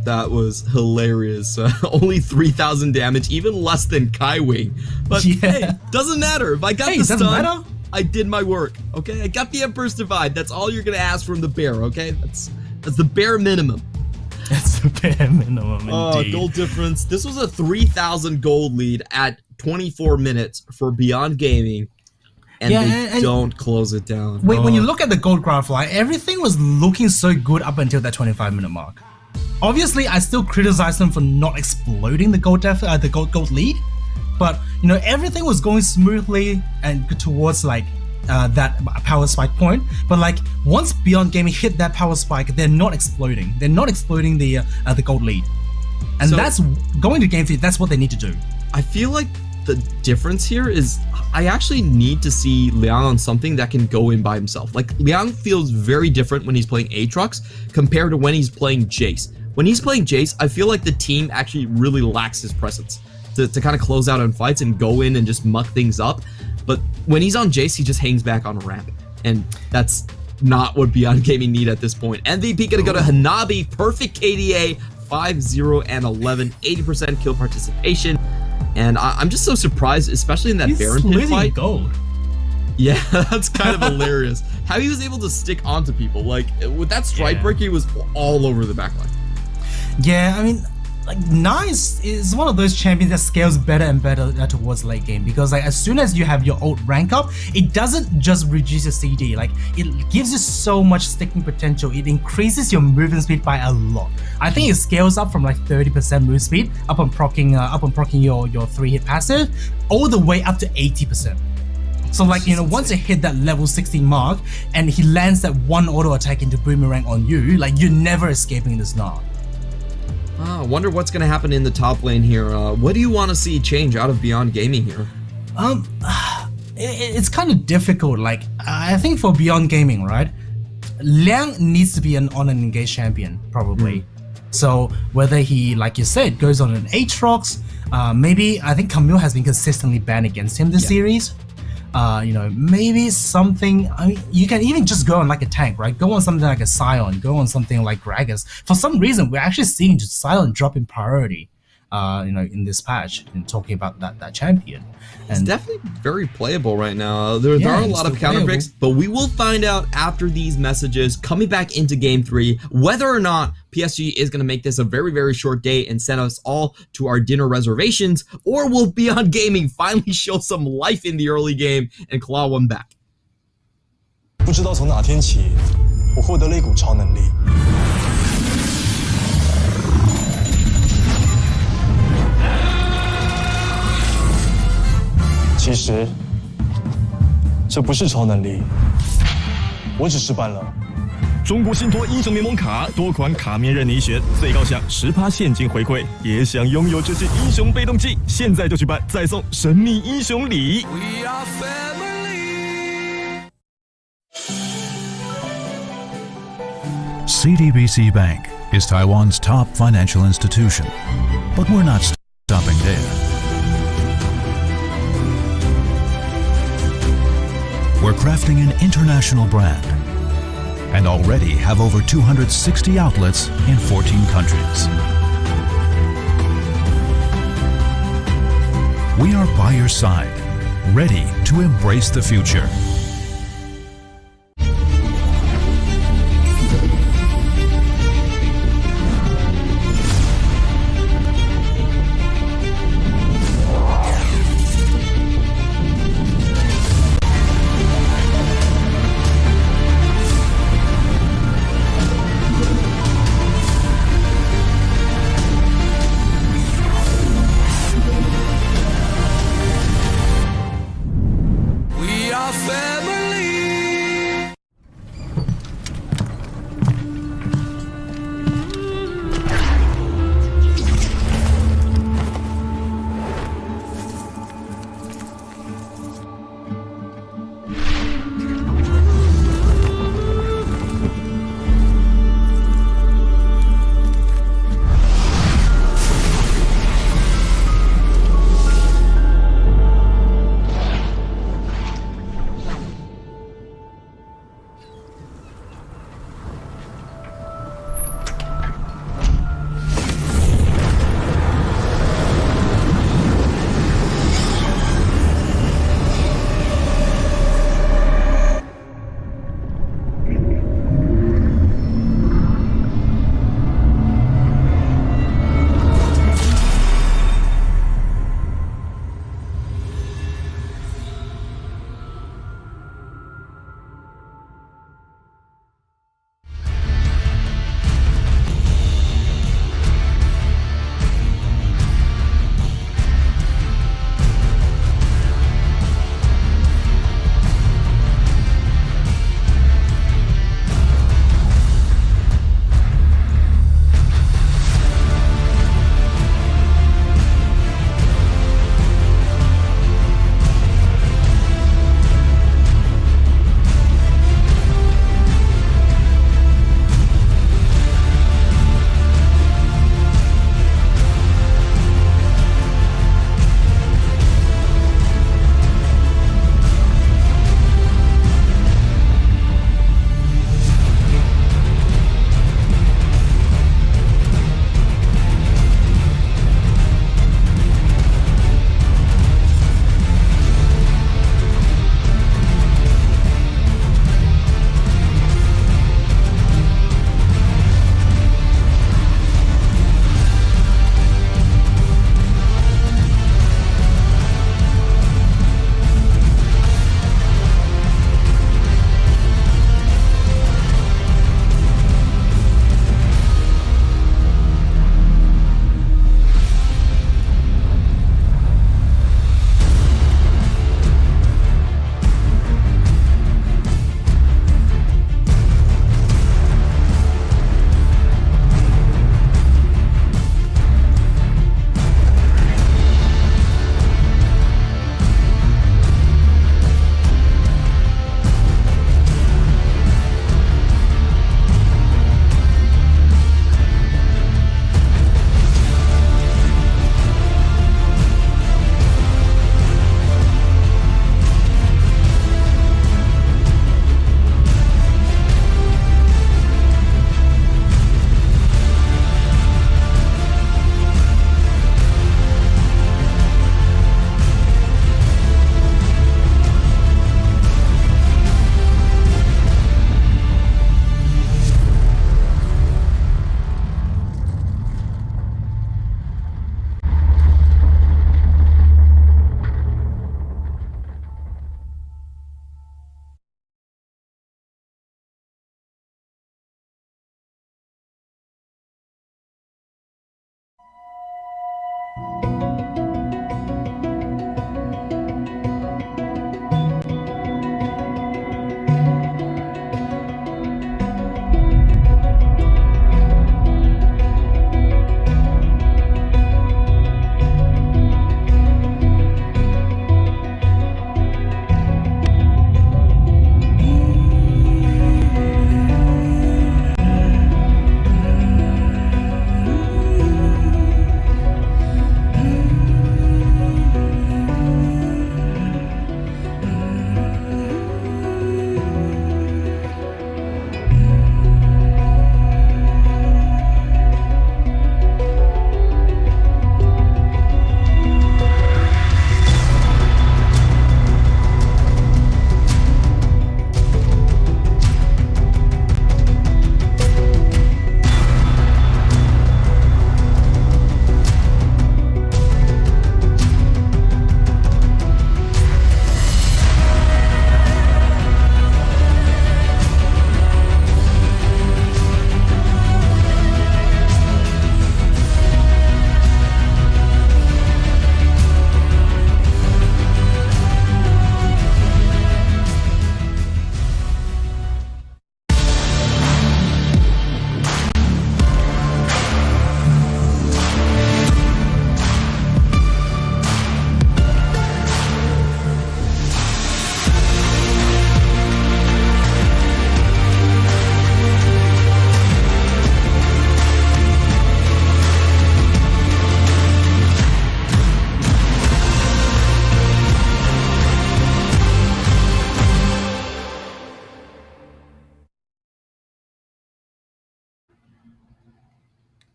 That was hilarious. Only 3,000 damage, even less than Kaiwing. But hey, doesn't matter. If I got the stun, I did my work. Okay, I got the Emperor's Divide. That's all you're gonna ask from the bear. Okay, that's the bare minimum. That's the bare minimum. Indeed. Gold difference. This was a 3,000 gold lead at 24 minutes for Beyond Gaming. And they don't close it down. When you look at the gold graph, like, everything was looking so good up until that 25-minute mark. Obviously, I still criticize them for not exploding the gold lead, but you know, everything was going smoothly and towards like that power spike point. But like, once Beyond Gaming hit that power spike, they're not exploding. They're not exploding the gold lead, and so, that's going to Game 3. That's what they need to do. I feel like the difference here is I actually need to see Liang on something that can go in by himself. Like, Liang feels very different when he's playing Aatrox compared to when he's playing Jace. When he's playing Jace, I feel like the team actually really lacks his presence to kind of close out on fights and go in and just muck things up. But when he's on Jace, he just hangs back on a ramp. And that's not what Beyond Gaming need at this point. MVP gonna go to Hanabi, perfect KDA, 5-0 and 11, 80% kill participation. And I'm just so surprised, especially in that Baron pit fight. Gold. Yeah, that's kind of hilarious. How he was able to stick onto people. Like, with that strike break, he was all over the backline. Yeah, I mean, like, Nice is one of those champions that scales better and better towards late game, because like, as soon as you have your ult rank up, it doesn't just reduce your CD, like, it gives you so much sticking potential. It increases your movement speed by a lot. I think it scales up from like 30% move speed up on proccing your 3-hit passive, all the way up to 80%. So like, you know, once you hit that level 16 mark and he lands that one auto attack into Boomerang on you, like, you're never escaping this Gnar. I wonder what's going to happen in the top lane here. What do you want to see change out of Beyond Gaming here? It's kind of difficult. Like, I think for Beyond Gaming, right, Liang needs to be on an engaged champion, probably. So whether he, like you said, goes on an Aatrox, maybe, I think Camille has been consistently banned against him this series. Maybe something. I mean, you can even just go on like a tank, right? Go on something like a Scion, go on something like Gragas. For some reason, we're actually seeing just Scion drop in priority, in this patch, and talking about that champion. It's definitely very playable right now. There are a lot of counter picks, but we will find out after these messages coming back into Game 3 whether or not PSG is going to make this a very, very short day and send us all to our dinner reservations, or will Beyond Gaming finally show some life in the early game and claw one back. 不知道从哪天起，我获得了一股超能力。其实，这不是超能力，我只是办了。中国信托英雄联盟卡多款卡面任你选，最高享10%现金回馈，也想拥有这些英雄被动技，现在就去办，再送神秘英雄礼。We are family. CTBC Bank is Taiwan's top financial institution, but we're not stopping there. We're crafting an international brand and already have over 260 outlets in 14 countries. We are by your side, ready to embrace the future. We are family.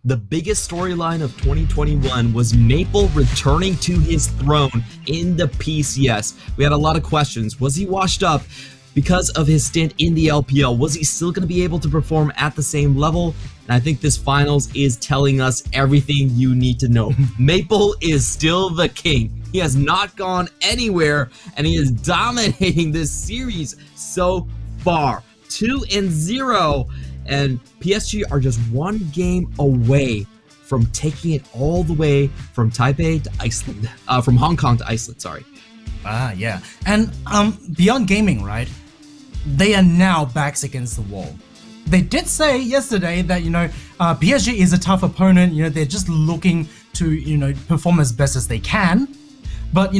The biggest storyline of 2021 was Maple returning to his throne in the PCS. We had a lot of questions. Was he washed up because of his stint in the LPL? Was he still going to be able to perform at the same level? And I think this finals is telling us everything you need to know. Maple is still the king. He has not gone anywhere, and he is dominating this series so far. 2-0. And PSG are just one game away from taking it all the way from Taipei to Iceland, from Hong Kong to Iceland, sorry. Yeah. And Beyond Gaming, right? They are now backs against the wall. They did say yesterday that, PSG is a tough opponent. They're just looking to, perform as best as they can. But,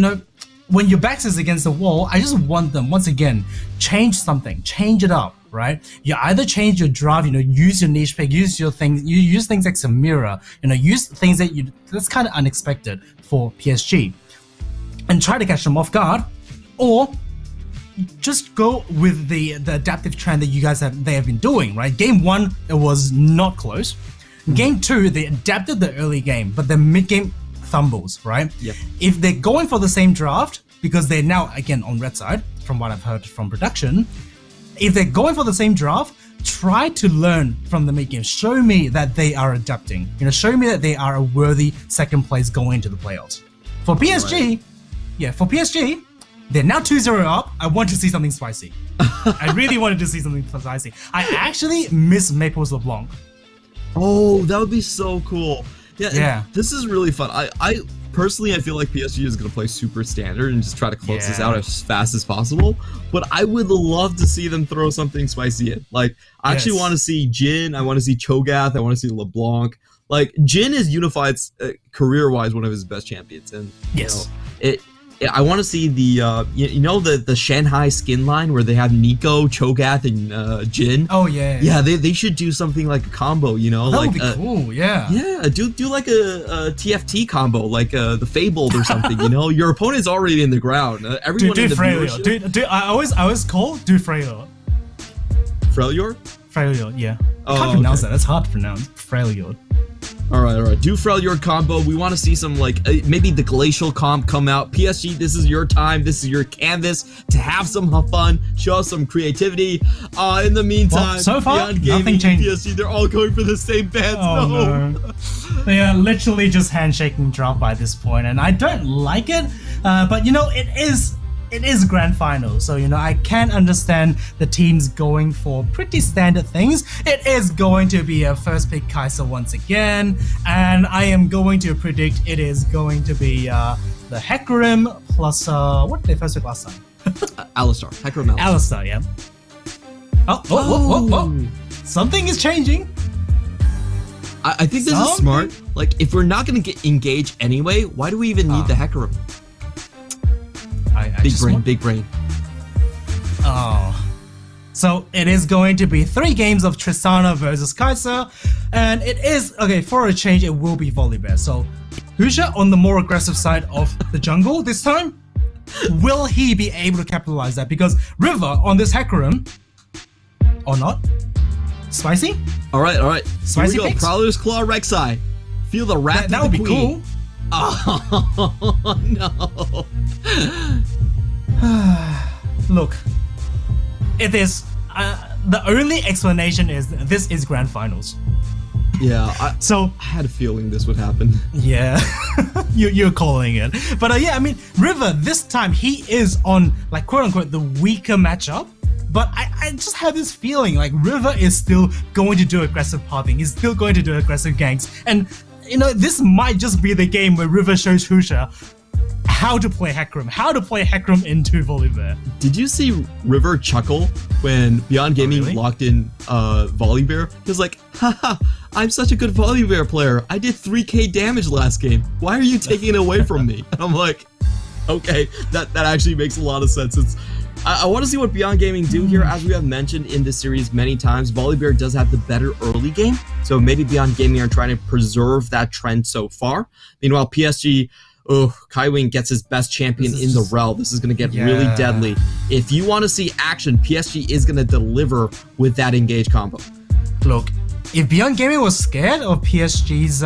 when your backs is against the wall, I just want them, once again, change something, change it up, right? You either change your draft, use your niche pick, use your things, you use things like Samira, use things that's kind of unexpected for PSG, and try to catch them off guard, or just go with the adaptive trend that they have been doing, right? Game 1, it was not close. Game 2, they adapted the early game, but the mid game fumbles, right? Yep. If they're going for the same draft, because they're now again on red side, from what I've heard from production, if they're going for the same draft, try to learn from the mid game. Show me that they are adapting. Show me that they are a worthy second place going into the playoffs. For PSG, for PSG, they're now 2-0 up. I want to see something spicy. I really wanted to see something spicy. I actually miss Maple's LeBlanc. Oh, that would be so cool. Yeah. This is really fun. I personally, I feel like PSG is going to play super standard and just try to close this out as fast as possible. But I would love to see them throw something spicy in. Like, I actually want to see Jin. I want to see Cho'Gath. I want to see LeBlanc. Like, Jin is unified career-wise one of his best champions. And I want to see the Shanghai skin line where they have Nico, Cho'Gath, and Jin. Oh yeah. Yeah, they should do something like a combo. That would be cool. Yeah. Yeah, do like a TFT combo, like the Fabled or something. Your opponent's already in the ground. Everyone in the viewership. I always call Freljord. Freljord, yeah. I can't pronounce that. That's hard to pronounce. Freljord. All right. Do Freljord combo. We want to see some maybe the glacial comp come out. PSG, this is your time. This is your canvas to have some fun, show us some creativity. In the meantime, so far, Beyond Gaming, nothing changed. PSG, they're all going for the same bands. Oh, no. They are literally just handshaking draft by this point, and I don't like it. But it is grand final, so I can understand the teams going for pretty standard things. It is going to be a first pick Kai'Sa once again, and I am going to predict it is going to be the Hecarim plus what did they first pick last time? Alistar. Hecarim Alistar, yeah. Oh. Something is changing. I think this is smart. Like, if we're not going to get engaged anyway, why do we even need the Hecarim? Big brain. Oh. So it is going to be 3 games of Tristana versus Kai'Sa, and it is, for a change, it will be Volibear. So Husha on the more aggressive side of the jungle this time. Will he be able to capitalize that? Because River on this Hecarim, or not? Spicy? All right. Spicy Here we go. Prowler's Claw Rek'Sai. Feel the wrath of the That would be queen. cool. Oh, no. Look, it is the only explanation is this is grand finals. Yeah, I had a feeling this would happen. Yeah, you're calling it. But River this time he is on like quote unquote the weaker matchup. But I just have this feeling like River is still going to do aggressive pathing. He's still going to do aggressive ganks, and this might just be the game where River shows Husha how to play Hecarim into Volibear. Did you see River chuckle when Beyond Gaming locked in Volibear? He was like, haha, I'm such a good Volibear player. I did 3k damage last game. Why are you taking it away from me? And I'm like, okay, that actually makes a lot of sense. I want to see what Beyond Gaming do here. As we have mentioned in this series many times, Volibear does have the better early game, so maybe Beyond Gaming are trying to preserve that trend so far. Meanwhile, PSG, Kaiwing gets his best champion in the rel. This is going to get really deadly. If you want to see action, PSG is going to deliver with that engage combo. Look, if Beyond Gaming was scared of PSG's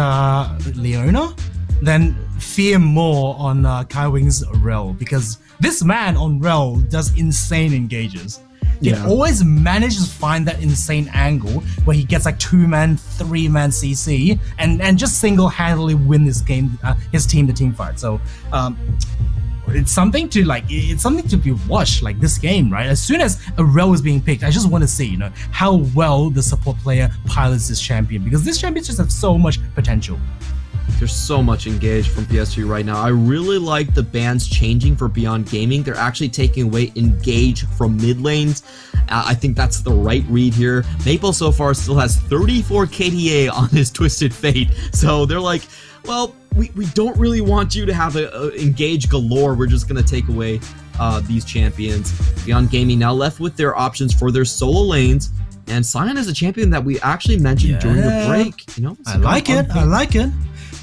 Leona, then fear more on Kai Wing's Rel, because this man on Rel does insane engages. He always manages to find that insane angle where he gets like 2-man, 3-man CC and just single-handedly win this game, his team, the team fight. So it's something to be watched, like this game, right? As soon as a Rel is being picked, I just want to see, how well the support player pilots this champion, because this champion just has so much potential. There's so much engaged from PSG right now. I really like the bans changing for Beyond Gaming. They're actually taking away engage from mid lanes. I think that's the right read here. Maple so far still has 34 KDA on his Twisted Fate. So they're like, well, we don't really want you to have a engage galore. We're just going to take away these champions. Beyond Gaming now left with their options for their solo lanes. And Sion is a champion that we actually mentioned during the break. I like it.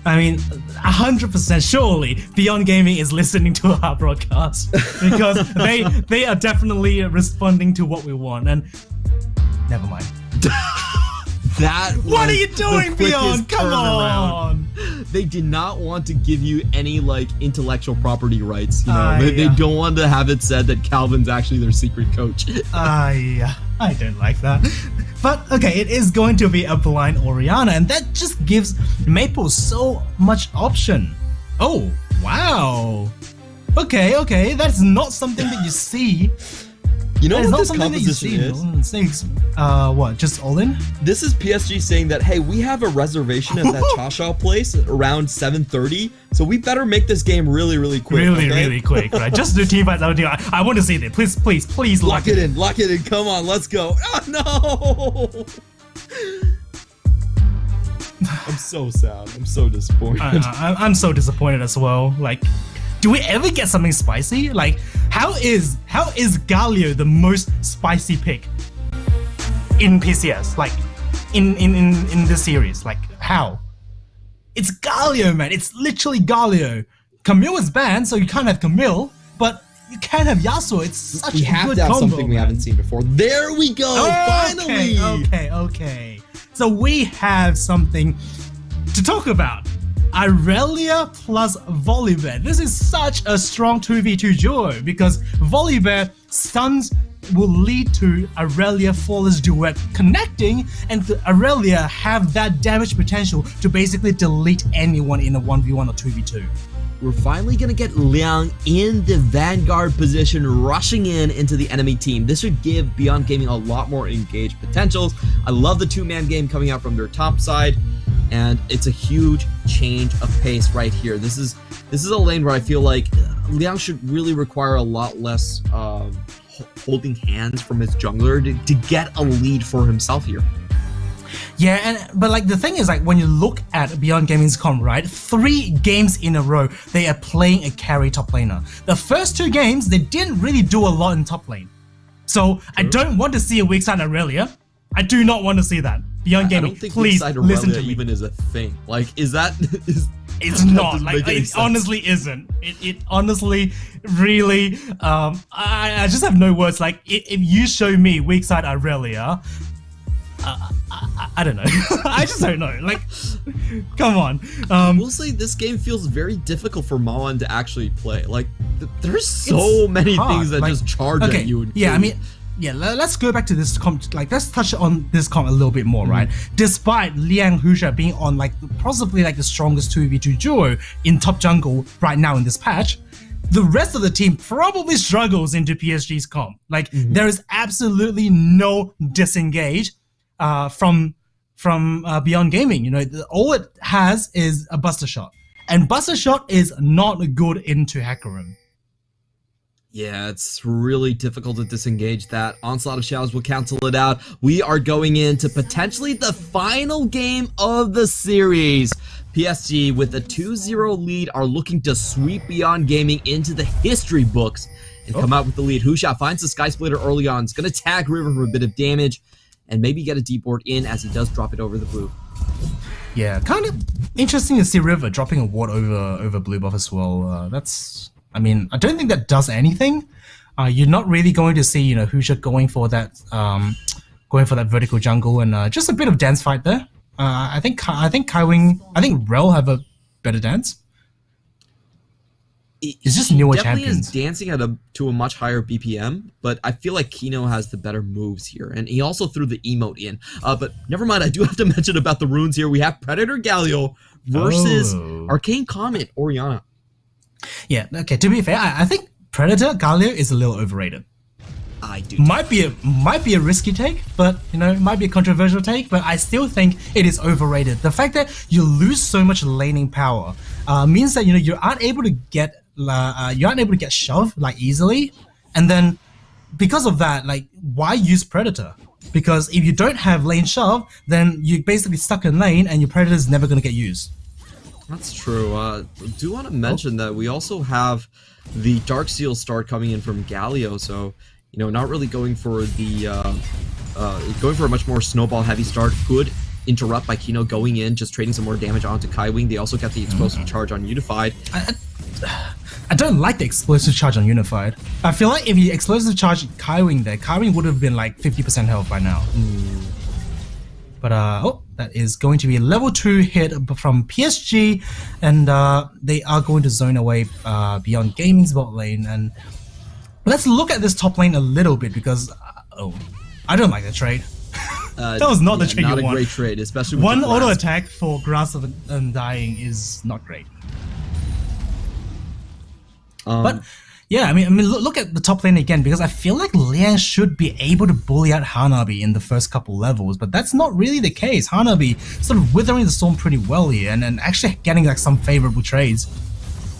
I mean, 100% surely Beyond Gaming is listening to our broadcast, because they are definitely responding to what we want. And never mind. What are you doing, Beyond? Come on! They did not want to give you any intellectual property rights. They don't want to have it said that Calvin's actually their secret coach. I don't like that. But okay, it is going to be a blind Orianna, and that just gives Maple so much option. Oh, wow. Okay, that's not something that you see. You know what this composition is? What, just all in? This is PSG saying that, hey, we have a reservation at that Chashao place around 7:30, so we better make this game really, really quick. Really quick, right? Just do team fights. I want to see it. Please lock it in. Lock it in. Come on, let's go. Oh, no! I'm so sad. I'm so disappointed. I'm so disappointed as well. Do we ever get something spicy? How is Galio the most spicy pick in PCS? In this series? How? It's Galio, man. It's literally Galio. Camille is banned, so you can't have Camille, but you can have Yasuo. It's such a good combo. We have to have something we haven't seen before. There we go. Finally. Okay. So we have something to talk about. Irelia plus Volibear. This is such a strong 2v2 duo, because Volibear stuns will lead to Irelia Flawless Duet connecting, and Irelia have that damage potential to basically delete anyone in a 1v1 or 2v2. We're finally going to get Liang in the Vanguard position, rushing into the enemy team. This should give Beyond Gaming a lot more engaged potentials. I love the 2-man game coming out from their top side, and it's a huge change of pace right here. This is a lane where I feel like Liang should really require a lot less holding hands from his jungler to get a lead for himself here. Yeah, but the thing is, when you look at Beyond Gaming's comp, right, 3 games in a row they are playing a carry top laner. The first 2 games they didn't really do a lot in top lane, so I don't want to see a weak side Irelia. I do not want to see that. Beyond Gaming, please listen to me. Even is a thing. It's not. It honestly isn't. It honestly, really. I just have no words. If you show me weak side Irelia, I don't know. I just don't know. Come on. We'll say this game feels very difficult for Mawan to actually play. There's so many things that just charge at you. Let's go back to this comp. Let's touch on this comp a little bit more, right? Despite Liang Husha being on possibly the strongest 2v2 duo in top jungle right now in this patch, the rest of the team probably struggles into PSG's comp. There is absolutely no disengage from Beyond Gaming. All it has is a Buster Shot, and Buster Shot is not good into Hacker Room. Yeah, it's really difficult to disengage that. Onslaught of Shadows will cancel it out. We are going into potentially the final game of the series. PSG, with a 2-0 lead, are looking to sweep Beyond Gaming into the history books and come out with the lead. Husha finds the Sky Splitter early on. It's going to tag River for a bit of damage and maybe get a deep ward in as he does drop it over the blue. Yeah, kind of interesting to see River dropping a ward over blue buff as well. I don't think that does anything. You're not really going to see, Husha going for that going for that vertical jungle and just a bit of dance fight there. I think Rel have a better dance. It's just newer definitely champions. Is dancing to a much higher BPM, but I feel like Kino has the better moves here, and he also threw the emote in. But never mind, I do have to mention about the runes here. We have Predator Galio versus Arcane Comet Orianna. Yeah, okay, to be fair, I think Predator Galio is a little overrated. I do. Might be a risky take, but it might be a controversial take, but I still think it is overrated. The fact that you lose so much laning power means that you aren't able to get shoved like easily, and then because of that, like, why use Predator? Because if you don't have lane shove, then you're basically stuck in lane, and your Predator is never going to get used. That's true. I do want to mention that we also have the Dark Seal start coming in from Galio, so not really going for the going for a much more snowball heavy start. Good interrupt by Kino going in, just trading some more damage onto Kaiwing. They also got the explosive charge on Unified. I don't like the explosive charge on Unified. I feel like if you explosive charge Kaiwing there, Kaiwing would have been like 50% health by now. But that is going to be a level 2 hit from PSG, and they are going to zone away Beyond Gaming's bot lane. And let's look at this top lane a little bit, because I don't like the trade. That was not the trade you want. Not a great trade, especially with one auto attack for Grasp of Undying is not great. But yeah, I mean, look at the top lane again, because I feel like Liang should be able to bully out Hanabi in the first couple levels, but that's not really the case. Hanabi sort of withering the storm pretty well here, and actually getting like some favorable trades.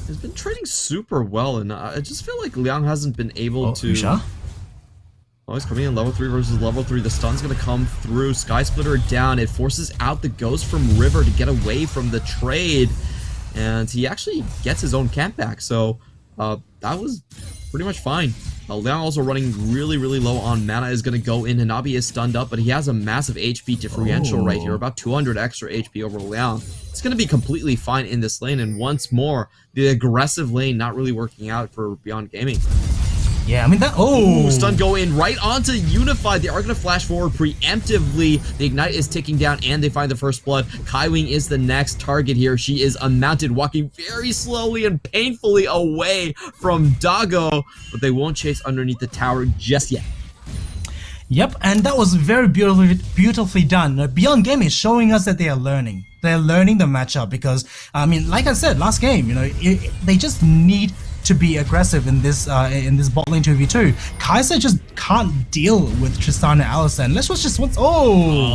He's been trading super well, and I just feel like Liang hasn't been able to. Usha? Oh, he's coming in level 3 versus level 3. The stun's gonna come through. Sky Splitter down. It forces out the Ghost from River to get away from the trade, and he actually gets his own camp back. So that was pretty much fine. Liang also running really, really low on mana is going to go in. Hanabi is stunned up, but he has a massive HP differential right here, about 200 extra HP over Liang. It's going to be completely fine in this lane, and once more, the aggressive lane not really working out for Beyond Gaming. Yeah, I mean that. Stun go in right onto Unified. They are going to flash forward preemptively. The Ignite is ticking down, and they find the first blood. Kaiwing is the next target here. She is unmounted, walking very slowly and painfully away from Doggo, but they won't chase underneath the tower just yet. Yep, and that was very beautifully done. Beyond Gaming is showing us that they are learning. They're learning the matchup, because I mean, like I said last game, they just need to be aggressive in this bot lane 2v2. Kai'Sa just can't deal with Tristana and Alisson. Let's just once.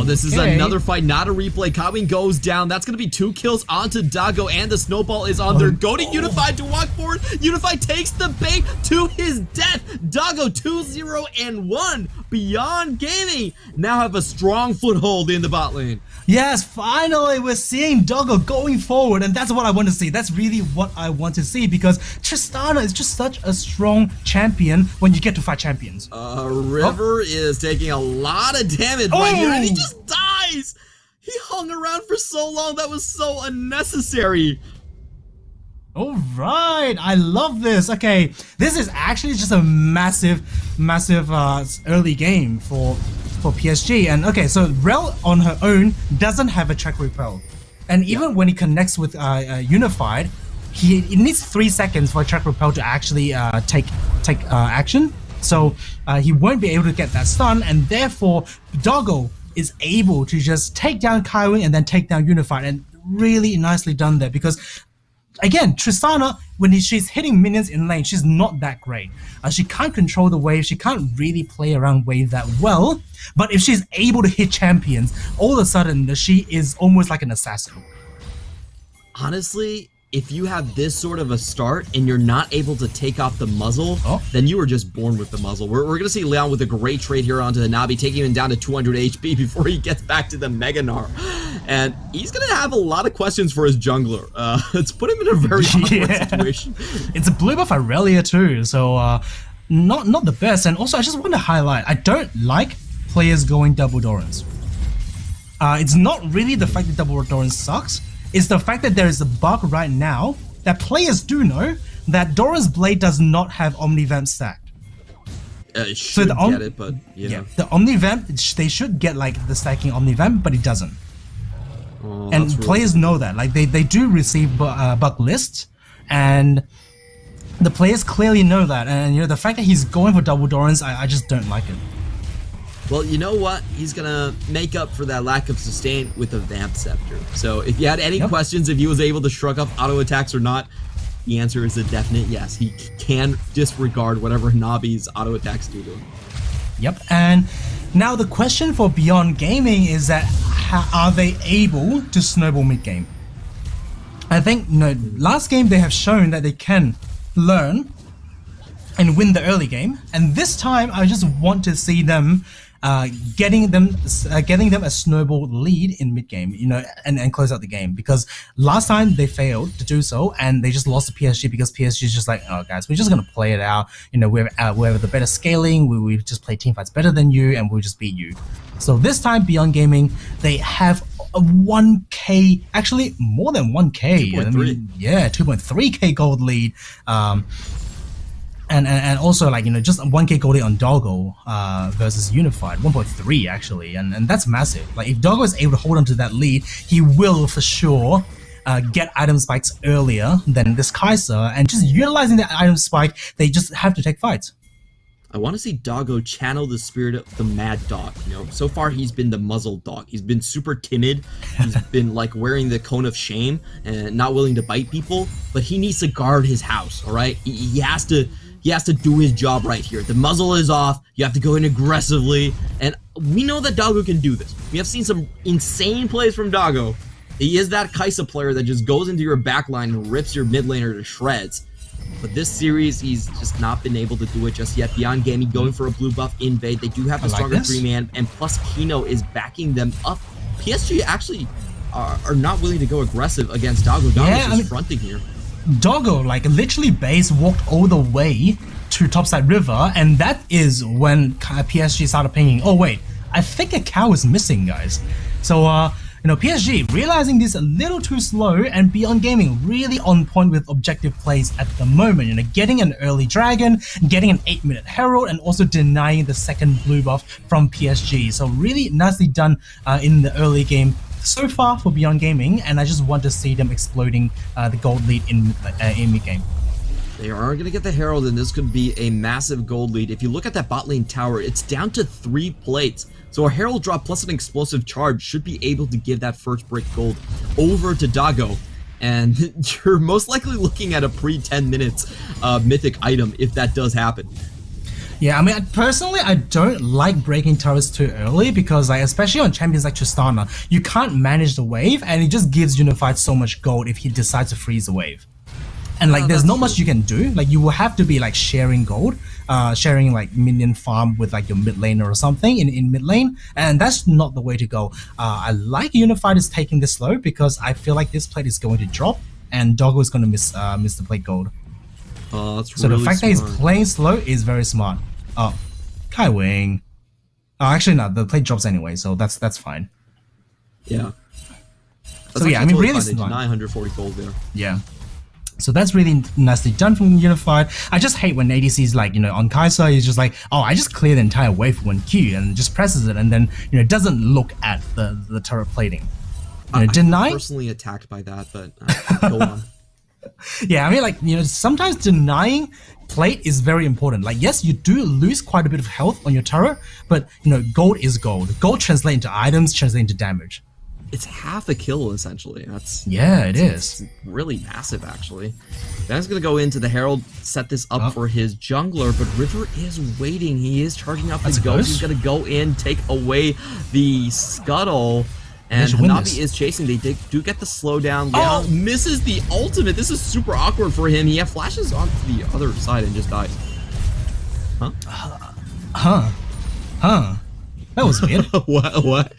This is another fight, not a replay. Kaiwing goes down. That's gonna be 2 kills onto Doggo, and the snowball is on there. Go to Unified to walk forward. Unified takes the bait to his death. Doggo 2-0-1. Beyond Gaming now have a strong foothold in the bot lane. Yes, finally we're seeing Doggo going forward, and that's what I want to see. That's really what I want to see, because Tristana is just such a strong champion when you get to fight champions. River is taking a lot of damage right here, and he just dies! He hung around for so long, that was so unnecessary. Alright, I love this. Okay, this is actually just a massive early game for PSG. And okay, so Rel on her own doesn't have a track repel, and even when he connects with Unified, it needs 3 seconds for a track repel to actually take action. So he won't be able to get that stun, and therefore Doggo is able to just take down Kaiwing and then take down Unified, and really nicely done there, because again, Tristana, when she's hitting minions in lane, she's not that great. She can't control the wave, she can't really play around wave that well, but if she's able to hit champions, all of a sudden she is almost like an assassin. Honestly, if you have this sort of a start and you're not able to take off the muzzle, then you were just born with the muzzle. We're going to see Leon with a great trade here onto Hanabi, taking him down to 200 HP before he gets back to the Mega Gnar. And he's going to have a lot of questions for his jungler. It's put him in a very awkward situation. It's a blue buff Irelia too, so not the best. And also, I just want to highlight, I don't like players going double Dorans. It's not really the fact that double Doran sucks. It's the fact that there is a bug right now that players do know that Doran's blade does not have Omnivamp stacked. It should the get it, but the Omnivamp, they should get like the stacking Omnivamp, but it doesn't. Oh, And players know that, like they do receive bug lists, and the players clearly know that. And you know, the fact that he's going for double Dorans, I just don't like it. Well, you know what? He's gonna make up for that lack of sustain with a Vamp Scepter. So if you had any questions if he was able to shrug off auto attacks or not, the answer is a definite yes. He can disregard whatever Nabi's auto attacks do to him. Yep, and now the question for Beyond Gaming is that are they able to snowball mid-game? I think, you know, last game they have shown that they can learn and win the early game, and this time I just want to see them getting them a snowball lead in mid game, you know, and close out the game, because last time they failed to do so and they just lost to PSG because PSG is just like, oh guys, we're just gonna play it out, you know, we have the better scaling, we just play team fights better than you and we'll just beat you. So this time Beyond Gaming, they have a 1k, actually more than 1k, 2.3. I mean, yeah, 2.3k gold lead. And also, like, you know, just 1k gold on Doggo versus Unified, 1.3 actually, and that's massive. Like, if Doggo is able to hold on to that lead, he will for sure get item spikes earlier than this Kaiser, and just utilizing that item spike, they just have to take fights. I want to see Doggo channel the spirit of the mad dog. You know, so far he's been the muzzled dog. He's been super timid. He's been like wearing the cone of shame and not willing to bite people. But he needs to guard his house. All right, he has to do his job right here. The muzzle is off. You have to go in aggressively, and we know that Doggo can do this. We have seen some insane plays from Doggo. He is that Kaisa player that just goes into your backline and rips your mid laner to shreds. But this series, he's just not been able to do it just yet. Beyond Gaming going for a blue buff invade. They do have the stronger 3-man, and plus Kino is backing them up. PSG actually are not willing to go aggressive against Doggo. Doggo's just fronting here. Doggo, like, literally base walked all the way to topside river, and that is when PSG started pinging, oh wait, I think a cow is missing, guys. So you know, PSG realizing this a little too slow, and Beyond Gaming really on point with objective plays at the moment. You know, getting an early dragon, getting an 8-minute herald, and also denying the second blue buff from PSG. So really nicely done in the early game so far for Beyond Gaming, and I just want to see them exploding the gold lead in mid game. They are going to get the Herald, and this could be a massive gold lead. If you look at that bot lane tower, it's down to 3 plates. So a Herald drop plus an explosive charge should be able to give that first break gold over to Doggo. And you're most likely looking at a pre-10 minutes mythic item if that does happen. Yeah, I mean, personally, I don't like breaking turrets too early because, like, especially on champions like Tristana, you can't manage the wave, and it just gives Unified so much gold if he decides to freeze the wave. And like, there's not much you can do. Like, you will have to be like sharing gold, sharing like minion farm with like your mid laner or something in mid lane, and that's not the way to go. I like Unified is taking this slow because I feel like this plate is going to drop, and Doggo is going to miss the plate gold. That's so really the fact smart. that he's playing slow is very smart. Oh, Kai Wing. Oh, actually no, the plate drops anyway, so that's fine. Yeah. That's so yeah, I mean, really smart. 940 gold there. Yeah. So that's really nicely done from Unified. I just hate when ADC's like, you know, on Kaiser, he's just like, oh, I just clear the entire wave for 1Q and just presses it, and then, you know, doesn't look at the turret plating. You know, I'm personally attacked by that, but go on. Yeah, I mean, like, you know, sometimes denying plate is very important. Like, yes, you do lose quite a bit of health on your turret, but, you know, gold is gold. Gold translates into items, translates into damage. It's half a kill, essentially. It's really massive, actually. Ben's gonna go into the Herald, set this up for his jungler, but River is waiting. He is charging up his ghost. He's gonna go in, take away the scuttle, and Hanabi is chasing. They do get the slowdown. Leon misses the ultimate. This is super awkward for him. He flashes onto the other side and just dies. That was weird. What?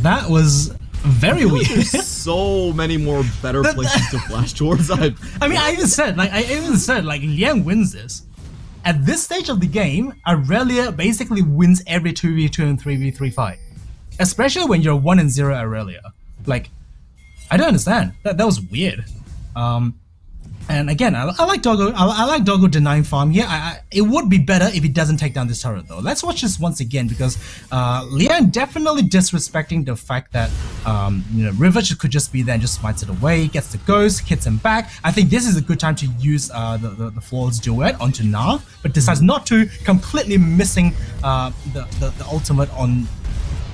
That was very weird. There's so many more better places to flash towards. I even said Liang wins this. At this stage of the game, Aurelia basically wins every 2v2 and 3v3 fight. Especially when you're 1-0 Aurelia. Like, I don't understand. That was weird. And again, I like Doggo. I like Doggo denying farm here. It would be better if he doesn't take down this turret though. Let's watch this once again because Liang definitely disrespecting the fact that River could just be there and just smites it away, gets the ghost, hits him back. I think this is a good time to use the Flawless Duet onto Na, but decides not to, completely missing the ultimate on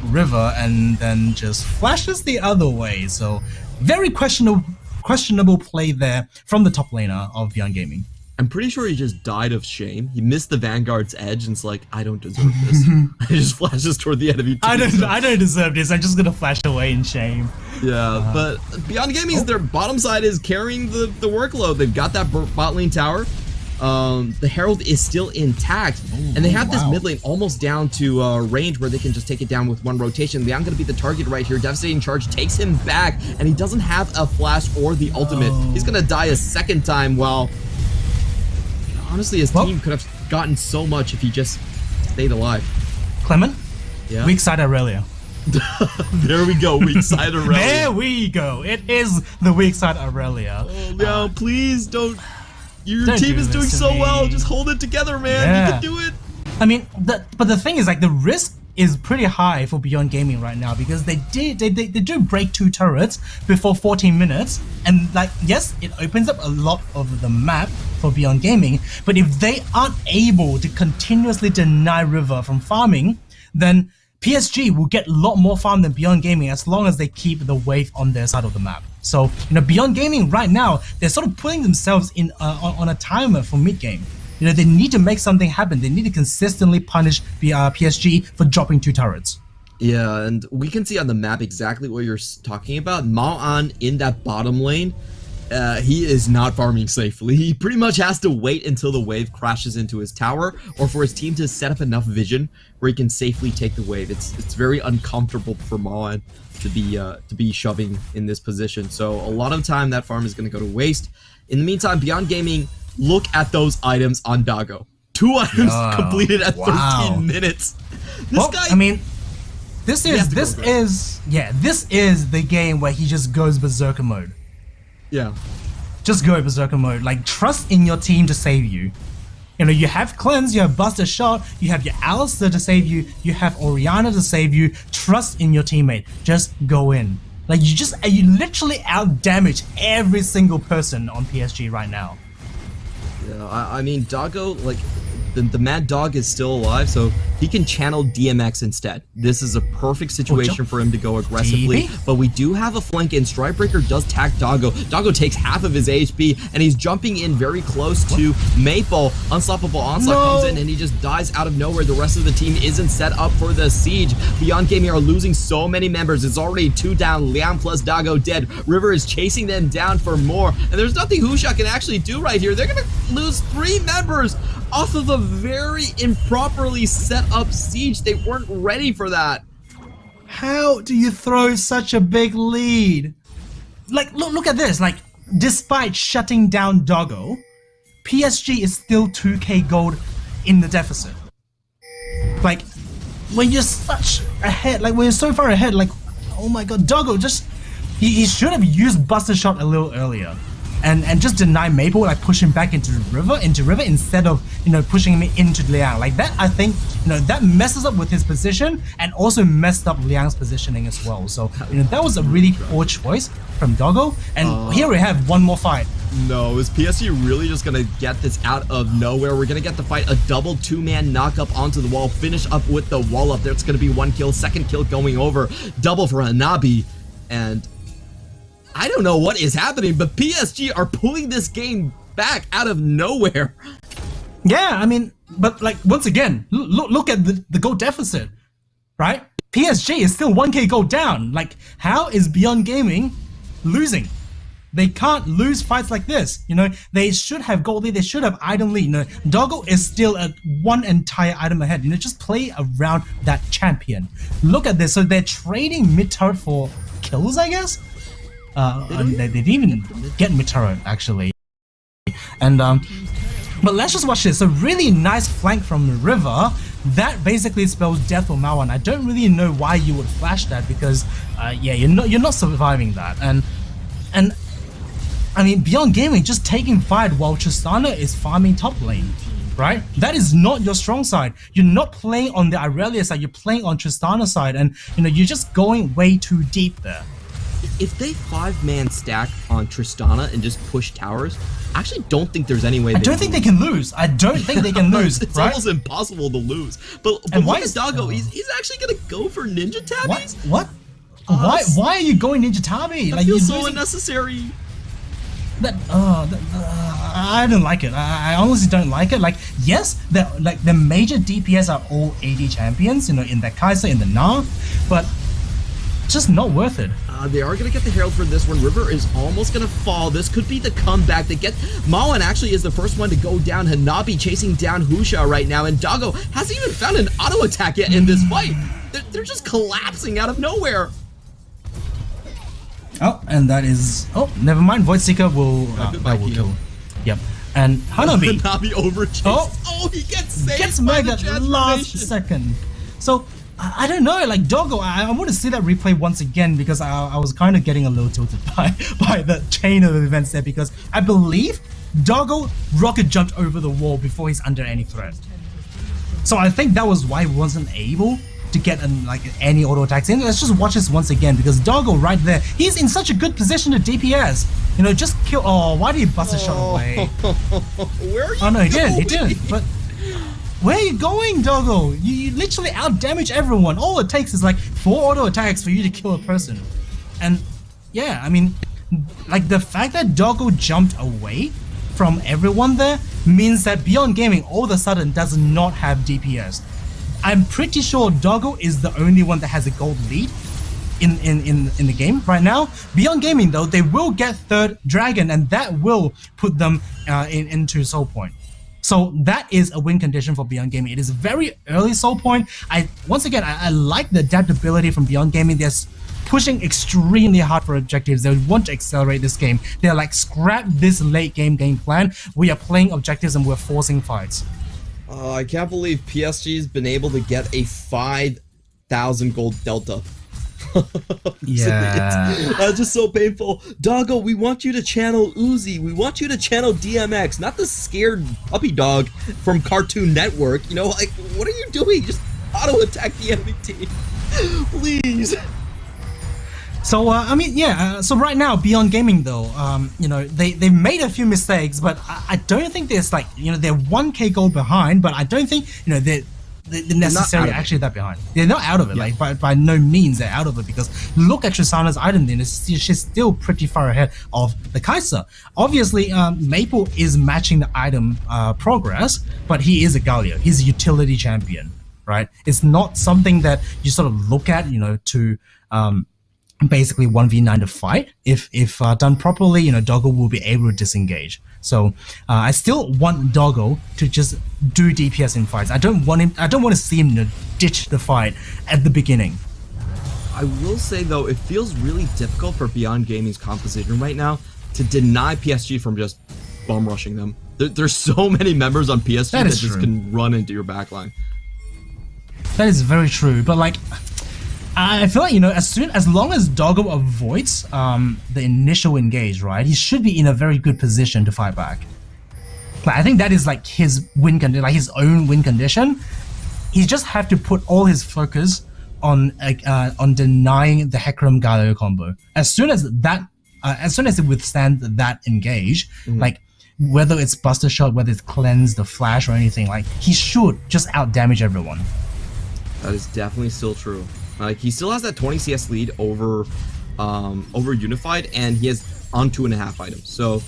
River and then just flashes the other way. So very questionable play there from the top laner of Beyond Gaming. I'm pretty sure he just died of shame. He missed the Vanguard's edge and it's like, I don't deserve this. He just flashes toward the enemy. I don't deserve this. I'm just gonna flash away in shame. Yeah, but Beyond Gaming's their bottom side is carrying the workload. They've got that bot lane tower. The Herald is still intact, and they have this mid lane almost down to range where they can just take it down with one rotation. Liang gonna be the target right here. Devastating Charge takes him back, and he doesn't have a flash or the ultimate. He's gonna die a second time. While honestly, his team could have gotten so much if he just stayed alive. Clement, yeah. Weak side Aurelia. There we go, weak side Aurelia. There we go. It is the weak side Aurelia. Oh, Liang, please don't. Your team is doing so well. Just hold it together, man. Yeah. You can do it. I mean, but the thing is, like, the risk is pretty high for Beyond Gaming right now because they do break 2 turrets before 14 minutes, and like, yes, it opens up a lot of the map for Beyond Gaming. But if they aren't able to continuously deny River from farming, then PSG will get a lot more farm than Beyond Gaming as long as they keep the wave on their side of the map. So, Beyond Gaming right now, they're sort of putting themselves in on a timer for mid game. They need to make something happen. They need to consistently punish PSG for dropping 2 turrets. Yeah, and we can see on the map exactly what you're talking about. Mao An in that bottom lane, he is not farming safely. He pretty much has to wait until the wave crashes into his tower, or for his team to set up enough vision where he can safely take the wave. It's very uncomfortable for Mao An to be shoving in this position. So a lot of time that farm is going to go to waste. In the meantime, Beyond Gaming, look at those items on Doggo. 2 items completed at 13 minutes. This guy. I mean, this is the game where he just goes berserker mode. Yeah. Just go berserker mode. Like, trust in your team to save you. You have Cleanse, you have Buster Shot, you have your Alistair to save you, you have Orianna to save you. Trust in your teammate. Just go in. Like, you literally out-damage every single person on PSG right now. Yeah, I mean, Doggo, like, the Mad Dog is still alive, so he can channel DMX instead. This is a perfect situation for him to go aggressively, but we do have a flank in. Strikebreaker does tag Doggo. Doggo takes half of his HP, and he's jumping in very close to Maple. Unstoppable Onslaught comes in, and he just dies out of nowhere. The rest of the team isn't set up for the siege. Beyond Gaming are losing so many members. It's already 2 down. Liang plus Doggo dead. River is chasing them down for more, and there's nothing Husha can actually do right here. They're gonna lose 3 members off of a very improperly set up siege. They weren't ready for that. How do you throw such a big lead? Like, look at this. Like, despite shutting down Doggo, PSG is still 2k gold in the deficit. Like, when you're such ahead, like when you're so far ahead, like, oh my god, Doggo just he should have used Buster Shot a little earlier. And just deny Maple, like push him back into River instead of pushing him into Liang. Like that, I think that messes up with his position and also messed up Liang's positioning as well. So that was a really poor choice from Doggo. And here we have one more fight. No, is PSG really just gonna get this out of nowhere? We're gonna get the fight, a double 2-man knock up onto the wall, finish up with the wall up. There's gonna be 1 kill, 2nd kill going over, double for Hanabi, and I don't know what is happening, but PSG are pulling this game back out of nowhere. Yeah, I mean, but like, once again, look at the gold deficit, right? PSG is still 1k gold down. Like, how is Beyond Gaming losing? They can't lose fights like this. They should have gold lead, they should have item lead. Doggo is still at 1 entire item ahead. Just play around that champion. Look at this. So they're trading mid turret for kills, I guess? They didn't even get mid-turret actually. And but let's just watch this. A really nice flank from River that basically spells death for Mao An. I don't really know why you would flash that because yeah, you're not surviving that. And I mean, Beyond Gaming just taking fight while Tristana is farming top lane, right? That is not your strong side. You're not playing on the Irelia side, you're playing on Tristana's side, and you're just going way too deep there. If they 5-man stack on Tristana and just push towers, I actually don't think there's any way I don't think they can lose. I don't think they can lose. It's right? almost impossible to lose. But why is Doggo? He's actually gonna go for Ninja Tabbies? What? Why are you going Ninja Tabi? That feels so unnecessary. I don't like it. I honestly don't like it. Like, yes, the major DPS are all AD champions, in the Kai'Sa, in the Na, but just not worth it. They are gonna get the Herald for this one. River is almost gonna fall. This could be the comeback. They get Mawan actually is the first one to go down. Hanabi chasing down Husha right now, and Doggo hasn't even found an auto attack yet in this fight. They're just collapsing out of nowhere. Oh, and that is... Oh, never mind. Voidseeker will kill. Yep. And Hanabi. Hanabi overchased. Oh, he gets saved. Gets mega last second. So, I don't know. Like, Doggo, I want to see that replay once again because I was kind of getting a little tilted by the chain of events there because I believe Doggo rocket jumped over the wall before he's under any threat. So I think that was why he wasn't able to get any auto attacks in. Let's just watch this once again because Doggo right there, he's in such a good position to DPS. Just kill. Oh, why did he bust a shot away? Where are you? Oh no, he didn't. But where are you going, Doggo? You literally out damage everyone. All it takes is like 4 auto attacks for you to kill a person. And yeah, I mean, like the fact that Doggo jumped away from everyone there means that Beyond Gaming all of a sudden does not have DPS. I'm pretty sure Doggo is the only one that has a gold lead in the game right now. Beyond Gaming though, they will get 3rd Dragon and that will put them into Soul Point. So that is a win condition for Beyond Gaming. It is a very early Soul Point. I like the adaptability from Beyond Gaming. They're pushing extremely hard for objectives. They want to accelerate this game. They're like, scrap this late game plan. We are playing objectives and we're forcing fights. I can't believe PSG's been able to get a 5,000 gold delta. Yeah. It's just so painful. Doggo, we want you to channel Uzi. We want you to channel DMX, not the scared puppy dog from Cartoon Network. Like, what are you doing? Just auto attack the enemy team. Please. So I mean, yeah. So right now, Beyond Gaming though, they made a few mistakes, but I don't think there's like, they're 1k gold behind, but I don't think they're necessarily actually that behind. They're not out of it, like by no means they're out of it because look at Tristana's item then, she's still pretty far ahead of the Kai'Sa. Obviously, Maple is matching the item progress, but he is a Galio. He's a utility champion, right? It's not something that you sort of look at, to basically 1v9 to fight. If done properly, Doggo will be able to disengage. So I still want Doggo to just do DPS in fights. I don't want to see him ditch the fight at the beginning. I will say though, it feels really difficult for Beyond Gaming's composition right now to deny PSG from just bum rushing them. There's so many members on PSG that just can run into your backline. That is very true, but like, I feel like, as long as Doggo avoids the initial engage, right, he should be in a very good position to fight back. Like, I think that is like his win condition, like his own win condition. He just have to put all his focus on denying the Hecarim Galio combo. As soon as it withstands that engage, like whether it's Buster Shot, whether it's Cleanse, the Flash, or anything, like he should just out damage everyone. That is definitely still true. Like, he still has that 20 CS lead over Unified, and he has on 2.5 items. So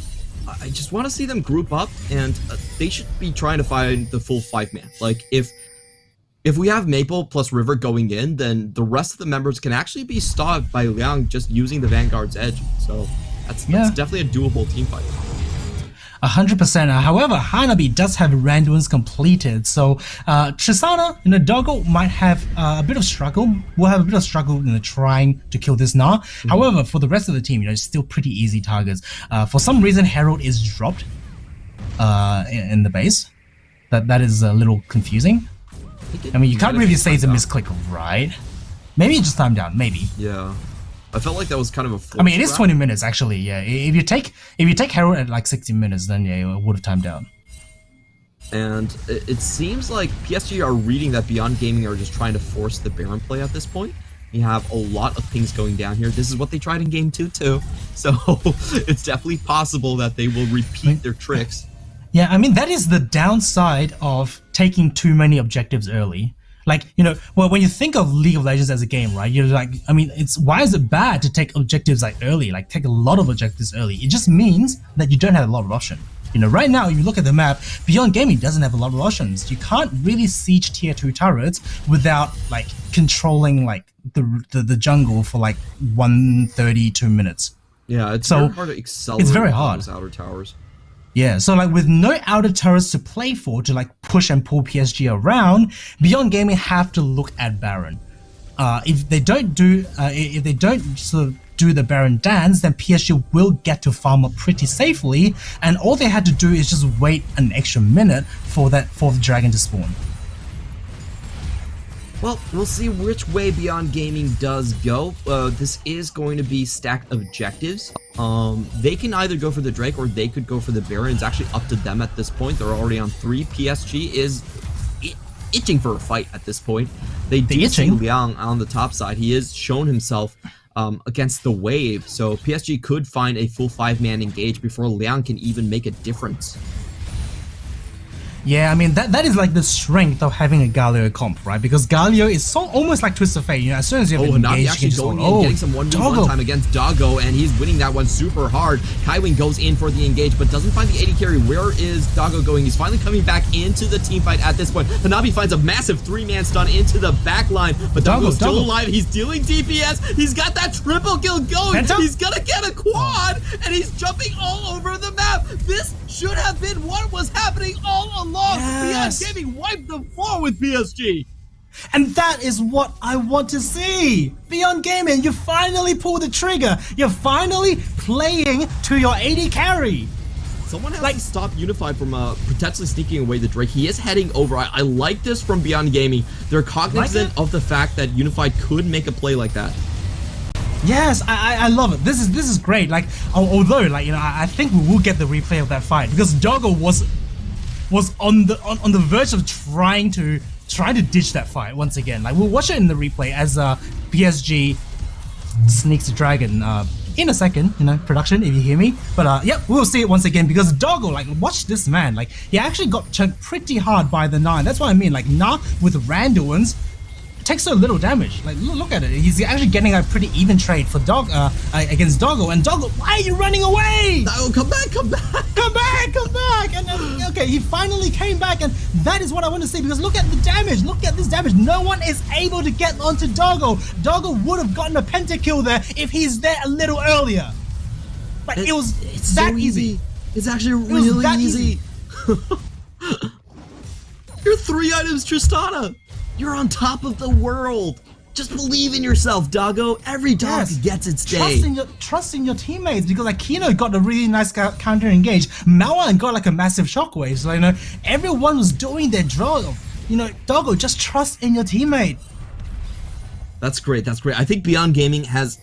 I just want to see them group up, and they should be trying to find the full 5-man. Like, if we have Maple plus River going in, then the rest of the members can actually be stopped by Liang just using the Vanguard's edge. So that's definitely a doable team fight. 100%. However, Hanabi does have randoms completed, so Tristana, Doggo might have a bit of struggle. Will have a bit of struggle trying to kill this Na. However, for the rest of the team, it's still pretty easy targets. For some reason, Herald is dropped in the base. That is a little confusing. I mean, you can't really say it's a misclick, right? Maybe it just timed out. Maybe. Yeah. I felt like that was kind of a forced I mean, it is route. 20 minutes actually. Yeah, if you take Herald at like 60 minutes, then yeah, it would have timed out. And it seems like PSG are reading that Beyond Gaming are just trying to force the Baron play at this point. You have a lot of things going down here. This is what they tried in game 2 too. So it's definitely possible that they will repeat their tricks. Yeah, I mean, that is the downside of taking too many objectives early. Like, you know, well, when you think of League of Legends as a game, right, you're like, I mean, why is it bad to take objectives like early, like take a lot of objectives early? It just means that you don't have a lot of options. You know, right now, if you look at the map, Beyond Gaming doesn't have a lot of options. You can't really siege tier 2 turrets without, like, controlling, like, the jungle for, like, 132 minutes. Yeah, it's so very hard to accelerate it's very hard. those outer towers. Yeah, so like with no outer turrets to play for to like push and pull PSG around, Beyond Gaming have to look at Baron. If they don't sort of do the Baron dance, then PSG will get to farm up pretty safely, and all they had to do is just wait an extra minute for the dragon to spawn. Well, we'll see which way Beyond Gaming does go. This is going to be stacked objectives. They can either go for the Drake or they could go for the Baron. It's actually up to them at this point. They're already on 3. PSG is itching for a fight at this point. They do see Liang on the top side. He has shown himself against the wave, so PSG could find a full 5-man engage before Liang can even make a difference. Yeah, I mean, that is like the strength of having a Galio comp, right? Because Galio is so almost like Twist of Fate, you know, as soon as you have an engage, actually going in, getting some 1v1 time against Doggo, and he's winning that one super hard. Kaiwing goes in for the engage, but doesn't find the AD carry. Where is Doggo going? He's finally coming back into the team fight at this point. Hanabi finds a massive 3-man stun into the back line, but Doggo's still alive. He's dealing DPS. He's got that triple kill going. He's gonna get a quad, and he's jumping all over the map. This should have been what was happening all along. Yes. Beyond Gaming wiped the floor with PSG. And that is what I want to see. Beyond Gaming, you finally pulled the trigger. You're finally playing to your AD carry. Someone has to stop Unified from potentially sneaking away the Drake. He is heading over. I like this from Beyond Gaming. They're cognizant of the fact that Unified could make a play like that. Yes, I love it. This is great. Like, although, like, you know, I think we will get the replay of that fight because Doggo was on the verge of trying to ditch that fight once again. Like, we'll watch it in the replay as PSG sneaks the dragon in a second, you know, production, if you hear me. But yep, we'll see it once again because Doggo, like, watch this man. Like, he actually got chunked pretty hard by the 9. That's what I mean. Like, Na with Randuin's takes so little damage. Like, look at it. He's actually getting a pretty even trade for against Doggo. And Doggo, why are you running away? No, come back! Come back! And then, okay, he finally came back, and that is what I want to see because look at the damage. Look at this damage. No one is able to get onto Doggo. Doggo would have gotten a pentakill there if he's there a little earlier. But it's that easy. It's actually really easy. You're 3 items, Tristana. You're on top of the world. Just believe in yourself, Doggo. Every dog gets its day. Trust in your teammates because like Kino got a really nice counter engage. Mawan got like a massive shockwave. So, you know, everyone was doing their draw. You know, Doggo, just trust in your teammate. That's great. That's great. I think Beyond Gaming has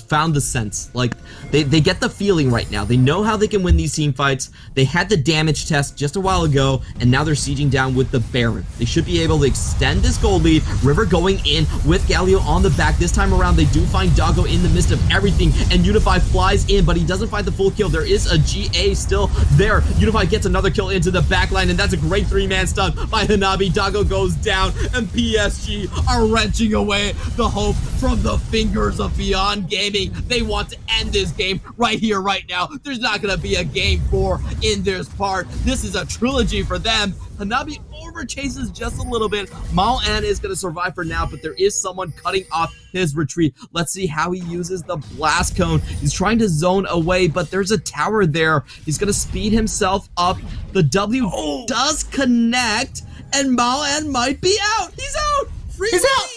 found the sense. Like, they get the feeling right now. They know how they can win these team fights. They had the damage test just a while ago, and now they're sieging down with the Baron. They should be able to extend this gold lead. River going in with Galio on the back. This time around, they do find Doggo in the midst of everything, and Unify flies in, but he doesn't find the full kill. There is a GA still there. Unify gets another kill into the back line, and that's a great 3-man stun by Hanabi. Doggo goes down, and PSG are wrenching away the hope from the fingers of Beyond Gaming. They want to end this game right here, right now. There's not going to be a game 4 in this part. This is a trilogy for them. Hanabi over chases just a little bit. Mao An is going to survive for now, but there is someone cutting off his retreat. Let's see how he uses the blast cone. He's trying to zone away, but there's a tower there. He's going to speed himself up. The W does connect, and Mao An might be out. He's out. He's out.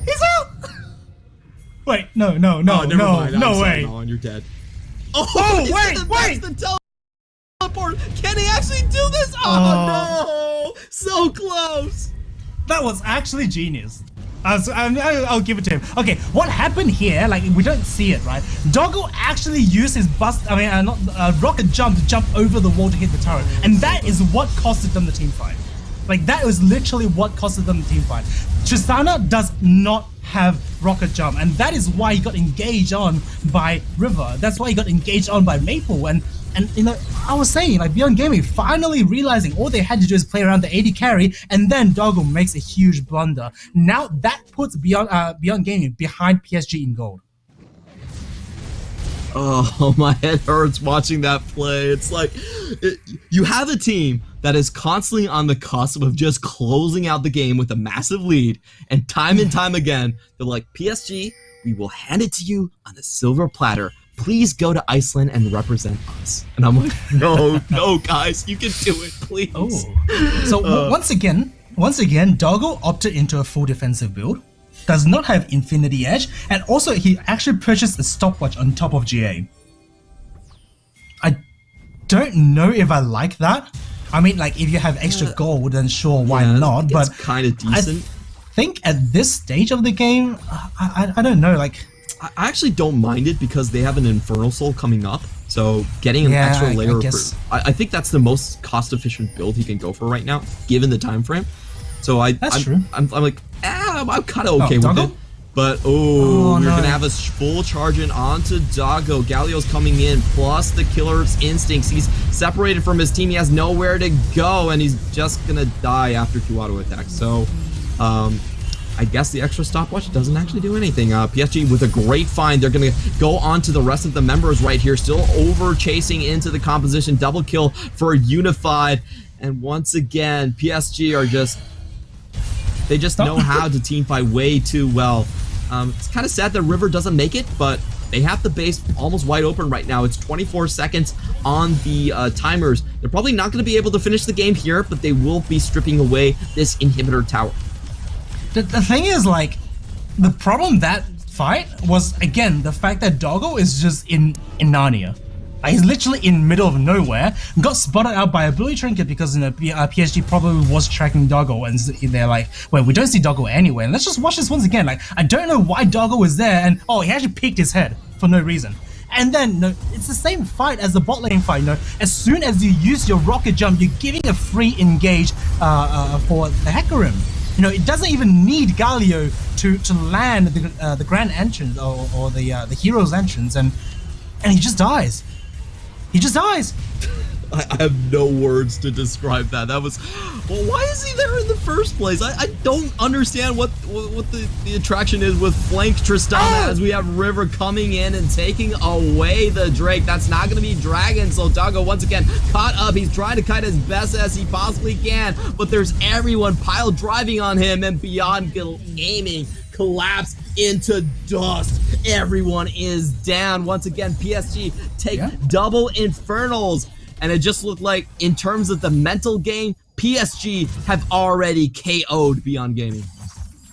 He's out! Wait, no way. Sorry, you're dead. Oh, wait! The teleport! Can he actually do this? Oh no! So close! That was actually genius. I'll give it to him. Okay, what happened here? Like we don't see it, right? Doggo actually used his rocket jump to jump over the wall to hit the turret, and that is what costed them the team fight. Like that was literally what costed them the team fight. Tristana does not have rocket jump, and that is why he got engaged on by River. That's why he got engaged on by Maple. And you know, I was saying, like, Beyond Gaming finally realizing all they had to do is play around the AD carry, and then Doggo makes a huge blunder. Now that puts Beyond Gaming behind PSG in gold. Oh, my head hurts watching that play. It's like, you have a team that is constantly on the cusp of just closing out the game with a massive lead, and time again, they're like, PSG, we will hand it to you on a silver platter. Please go to Iceland and represent us. And I'm like, no, guys, you can do it, please. Oh. So once again, Doggo opted into a full defensive build, does not have Infinity Edge, and also he actually purchased a stopwatch on top of GA. I don't know if I like that. I mean, like, if you have extra gold, then sure, why not? But it's kind of decent. I think at this stage of the game, I don't know, like... I actually don't mind it because they have an Infernal Soul coming up, so getting an extra layer I think that's the most cost-efficient build he can go for right now, given the time frame. So I'm like, I'm kind of okay with it. But we're gonna have a full charge in onto Doggo. Galio's coming in, plus the killer's instincts. He's separated from his team. He has nowhere to go, and he's just gonna die after 2 auto attacks. So, I guess the extra stopwatch doesn't actually do anything. PSG with a great find. They're going to go on to the rest of the members right here. Still over chasing into the composition. Double kill for Unified. And once again, PSG are just... They just know how to teamfight way too well. It's kind of sad that River doesn't make it, but they have the base almost wide open right now. It's 24 seconds on the timers. They're probably not going to be able to finish the game here, but they will be stripping away this inhibitor tower. The thing is, like, the problem that fight was, again, the fact that Doggo is just in Narnia. Like, he's literally in middle of nowhere, got spotted out by a Ability Trinket because, you know, PSG probably was tracking Doggo, and they're like, well, we don't see Doggo anywhere. And let's just watch this once again. Like, I don't know why Doggo was there, and he actually peeked his head for no reason. And then, it's the same fight as the bot lane fight. As soon as you use your rocket jump, you're giving a free engage for the Hecarim. It doesn't even need Galio to land the grand entrance or the hero's entrance, and he just dies. He just dies. I have no words to describe that. That was, well, why is he there in the first place? I don't understand what the attraction is with flank Tristana as we have River coming in and taking away the Drake. That's not going to be Dragon, so Doggo once again caught up. He's trying to kite as best as he possibly can, but there's everyone pile driving on him, and Beyond Gaming collapse into dust. Everyone is down. Once again, PSG take double Infernals. And it just looked like, in terms of the mental game, PSG have already KO'd Beyond Gaming.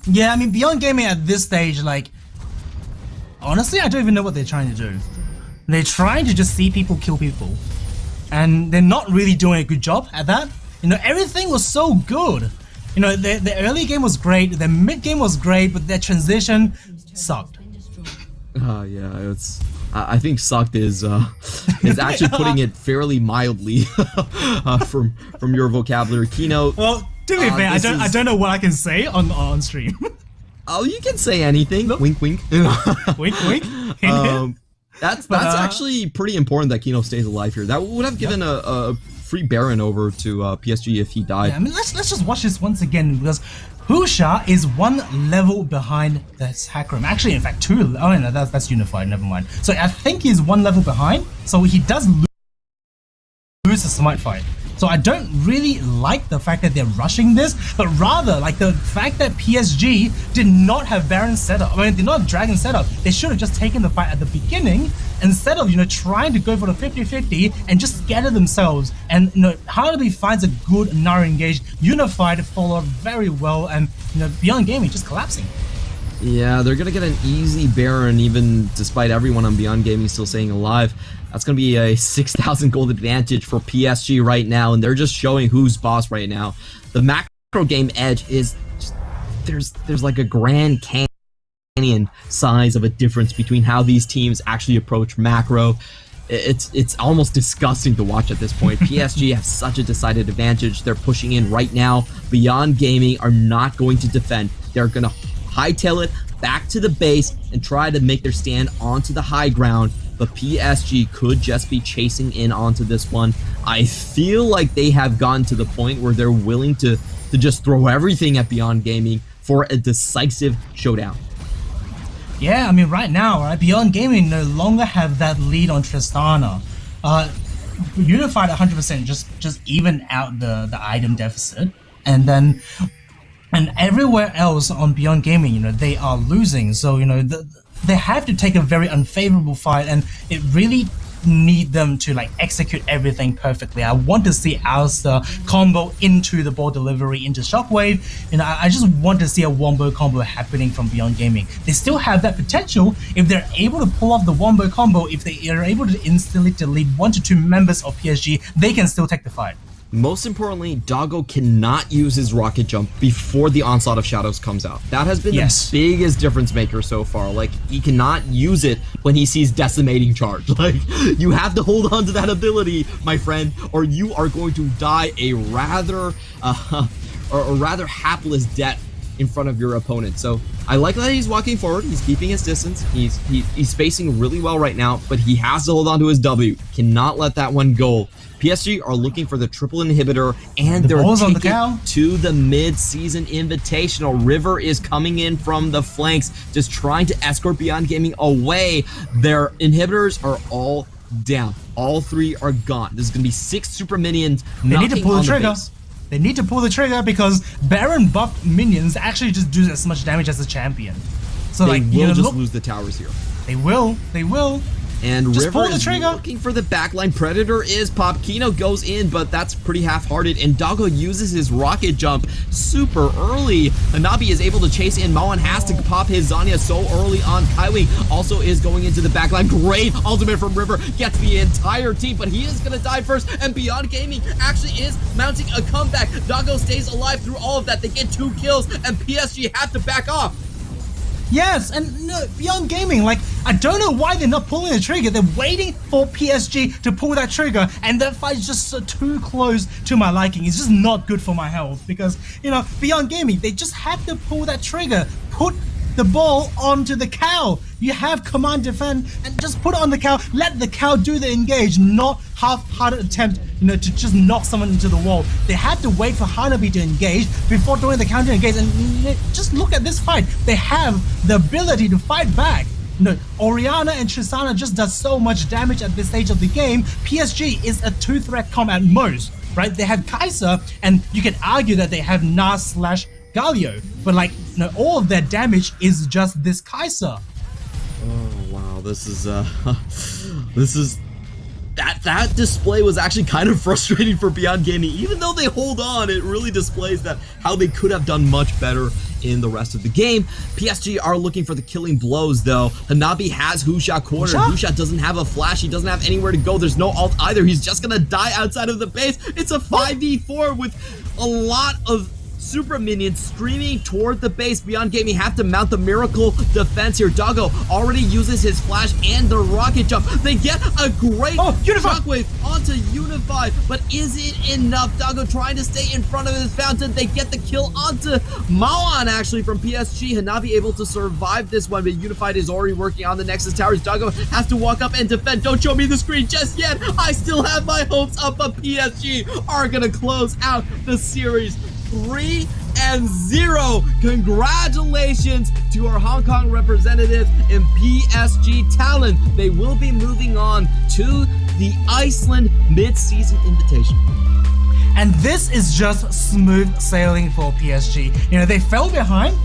Yeah, I mean, Beyond Gaming at this stage, like, honestly, I don't even know what they're trying to do. They're trying to just see people kill people. And they're not really doing a good job at that. Everything was so good. The early game was great, the mid game was great, but their transition sucked. Yeah, I think sucked is actually putting it fairly mildly from your vocabulary. Keynote. Well, to be fair, I don't know what I can say on stream. Oh, you can say anything. Nope. Wink, wink. Wink, wink. That's actually pretty important that Keynote stays alive here. That would have given a free Baron over to PSG if he died. Yeah, I mean, let's just watch this once again, because Husha is 1 level behind this Hecarim. Actually, in fact, 2. Oh no, that's Unified. Never mind. So I think he's 1 level behind. So he does lose the Smite fight. So I don't really like the fact that they're rushing this, but rather like the fact that PSG did not have Baron set up. I mean, did not have Dragon set up. They should have just taken the fight at the beginning instead of trying to go for the 50-50 and just scatter themselves. And Harley finds a good Nara engage. Unified followed very well, and Beyond Gaming just collapsing. Yeah, they're gonna get an easy Baron, even despite everyone on Beyond Gaming still staying alive. That's going to be a 6,000 gold advantage for PSG right now, and they're just showing who's boss right now. The macro game edge is just there's like a Grand Canyon size of a difference between how these teams actually approach macro. It's almost disgusting to watch at this point. PSG have such a decided advantage. They're pushing in right now. Beyond Gaming are not going to defend. They're going to hightail it back to the base and try to make their stand onto the high ground. But PSG could just be chasing in onto this one. I feel like they have gotten to the point where they're willing to just throw everything at Beyond Gaming for a decisive showdown. Yeah, I mean, right now, right, Beyond Gaming no longer have that lead on Tristana. Unified 100% just even out the item deficit, and everywhere else on Beyond Gaming, they are losing. So they have to take a very unfavorable fight, and it really need them to like execute everything perfectly. I want to see Alistair combo into the ball delivery into Shockwave. I just want to see a wombo combo happening from Beyond Gaming. They still have that potential if they're able to pull off the wombo combo. If they are able to instantly delete 1 to 2 members of PSG, they can still take the fight. Most importantly, Doggo cannot use his rocket jump before the Onslaught of Shadows comes out. That has been the biggest difference maker so far. Like, he cannot use it when he sees Decimating Charge. Like, you have to hold on to that ability, my friend, or you are going to die a rather hapless death in front of your opponent. So I like that he's walking forward. He's keeping his distance. He's spacing really well right now, but he has to hold on to his W. Cannot let that one go. PSG are looking for the triple inhibitor, and they're taking to the mid-season invitational. River is coming in from the flanks, just trying to escort Beyond Gaming away. Their inhibitors are all down. All 3 are gone. There's going to be 6 super minions. They need to pull the trigger. They need to pull the trigger because Baron buff minions actually just do as much damage as the champion. So they will just lose the towers here. They will. And just River pull the trigger. Is looking for the backline. Predator is pop. Kino goes in, but that's pretty half-hearted. And Doggo uses his rocket jump super early. Hanabi is able to chase in. Mawan has to pop his Zanya so early on. Kaiwing also is going into the backline. Great ultimate from River. Gets the entire team, but he is going to die first. And Beyond Gaming actually is mounting a comeback. Doggo stays alive through all of that. They get 2 kills, and PSG have to back off. Yes, and Beyond Gaming, like, I don't know why they're not pulling the trigger. They're waiting for PSG to pull that trigger, and that fight is just too close to my liking. It's just not good for my health because, Beyond Gaming, they just have to pull that trigger, put the ball onto the cow. You have command defend and just put it on the cow. Let the cow do the engage, not half-hearted attempt, to just knock someone into the wall. They had to wait for Hanabi to engage before doing the counter engage. And just look at this fight. They have the ability to fight back. Orianna and Tristana just does so much damage at this stage of the game. PSG is a 2-threat comp at most, right? They have Kai'Sa, and you can argue that they have Nas / Galio, but all of their damage is just this Kai'Sa. Oh wow, this is that display was actually kind of frustrating for Beyond Gaming. Even though they hold on, it really displays that how they could have done much better in the rest of the game. PSG are looking for the killing blows though. Hanabi has Husha cornered. Husha doesn't have a flash. He doesn't have anywhere to go. There's no ult either. He's just gonna die outside of the base. It's a 5v4 with a lot of super minions streaming toward the base. Beyond Gaming have to mount the miracle defense here. Doggo already uses his flash and the rocket jump. They get a great shockwave onto Unify, but is it enough? Doggo trying to stay in front of his fountain. They get the kill onto Mawan actually from PSG. Hanabi able to survive this one, but Unified is already working on the Nexus Towers. Doggo has to walk up and defend. Don't show me the screen just yet. I still have my hopes up, but PSG are gonna close out the series 3-0. Congratulations to our Hong Kong representatives in PSG Talent. They will be moving on to the Iceland mid-season invitation. And this is just smooth sailing for PSG. They fell behind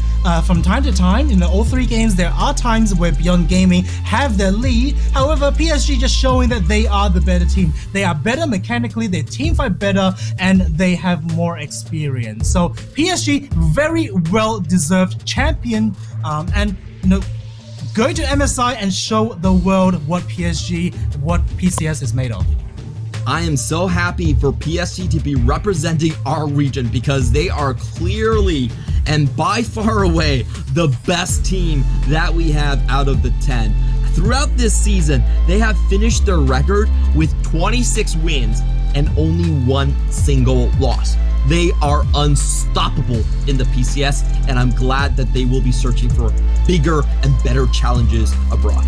from time to time. In all 3 games, there are times where Beyond Gaming have their lead. However, PSG just showing that they are the better team. They are better mechanically, they teamfight better, and they have more experience. So PSG, very well-deserved champion. And go to MSI and show the world what PCS is made of. I am so happy for PSG to be representing our region because they are clearly and by far away the best team that we have out of the 10. Throughout this season, they have finished their record with 26 wins and only one single loss. They are unstoppable in the PCS, and I'm glad that they will be searching for bigger and better challenges abroad.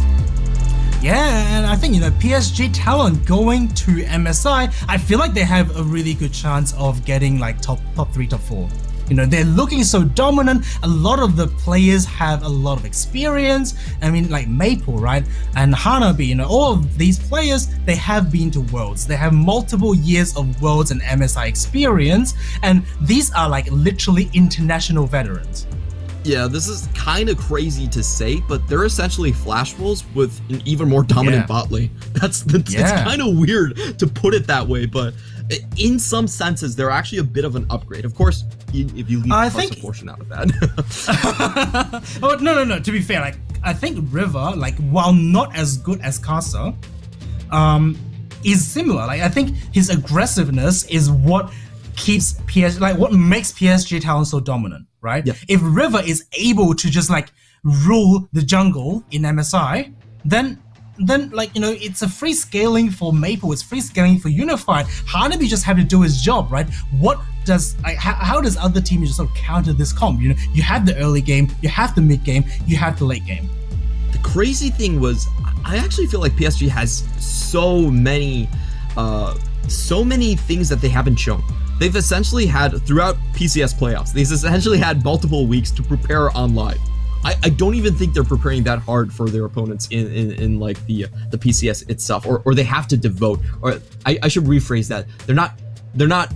Yeah, and I think, PSG talent going to MSI, I feel like they have a really good chance of getting like top 3, top 4. They're looking so dominant. A lot of the players have a lot of experience. I mean, like Maple, right? And Hanabi, all of these players, they have been to Worlds. They have multiple years of Worlds and MSI experience. And these are like literally international veterans. Yeah, this is kind of crazy to say, but they're essentially Flash Wolves with an even more dominant bot lane. It's kind of weird to put it that way, but in some senses, they're actually a bit of an upgrade. Of course, if you leave the Parsa portion out of that. Oh, no. To be fair, like I think River, like while not as good as Casa, is similar. Like I think his aggressiveness is what keeps PSG, like what makes PSG talent so dominant, right? Yeah. If River is able to just like rule the jungle in MSI, then it's a free scaling for Maple, it's free scaling for Unified. Hanabi just have to do his job, right? How does other teams just sort of counter this comp? You have the early game, you have the mid game, you have the late game. The crazy thing was, I actually feel like PSG has so many things that they haven't shown. They've essentially had, throughout PCS playoffs, they've essentially had multiple weeks to prepare on live. I don't even think they're preparing that hard for their opponents in like the PCS itself, or they have to devote, or I should rephrase that. They're not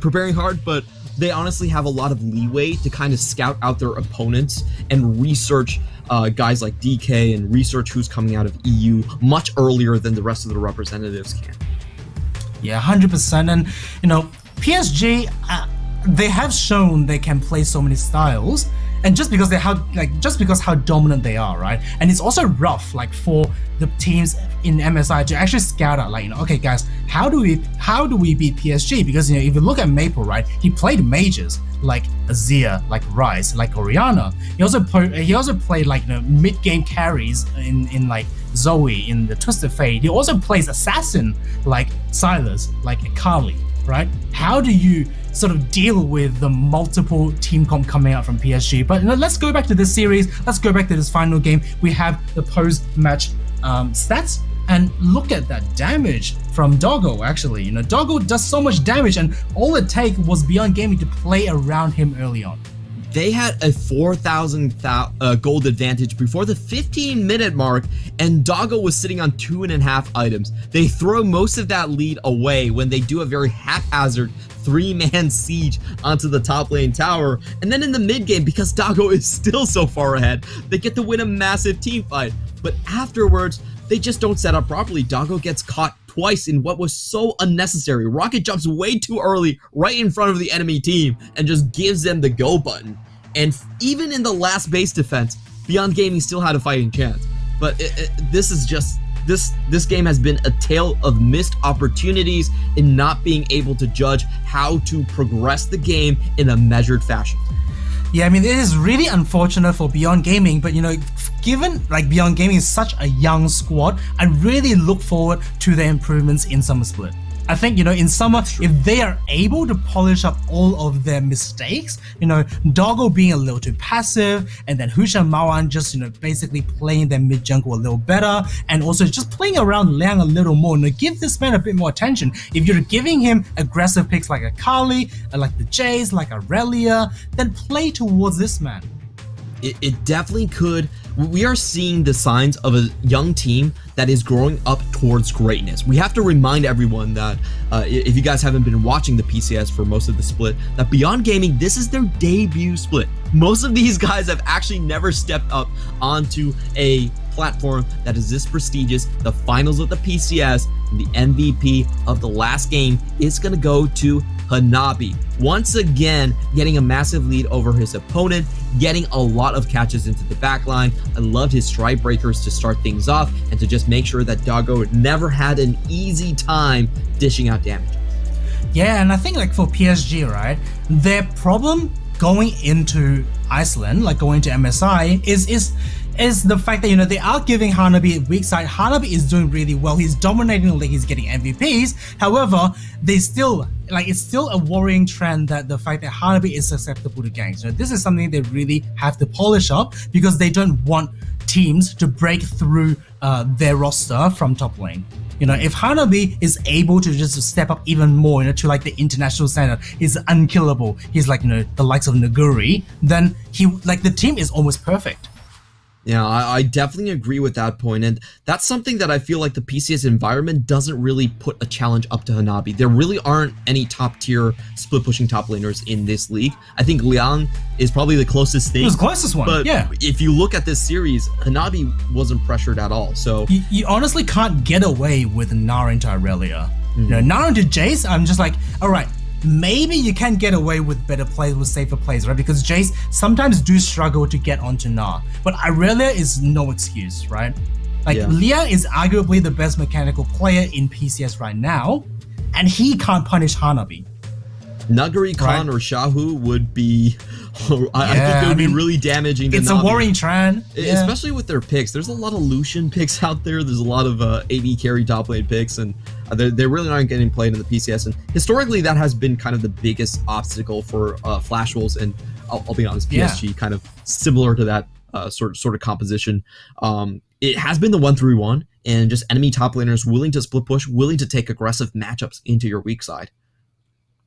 preparing hard, but they honestly have a lot of leeway to kind of scout out their opponents and research guys like DK and research who's coming out of EU much earlier than the rest of the representatives can. Yeah, 100%. And PSG, they have shown they can play so many styles. And just because how dominant they are, right? And it's also rough, like for the teams in MSI to actually scout out, like, okay, guys, how do we beat PSG? Because if you look at Maple, right, he played majors like Azir, like Ryze, like Orianna. He also played like mid game carries in like Zoe in the Twisted Fate. He also plays assassin like Silas, like Akali, right? How do you sort of deal with the multiple team comp coming out from PSG? But let's go back to this series. Let's go back to this final game. We have the post-match stats, and look at that damage from Doggo. Actually, Doggo does so much damage, and all it takes was Beyond Gaming to play around him early on. They had a 4,000 gold advantage before the 15-minute mark, and Doggo was sitting on 2.5 items. They throw most of that lead away when they do a very haphazard 3-man siege onto the top lane tower. And then in the mid game, because Doggo is still so far ahead, they get to win a massive team fight. But afterwards, they just don't set up properly. Doggo gets caught twice in what was so unnecessary. Rocket jumps way too early right in front of the enemy team and just gives them the go button. And even in the last base defense, Beyond Gaming still had a fighting chance. But this game has been a tale of missed opportunities in not being able to judge how to progress the game in a measured fashion. Yeah, I mean, it is really unfortunate for Beyond Gaming, but given like Beyond Gaming is such a young squad, I really look forward to their improvements in Summer Split. I think, in summer, if they are able to polish up all of their mistakes, Doggo being a little too passive, and then Husha Mawan just, basically playing their mid jungle a little better, and also just playing around Liang a little more, give this man a bit more attention. If you're giving him aggressive picks like Akali, like the Jays, like Aurelia, then play towards this man. It definitely could. We are seeing the signs of a young team that is growing up towards greatness. We have to remind everyone that if you guys haven't been watching the PCS for most of the split, that Beyond Gaming, this is their debut split. Most of these guys have actually never stepped up onto a platform that is this prestigious. The finals of the PCS, and the MVP of the last game is going to go to Hanabi. Once again, getting a massive lead over his opponent, getting a lot of catches into the backline. I loved his stride breakers to start things off and to just make sure that Doggo never had an easy time dishing out damage. Yeah, and I think like for PSG, right, their problem going into Iceland, like going to MSI, is the fact that, you know, they are giving Hanabi a weak side. Hanabi is doing really well. He's dominating the league. He's getting MVPs. However, they still, like, it's still a worrying trend that the fact that Hanabi is susceptible to ganks. So this is something they really have to polish up, because they don't want teams to break through their roster from top lane. You know, if Hanabi is able to just step up even more, you know, to like the international standard, he's unkillable. He's like, you know, the likes of Naguri, then the team is almost perfect. Yeah, I definitely agree with that point, and that's something that I feel like the PCS environment doesn't really put a challenge up to Hanabi. There really aren't any top-tier split-pushing top laners in this league. I think Liang is probably the closest thing. It was the closest one, but yeah. if you look at this series, Hanabi wasn't pressured at all, so... You honestly can't get away with Nara into Irelia. You know, Nara into Jace, I'm just like, alright, maybe you can get away with better plays, with safer plays, right? Because Jace sometimes do struggle to get onto Gnar. But Irelia is no excuse, right? Like, Liang is arguably the best mechanical player in PCS right now, and he can't punish Hanabi. Nagari Khan or Shahu would be... I think it would be really damaging to It's Navi. a worrying trend. Especially with their picks. There's a lot of Lucian picks out there. There's a lot of AD carry top lane picks, and they really aren't getting played in the PCS. And historically, that has been kind of the biggest obstacle for Flash Wolves, and I'll be honest, PSG kind of similar to that sort of composition. It has been the 1-3-1, and just enemy top laners willing to split push, willing to take aggressive matchups into your weak side.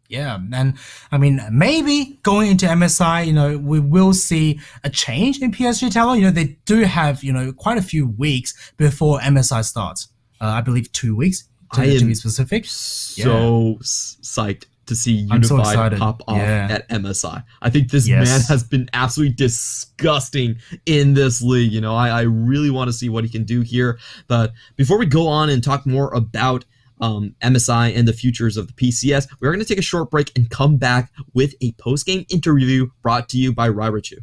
Yeah, and I mean, maybe going into MSI, you know, we will see a change in PSG talent. You know, they do have, you know, quite a few weeks before MSI starts. I believe 2 weeks to be specific. So psyched to see Unified pop off at MSI. I think this man has been absolutely disgusting in this league. You know, I really want to see what he can do here. But before we go on and talk more about MSI and the futures of the PCS, we're going to take a short break and come back with a post-game interview brought to you by Rairachu.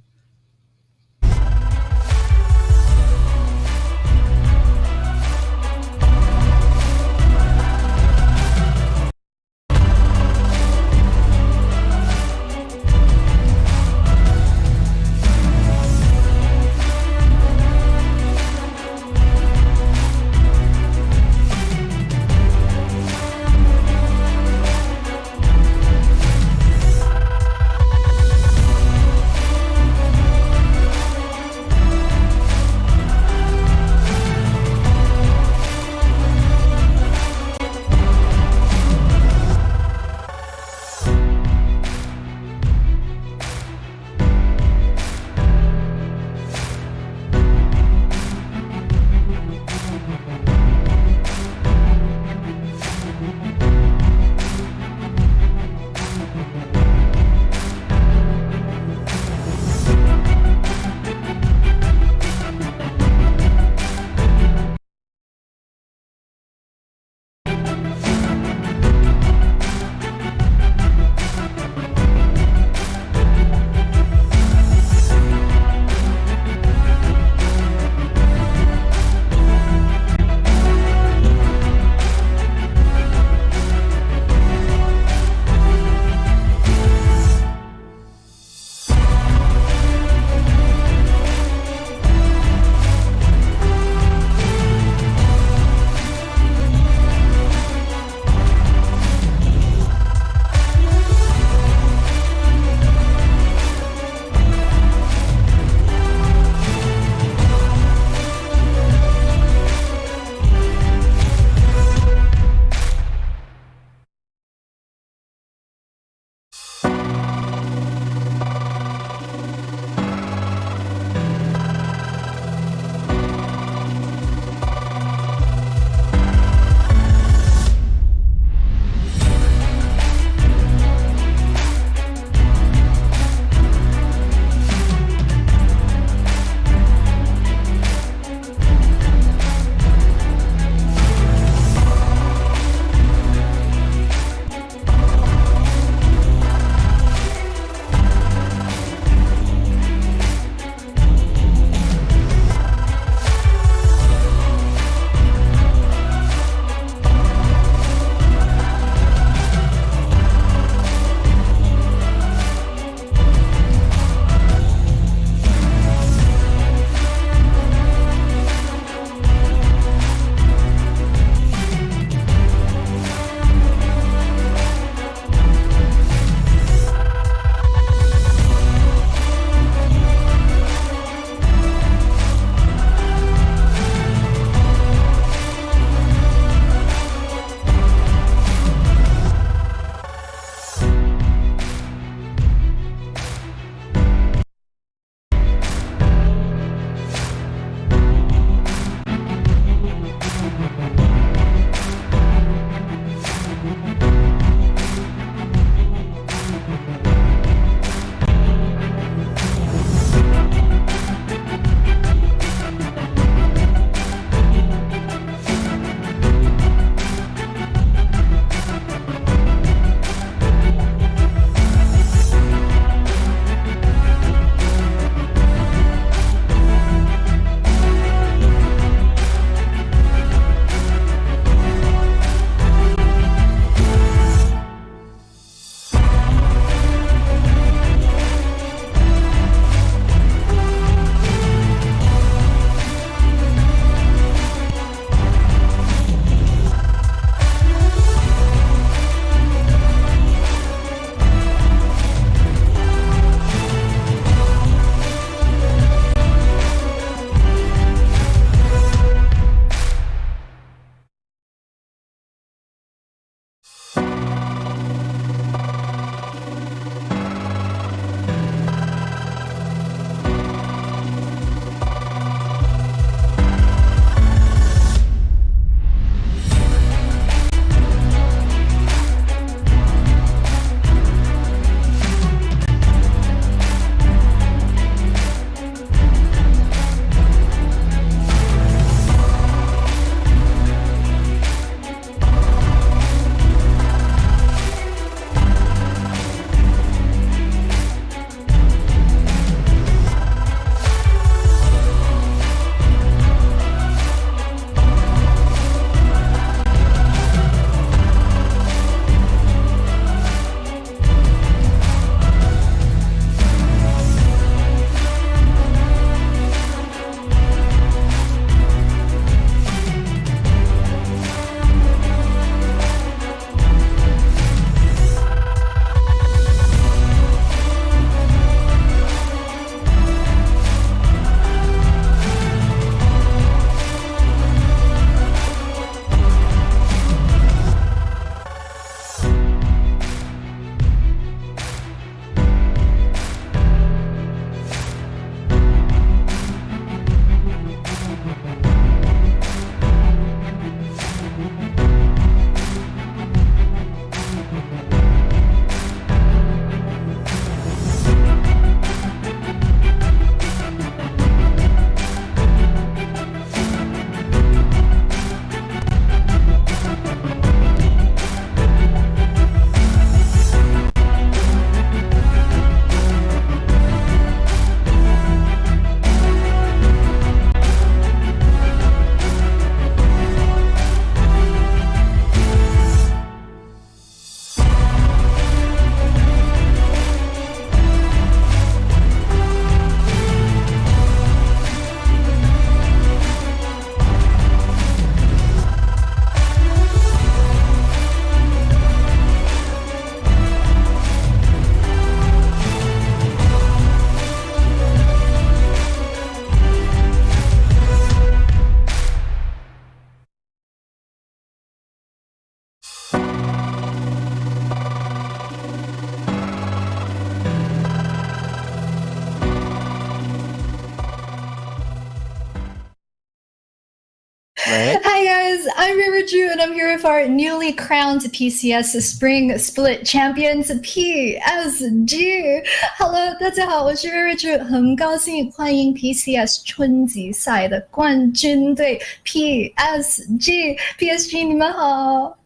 Hi guys, I'm River Drew and I'm here with our newly crowned PCS Spring Split Champions PSG. Hello， 大家好，我是 River Drew， 很高兴欢迎 PCS 春季赛的冠军队 PSG。PSG 你们好。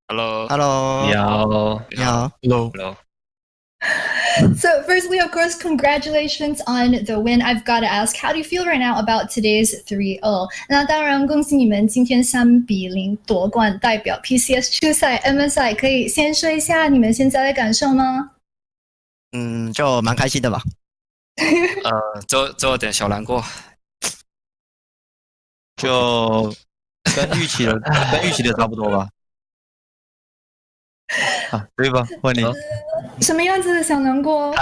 Hello， 你好，你好 ，Hello。 So firstly, of course, congratulations on the win. I've got to ask, how do you feel right now about today's 3-0? 那当然，恭喜你们今天3-0夺冠，代表 PCS 出赛 MSI。可以先说一下你们现在的感受吗？就蛮开心的吧。就有点小难过，就跟预期的差不多吧。对吧？换你。什么样子的小难过？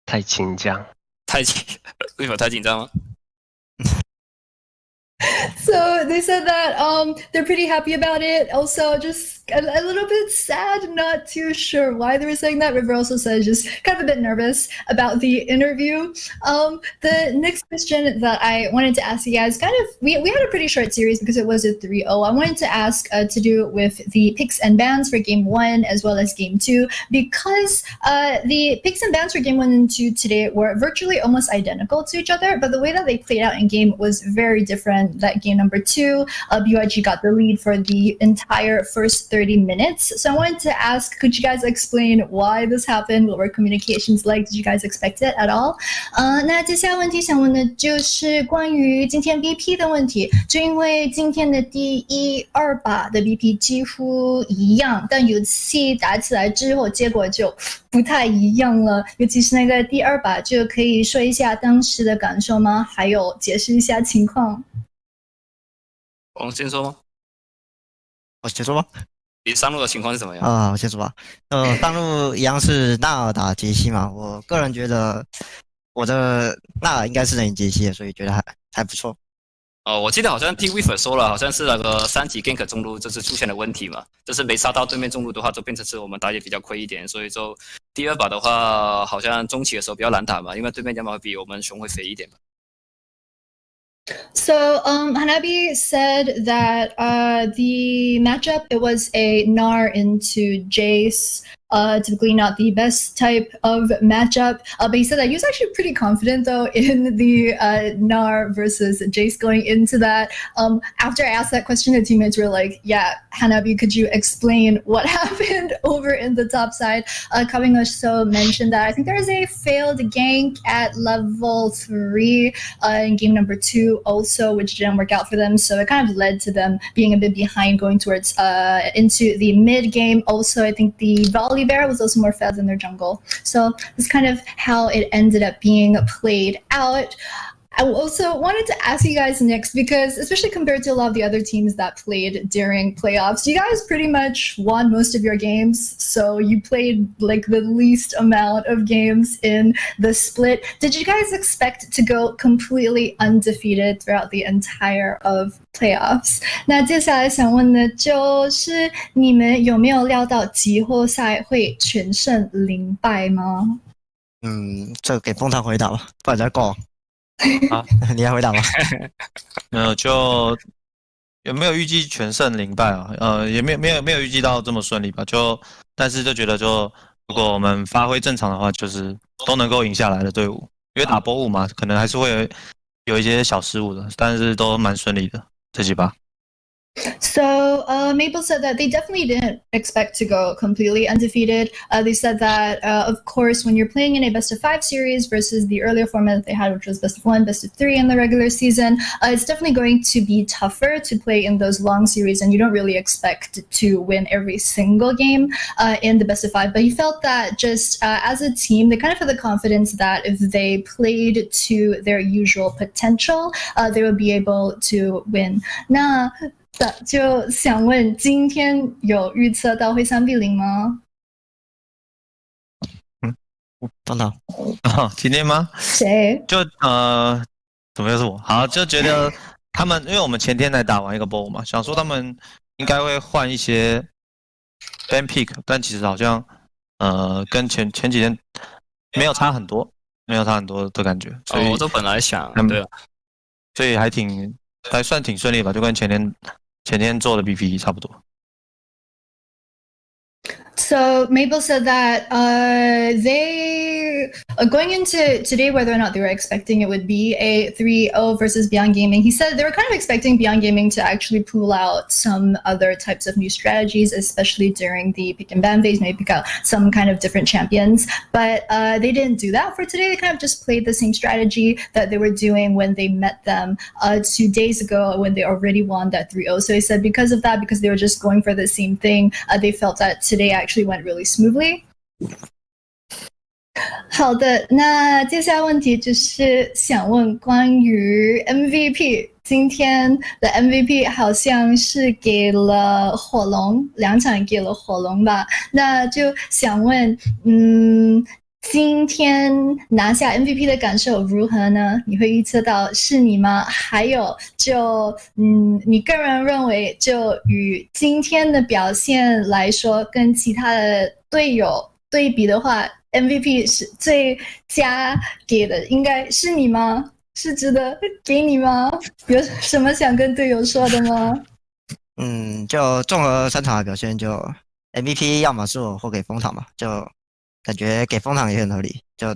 太紧张，为什么太紧张吗？ So they said that they're pretty happy about it. Also, just a little bit sad, not too sure why they were saying that. River also says just kind of a bit nervous about the interview. The next question that I wanted to ask you guys, kind of, we had a pretty short series because it was a 3-0. I wanted to ask to do with the picks and bans for game 1 as well as game 2, because the picks and bans for game 1 and 2 today were virtually almost identical to each other, but the way that they played out in game was very different. That game number 2, BYG got the lead for the entire first 30 minutes. So I wanted to ask, could you guys explain why this happened? What were communications like? Did you guys expect it at all? 那接下来问题想问的就是关于今天 BP 的问题，就因为今天的第1、2把的 BP 几乎一样，但有戏打起来之后，结果就不太一样了。尤其是那个第2把，就可以说一下当时的感受吗？还有解释一下情况。我先说吗？我先说吗？你上路的情况是怎么样？我先说吧。上路一样是纳尔打杰西嘛，我个人觉得我的纳尔应该是能赢杰西的，所以觉得还不错。我记得好像听 Weaver 说了，好像是那个3级 gank 中路这次出现的问题嘛，就是没杀到对面中路的话，就变成是我们打野比较亏一点，所以就第2把的话，好像中期的时候比较难打嘛，因为对面亚马会比我们熊会肥一点嘛。So Hanabi said that the matchup, it was a Gnar into Jace, typically not the best type of matchup, but he said that he was actually pretty confident though in the Gnar versus Jace going into that. After I asked that question, the teammates were like, yeah, Hanabi, could you explain what happened over in the top side? Coming also mentioned that I think there was a failed gank at level 3 in game number 2 also, which didn't work out for them, so it kind of led to them being a bit behind going towards into the mid game. Also, I think the volley bear was also more fed than their jungle, so that's kind of how it ended up being played out. I also wanted to ask you guys next, because especially compared to a lot of the other teams that played during playoffs, you guys pretty much won most of your games, so you played like the least amount of games in the split. Did you guys expect to go completely undefeated throughout the entire of playoffs? 那接下来想问的就是你们有没有料到季后赛会全胜0败吗？这个给风堂回答吧，不然再讲。你来回答吧。就有没有预计全胜0败啊？也没有预计到这么顺利吧。但是就觉得如果我们发挥正常的话，就是都能够赢下来的队伍。因为打波5嘛，可能还是会有一些小失误的，但是都蛮顺利的这几把。So Maple said that they definitely didn't expect to go completely undefeated. They said that, of course, when you're playing in a best-of-5 series versus the earlier format that they had, which was best-of-1, best-of-3 in the regular season, it's definitely going to be tougher to play in those long series, and you don't really expect to win every single game in the best-of-5. But you felt that just as a team, they kind of had the confidence that if they played to their usual potential, they would be able to win. 那就想问，今天有预测到会3-0吗？等等，今天吗？谁？就怎么又是我？好，就觉得他们，因为我们前天才打完一个 bowl 嘛，想说他们应该会换一些 ban pick， 但其实好像跟前几天没有差很多的感觉。所以我都本来想，对啊，所以还挺还算挺顺利吧，就跟前天做的 BP 差不多。So Mabel said that they going into today, whether or not they were expecting it would be a 3-0 versus Beyond Gaming. He said they were kind of expecting Beyond Gaming to actually pull out some other types of new strategies, especially during the pick and ban phase, maybe pick out some kind of different champions. But they didn't do that for today. They kind of just played the same strategy that they were doing when they met them 2 days ago when they already won that 3-0. So he said because of that, because they were just going for the same thing, they felt that today actually went really smoothly. 好的，那接下来问题就是想问关于 MVP。今天的 MVP 好像是给了火龙，2场给了火龙吧？那就想问，今天拿下 MVP 的感受如何呢？你会预测到是你吗？还有就你个人认为，就与今天的表现来说，跟其他的队友对比的话 ，MVP 是最佳给的，应该是你吗？是值得给你吗？有什么想跟队友说的吗？就综合3场的表现，就 MVP 要么是我或给风场嘛，就感觉给风场也很合理。就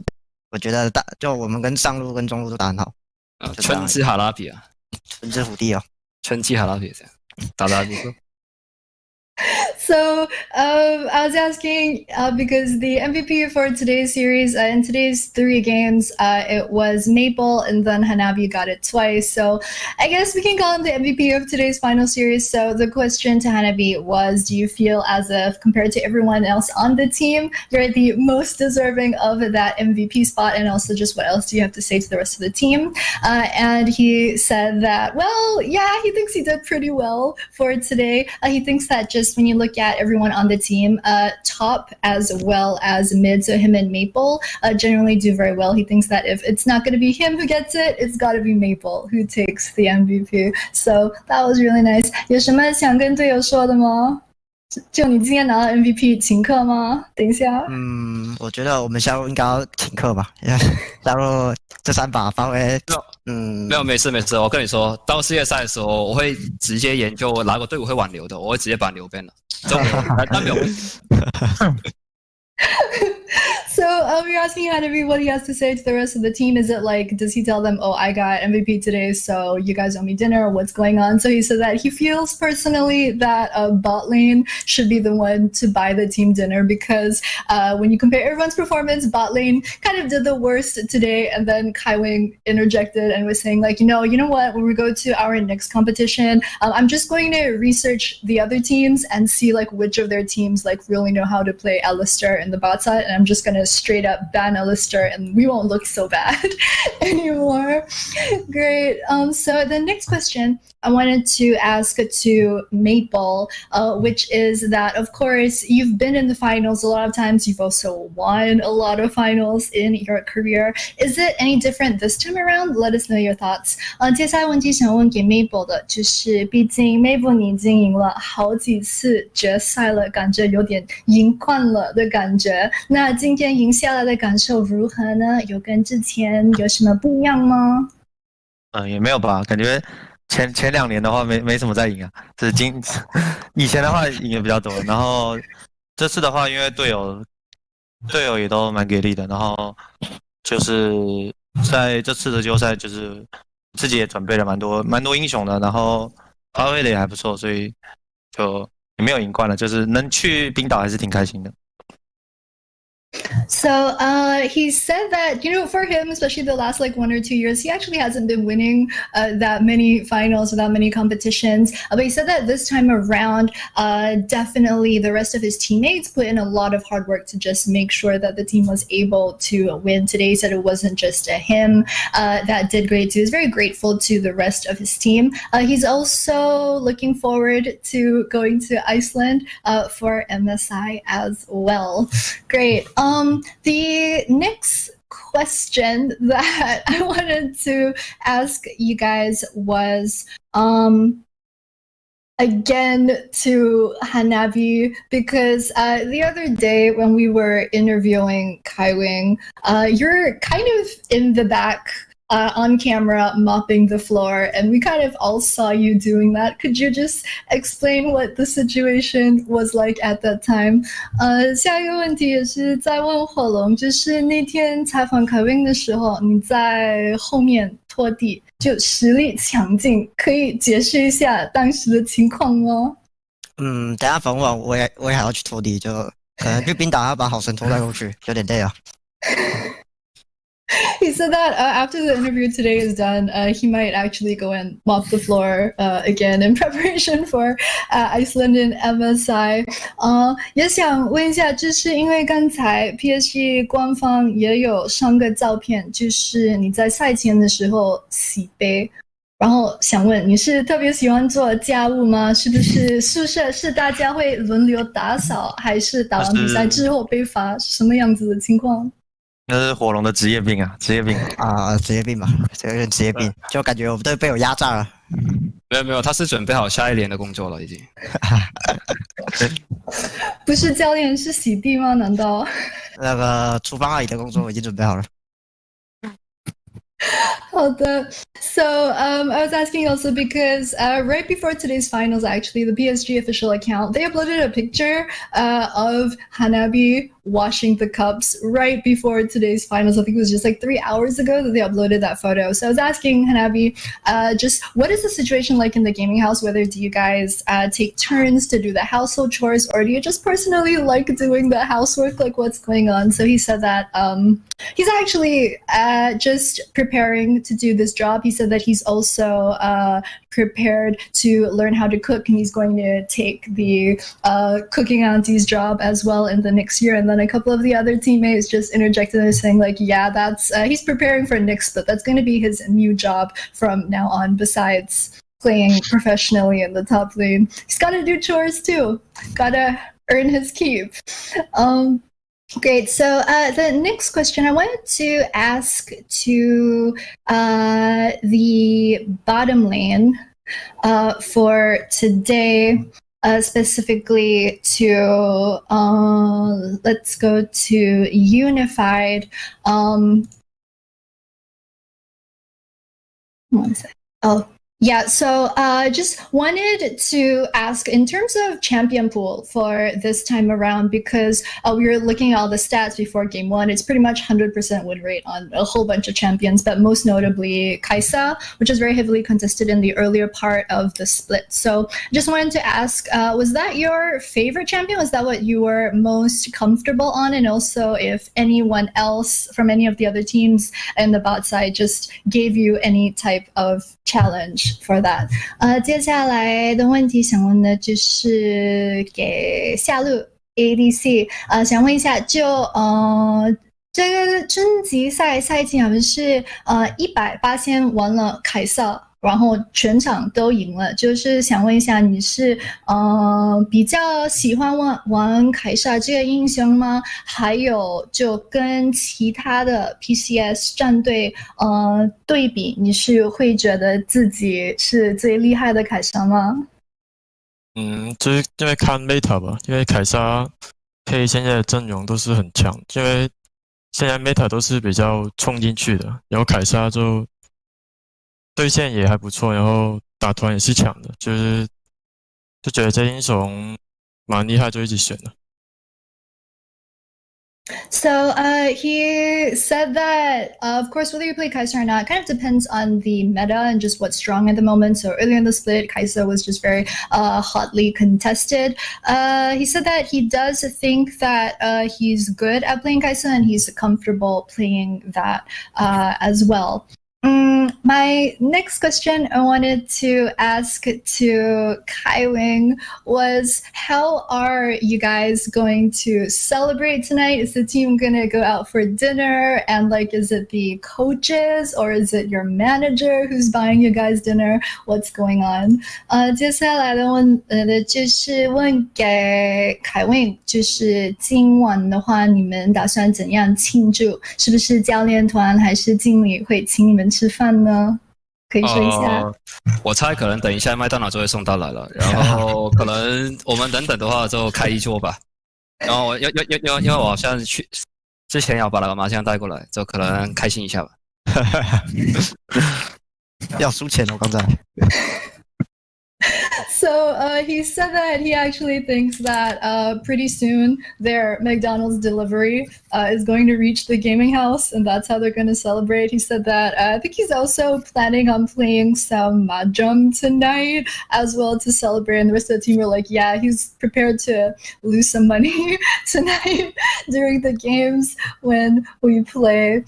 我觉得就我们跟上路跟中路都打很好。春之哈拉比啊，春之虎地哦，春季哈拉比这样，打得不错。So I was asking because the MVP for today's series in today's 3 games, it was Maple and then Hanabi got it twice. So I guess we can call him the MVP of today's final series. So the question to Hanabi was, do you feel as if compared to everyone else on the team, you're the most deserving of that MVP spot? And also just what else do you have to say to the rest of the team? And he said that, well, yeah, he thinks he did pretty well for today. He thinks that just when you look at everyone on the team, top as well as mid, so him and Maple generally do very well. He thinks that if it's not going to be him who gets it, it's got to be Maple who takes the MVP. So that was really nice. 有什么想跟队友说的吗？就你今天拿到 MVP 请客吗？等一下。我觉得我们下路应该要请客吧，下路这3把发挥，没有，没事。我跟你说，到世界赛的时候，我会直接研究哪个队伍会挽留的，我会直接把留边了。但没有问题。So we're asking Hanabi what he has to say to the rest of the team. Is it like, does he tell them, oh, I got MVP today, so you guys owe me dinner, or what's going on? So he said that he feels personally that bot lane should be the one to buy the team dinner because when you compare everyone's performance, bot lane kind of did the worst today, and then Kai Wing interjected and was saying like, you know what, when we go to our next competition, I'm just going to research the other teams and see like which of their teams like really know how to play Alistar in the bot side, and I'm just going to straight up ban Alistar and we won't look so bad anymore. Great. So the next question I wanted to ask to Maple, which is that, of course, you've been in the finals a lot of times. You've also won a lot of finals in your career. Is it any different this time around? Let us know your thoughts. 接下来问题想问给 Maple 的就是，毕竟 Maple 你已经赢了好几次决赛了，感觉有点赢惯了的感觉。那今天赢下来的感受如何呢？有跟之前有什么不一样吗？也没有吧，感觉。前2年的话没什么在赢啊，这是以前的话赢的比较多，然后这次的话，因为队友也都蛮给力的，然后就是在这次的季后赛，就是自己也准备了蛮多英雄的，然后发挥的也还不错，所以就也没有赢惯了，就是能去冰岛还是挺开心的。So he said that, for him, especially the last like 1 or 2 years, he actually hasn't been winning that many finals or that many competitions. But he said that this time around, definitely the rest of his teammates put in a lot of hard work to just make sure that the team was able to win today. He said it wasn't just him that did great too. He's very grateful to the rest of his team. He's also looking forward to going to Iceland for MSI as well. Great. The next question that I wanted to ask you guys was again to Hanabi, because the other day when we were interviewing Kai Wing, you're kind of in the back on camera mopping the floor, and we kind of all saw you doing that. Could you just explain what the situation was like at that time? 下一个问题也是在问火龙，就是那天采访凯文的时候，你在后面拖地，就实力强劲，可以解释一下当时的情况吗？等下访问完我也还要去拖地，就可能去冰岛要把好神拖带过去，有点累啊。He said that after the interview today is done, he might actually go and mop the floor again in preparation for Iceland and MSI. 也想问一下，就是因为刚才 PSG 官方也有上个照片，就是你在赛前的时候洗杯。然后想问，你是特别喜欢做家务吗？是不是宿舍是大家会轮流打扫，还是打完比赛之后被罚？什么样子的情况？那是火龙的职业病啊，职业病啊，职业病吧，这个职业病，就感觉我们都被我压榨了。没有，他是准备好下一年的工作了，已经。不是教练，是洗地吗？难道？那个厨房阿姨的工作我已经准备好了。So I was asking also because right before today's finals, actually, the PSG official account, they uploaded a picture of Hanabi washing the cups right before today's finals. I think it was just like 3 hours ago that they uploaded that photo. So I was asking Hanabi, just what is the situation like in the gaming house? Whether do you guys take turns to do the household chores, or do you just personally like doing the housework? Like what's going on? So he said that he's actually just preparing to do this job. He said that he's also prepared to learn how to cook, and he's going to take the cooking auntie's job as well in the next year. And then a couple of the other teammates just interjected and saying like, yeah, that's he's preparing for next split. That's going to be his new job from now on, besides playing professionally in the top lane. He's got to do chores too. Got to earn his keep. Great. So the next question I wanted to ask to the bottom lane for today, specifically to let's go to Unified. One sec. Oh. Yeah, so just wanted to ask in terms of champion pool for this time around, because we were looking at all the stats before game one. It's pretty much 100% win rate on a whole bunch of champions, but most notably Kaisa, which is very heavily contested in the earlier part of the split. So just wanted to ask, was that your favorite champion? Was that what you were most comfortable on? And also if anyone else from any of the other teams in the bot side just gave you any type of challenge for that. 接下来的问题想问的就是给夏露 ADC， 想问一下，就这个终极赛赛季好像是100%玩了凯撒，然后全场都赢了，就是想问一下，你是比较喜欢玩凯撒这个英雄吗？还有就跟其他的 PCS 战队对比，你是会觉得自己是最厉害的凯撒吗？就是因为看 meta 吧，因为凯撒配现在的阵容都是很强，因为现在 meta 都是比较冲进去的，然后凯撒就对线也还不错，然后打团也是强的，就觉得这英雄蛮厉害，就一直选了。So he said that, of course, whether you play Kai'Sa or not, kind of depends on the meta and just what's strong at the moment. So earlier in the split, Kai'Sa was just very hotly contested. He said that he does think that he's good at playing Kai'Sa and he's comfortable playing that as well. My next question I wanted to ask to Kai Wing was, how are you guys going to celebrate tonight? Is the team going to go out for dinner? And like, is it the coaches or is it your manager who's buying you guys dinner? What's going on? 接下来的就是问给凯文，就是今晚的话，你们打算怎样庆祝？是不是教练团还是经理会请你们吃饭呢？可以说一下。我猜可能等一下麦当劳就会送到来了，然后可能我们等的话就开一桌吧。然后因为我好像之前要把那个麻将带过来，就可能开心一下吧。要输钱哦，刚才。So he said that he actually thinks that pretty soon their McDonald's delivery is going to reach the gaming house, and that's how they're going to celebrate. He said that I think he's also planning on playing some mahjong tonight as well to celebrate. And the rest of the team were like, yeah, he's prepared to lose some money tonight during the games when we play.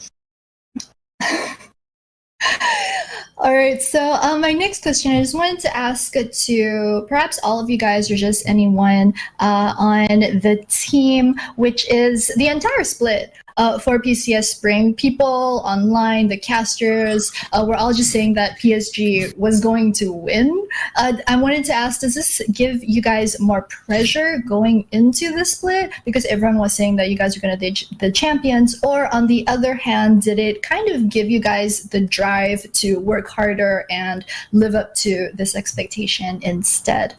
All right, so my next question, I just wanted to ask to perhaps all of you guys or just anyone on the team, which is the entire split for PCS Spring. People online, the casters, were all just saying that PSG was going to win. I wanted to ask, does this give you guys more pressure going into the split? Because everyone was saying that you guys are going to be the champions. Or on the other hand, did it kind of give you guys the drive to work harder and live up to this expectation instead?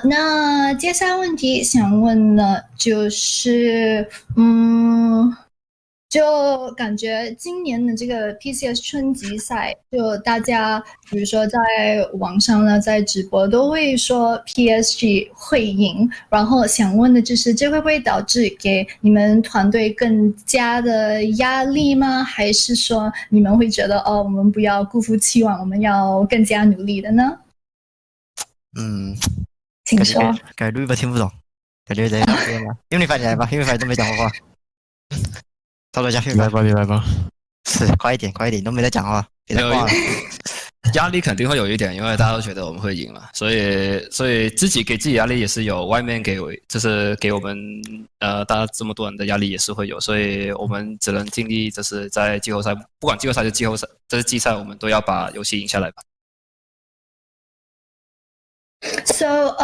那接下来问题想问呢，就感觉今年的这个 PCS 春季赛，就大家比如说在网上呢，在直播都会说 PSG 会赢，然后想问的就是这会不会导致给你们团队更加的压力吗？还是说你们会觉得我们不要辜负期望，我们要更加努力的呢？请说。感觉 River 听不懂，感觉得Unify 你来吧，Unify 都没讲过话。操作一下 Unify， 来吧，你来吧。是，快一点，都没在讲话，别再挂了。压力肯定会有一点，因为大家都觉得我们会赢嘛，所以自己给自己压力也是有，外面就是给我们大家这么多人的压力也是会有，所以我们只能尽力，就是在季后赛，不管季后赛还是季后赛，这是季赛，我们都要把游戏赢下来吧。So,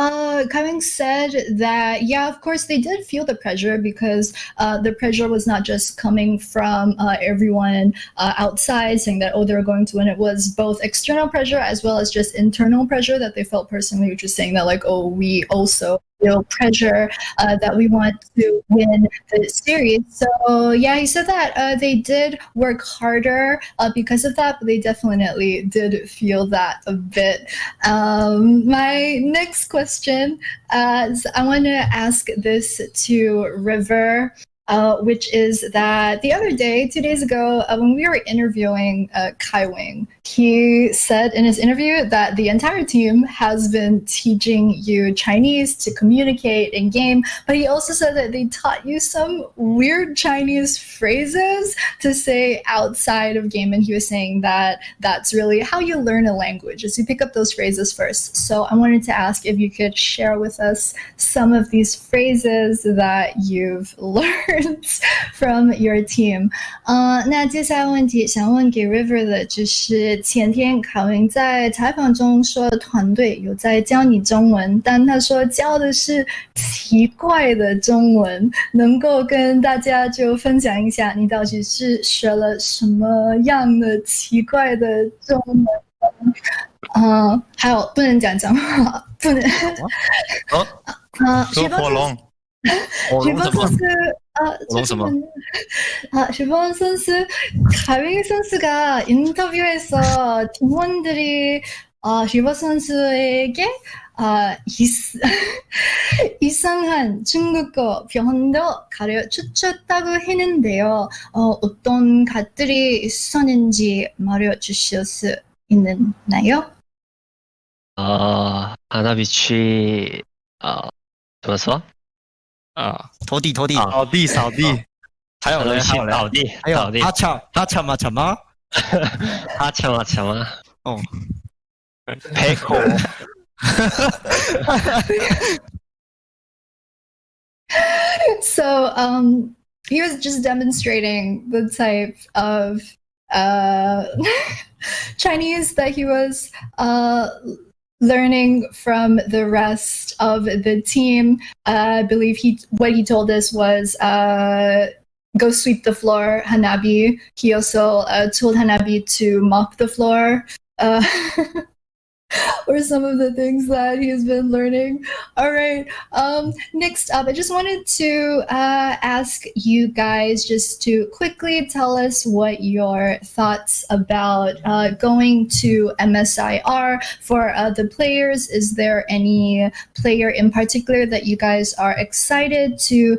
Kevin said that, yeah, of course, they did feel the pressure because the pressure was not just coming from everyone outside saying that, oh, they were going to win. It was both external pressure as well as just internal pressure that they felt personally, which is saying that, like, oh, we also feel pressure that we want to win the series. So, yeah, he said that they did work harder because of that, but they definitely did feel that a bit. My next question is I want to ask this to River, which is that the other day, 2 days ago, when we were interviewing Kai Wing, he said in his interview that the entire team has been teaching you Chinese to communicate in game, but he also said that they taught you some weird Chinese phrases to say outside of game, and he was saying that that's really how you learn a language, is you pick up those phrases first. So I wanted to ask if you could share with us some of these phrases that you've learned from your team. 那接下来问题想问给 River 的就是前天凯文在采访中说团队有在教你中文，但他说教的是奇怪的中文，能够跟大家就分享一下你到底是学了什么样的奇怪的中文？还有不能讲脏话，不能。说火龙。슈퍼 선수, 가윙 선수가 인터뷰에서 팀원들이 슈퍼 선수에게 이상한 중국어 표현도 가르쳐줬다고 했는데요. 어떤 것들이 있었는지 말해주실 수 있나요? 하나비치 怎么说？拖地，扫地，还有嘞，扫地，还有哈恰嘛，哈恰嘛，哦，配口。So, he was just demonstrating the type of Chinese that he was learning from the rest of the team. I believe what he told us was go sweep the floor, Hanabi. He also told Hanabi to mop the floor. or some of the things that he's been learning. All right. Next up, I just wanted to ask you guys just to quickly tell us what your thoughts about going to MSI for the players. Is there any player in particular that you guys are excited to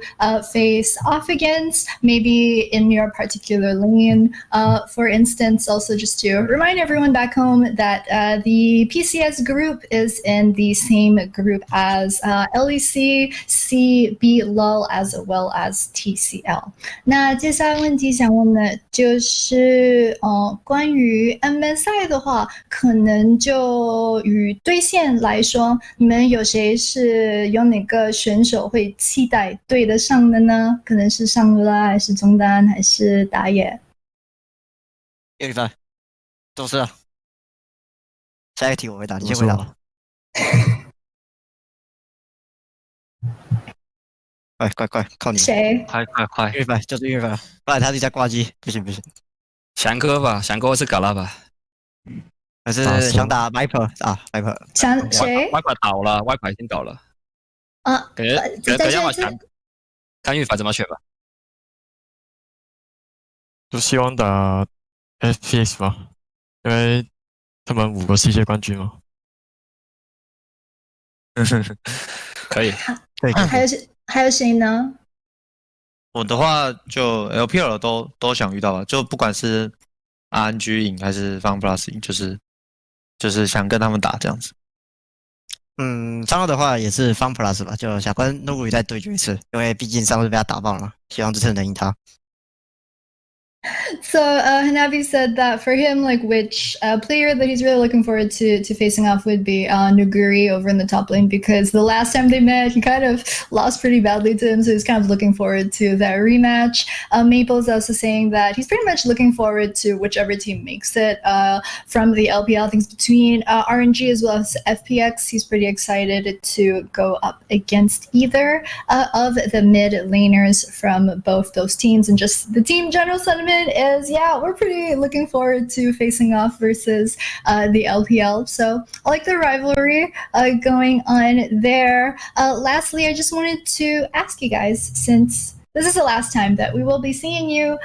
face off against? Maybe in your particular lane, for instance. Also, just to remind everyone back home that the PCS group is in the same group as LEC, CB, LUL, as well as TCL. 那接下来问题想问的就是，关于 MSI 的话，可能就与对线来说，你们有谁是有哪个选手会期待对得上的呢？可能是上路啦，还是中单，还是打野？Unify，都是啊。下一个题我回答，你先回答吧。快，靠你！谁？快！Unify 就是 Unify，不然他自己在挂机，不行。翔哥吧，翔哥是嘎拉吧？还是想打 Viper 啊 ？Viper。想谁 ？Viper 倒了，Viper 已经倒了。啊，等下我看Unify怎么选吧。就希望打 FPS 吧，因为他们5个世界冠军嘛。可以。还有谁呢？我的话就 LPL 都想遇到吧，就不管是 RNG 赢还是 FunPlus 赢，就是想跟他们打这样子。上路的话也是 FunPlus 吧，就想跟怒骨鱼再对决一次，因为毕竟上路被他打爆了嘛，希望这次能赢他。So Hanabi said that for him, like which player that he's really looking forward to facing off would be Nuguri over in the top lane, because the last time they met, he kind of lost pretty badly to him, so he's kind of looking forward to that rematch. Maple's also saying that he's pretty much looking forward to whichever team makes it from the LPL. Things between RNG as well as FPX. He's pretty excited to go up against either of the mid laners from both those teams, and just the team general sentiment is, yeah, we're pretty looking forward to facing off versus the LPL. So I like the rivalry going on there. Lastly, I just wanted to ask you guys, since this is the last time that we will be seeing you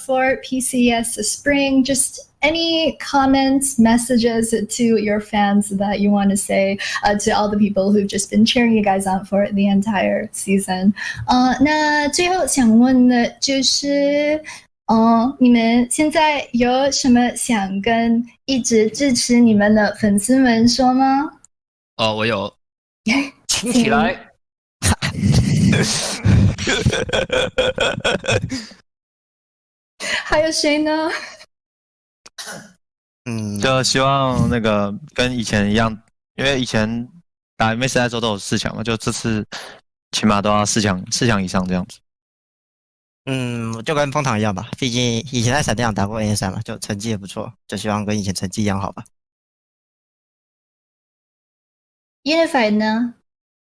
for PCS Spring, just any comments, messages to your fans that you want to say to all the people who've just been cheering you guys on for the entire season. 那最后想问的就是你们现在有什么想跟一直支持你们的粉丝们说吗？我有，请起来！还有谁呢？就希望那个跟以前一样，因为以前打 MSI 的时候都有4强嘛，就这次起码都要4强以上这样子。就跟风堂一样吧，毕竟以前在闪电场打过 NS3 嘛，就成绩也不错，就希望跟以前成绩一样好吧。Unify 呢？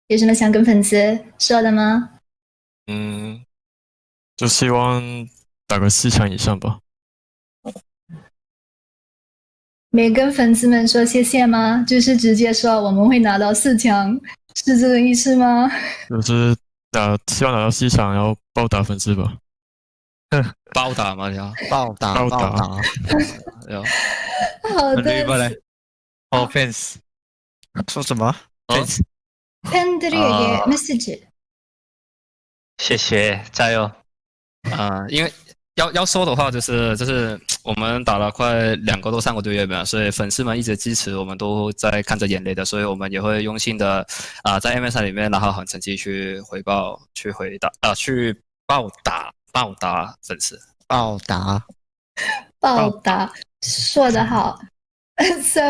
有什么想跟粉丝说的吗？就希望打个4强以上吧。没跟粉丝们说谢谢吗？就是直接说我们会拿到4强，是这个意思吗？就是希望拿到4强，然后报答粉丝吧。报答吗？要报答。好的。Offense 说什么 ？Pendrive message。谢谢，加油！因为要说的话，就是我们打了快2个多3个多月嘛，所以粉丝们一直支持，我们都在看着眼泪的，所以我们也会用心的在 MSI 里面拿好成绩去回报、去报答粉丝。报答，说得好。So,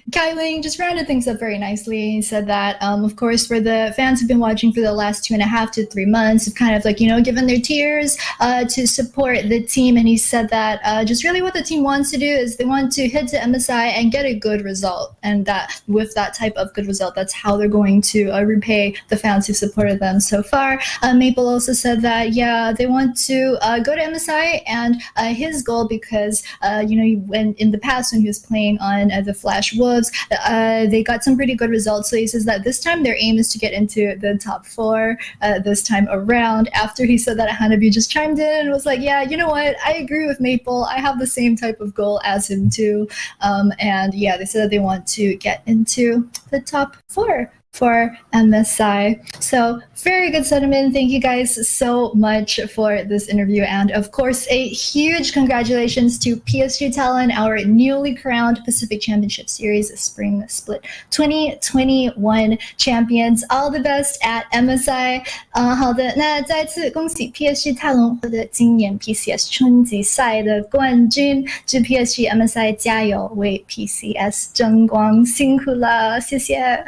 Kailing just rounded things up very nicely. He said that, of course, for the fans who've been watching for the last 2.5 to 3 months, have kind of like, given their tears to support the team. And he said that just really what the team wants to do is they want to head to MSI and get a good result. And that with that type of good result, that's how they're going to repay the fans who supported them so far. Maple also said that, yeah, they want to go to MSI, and his goal, because, when in the past, when person who's playing on the Flash Wolves. They got some pretty good results. So he says that this time their aim is to get into the top 4 this time around. After he said that, Hanabi just chimed in and was like, yeah, you know what? I agree with Maple. I have the same type of goal as him too. And yeah, they said that they want to get into the top 4 for MSI. So very good sentiment. Thank you guys so much for this interview. And of course, a huge congratulations to PSG Talon, our newly crowned Pacific Championship Series Spring Split 2021 champions. All the best at MSI. 好的，那再次恭喜 PSG 泰隆获得今年 PCS 春季赛的冠军，祝 PSG MSI 加油，为 PCS 争光，辛苦了，谢谢。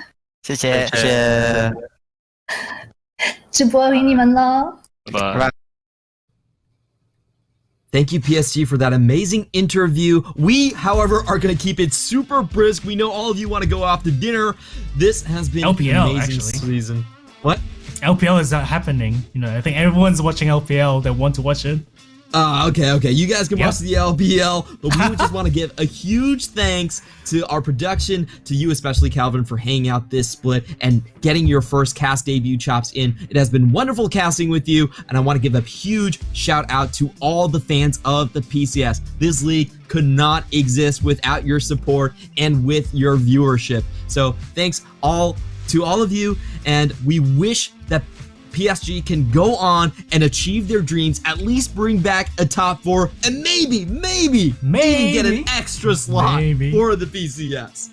谢谢，直播给你们了，拜拜。Thank you, PSG, for that amazing interview. We, however, are going to keep it super brisk. We know all of you want to go off to dinner. This has been LPL, an amazing season. What? LPL is happening. You know, I think everyone's watching LPL that want to watch it. Okay. You guys can watch the LPL, but we would just want to give a huge thanks to our production, to you especially, Calvin, for hanging out this split and getting your first cast debut chops in. It has been wonderful casting with you, and I want to give a huge shout out to all the fans of the PCS. This league could not exist without your support and with your viewership. So thanks to all of you, and we wish that PSG can go on and achieve their dreams, at least bring back a top 4, and maybe get an extra slot for the PCS.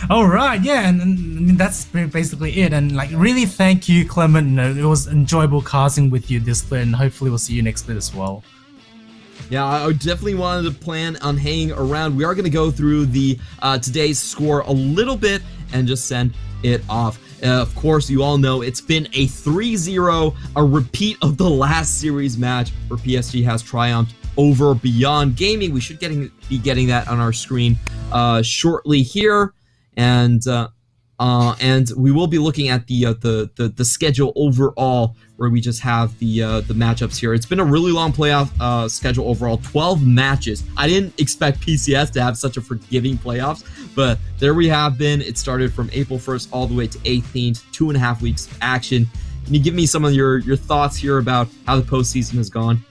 All right, yeah, and that's basically it. And like, really, thank you, Clement. You know, it was enjoyable casting with you this split, and hopefully we'll see you next split as well. Yeah, I definitely wanted to plan on hanging around. We are going to go through the today's score a little bit and just send it off. Of course, you all know it's been a 3-0, a repeat of the last series match where PSG has triumphed over Beyond Gaming. We should be getting that on our screen shortly here, and we will be looking at the schedule overall, where we just have the matchups here. It's been a really long playoff schedule overall, 12 matches. I didn't expect PCS to have such a forgiving playoffs, but there we have been. It started from April 1st all the way to 18th, 2.5 weeks of action. Can you give me some of your thoughts here about how the postseason has gone?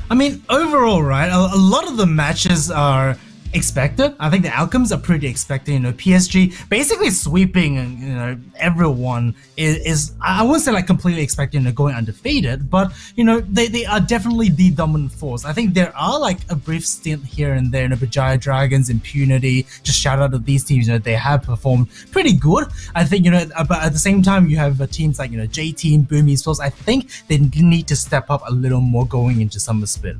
I mean, overall, right, a lot of the matches are expected. I think the outcomes are pretty expected. You know, PSG basically sweeping, you know, everyone is I wouldn't say like completely expecting, you know, going undefeated, but you know, they are definitely the dominant force. I think there are like a brief stint here and there, you know, Bajaya Dragons, Impunity, just shout out to these teams, you know, they have performed pretty good. I think, you know, but at the same time you have teams like, you know, J Team, Boomy Sports. I think they need to step up a little more going into Summer Split.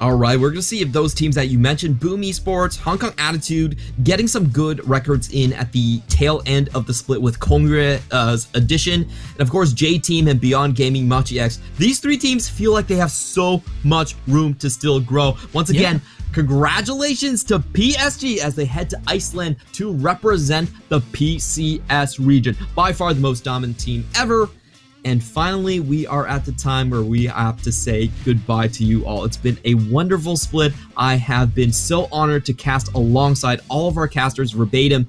All right, we're going to see if those teams that you mentioned, Boom Esports, Hong Kong Attitude, getting some good records in at the tail end of the split with Kongre's addition, and of course J-Team and Beyond Gaming, Machi X. These three teams feel like they have so much room to still grow. Once again, congratulations to PSG as they head to Iceland to represent the PCS region. By far the most dominant team ever. And finally, we are at the time where we have to say goodbye to you all. It's been a wonderful split. I have been so honored to cast alongside all of our casters verbatim,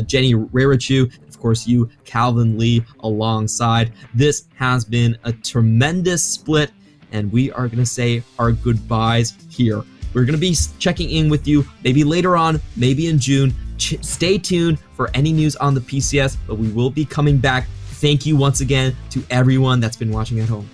Jenny Rarichu, and of course you, Calvin Lee, alongside. This has been a tremendous split, and we are going to say our goodbyes here. We're going to be checking in with you maybe later on, maybe in June. Stay tuned for any news on the PCS, but we will be coming back. Thank you once again to everyone that's been watching at home.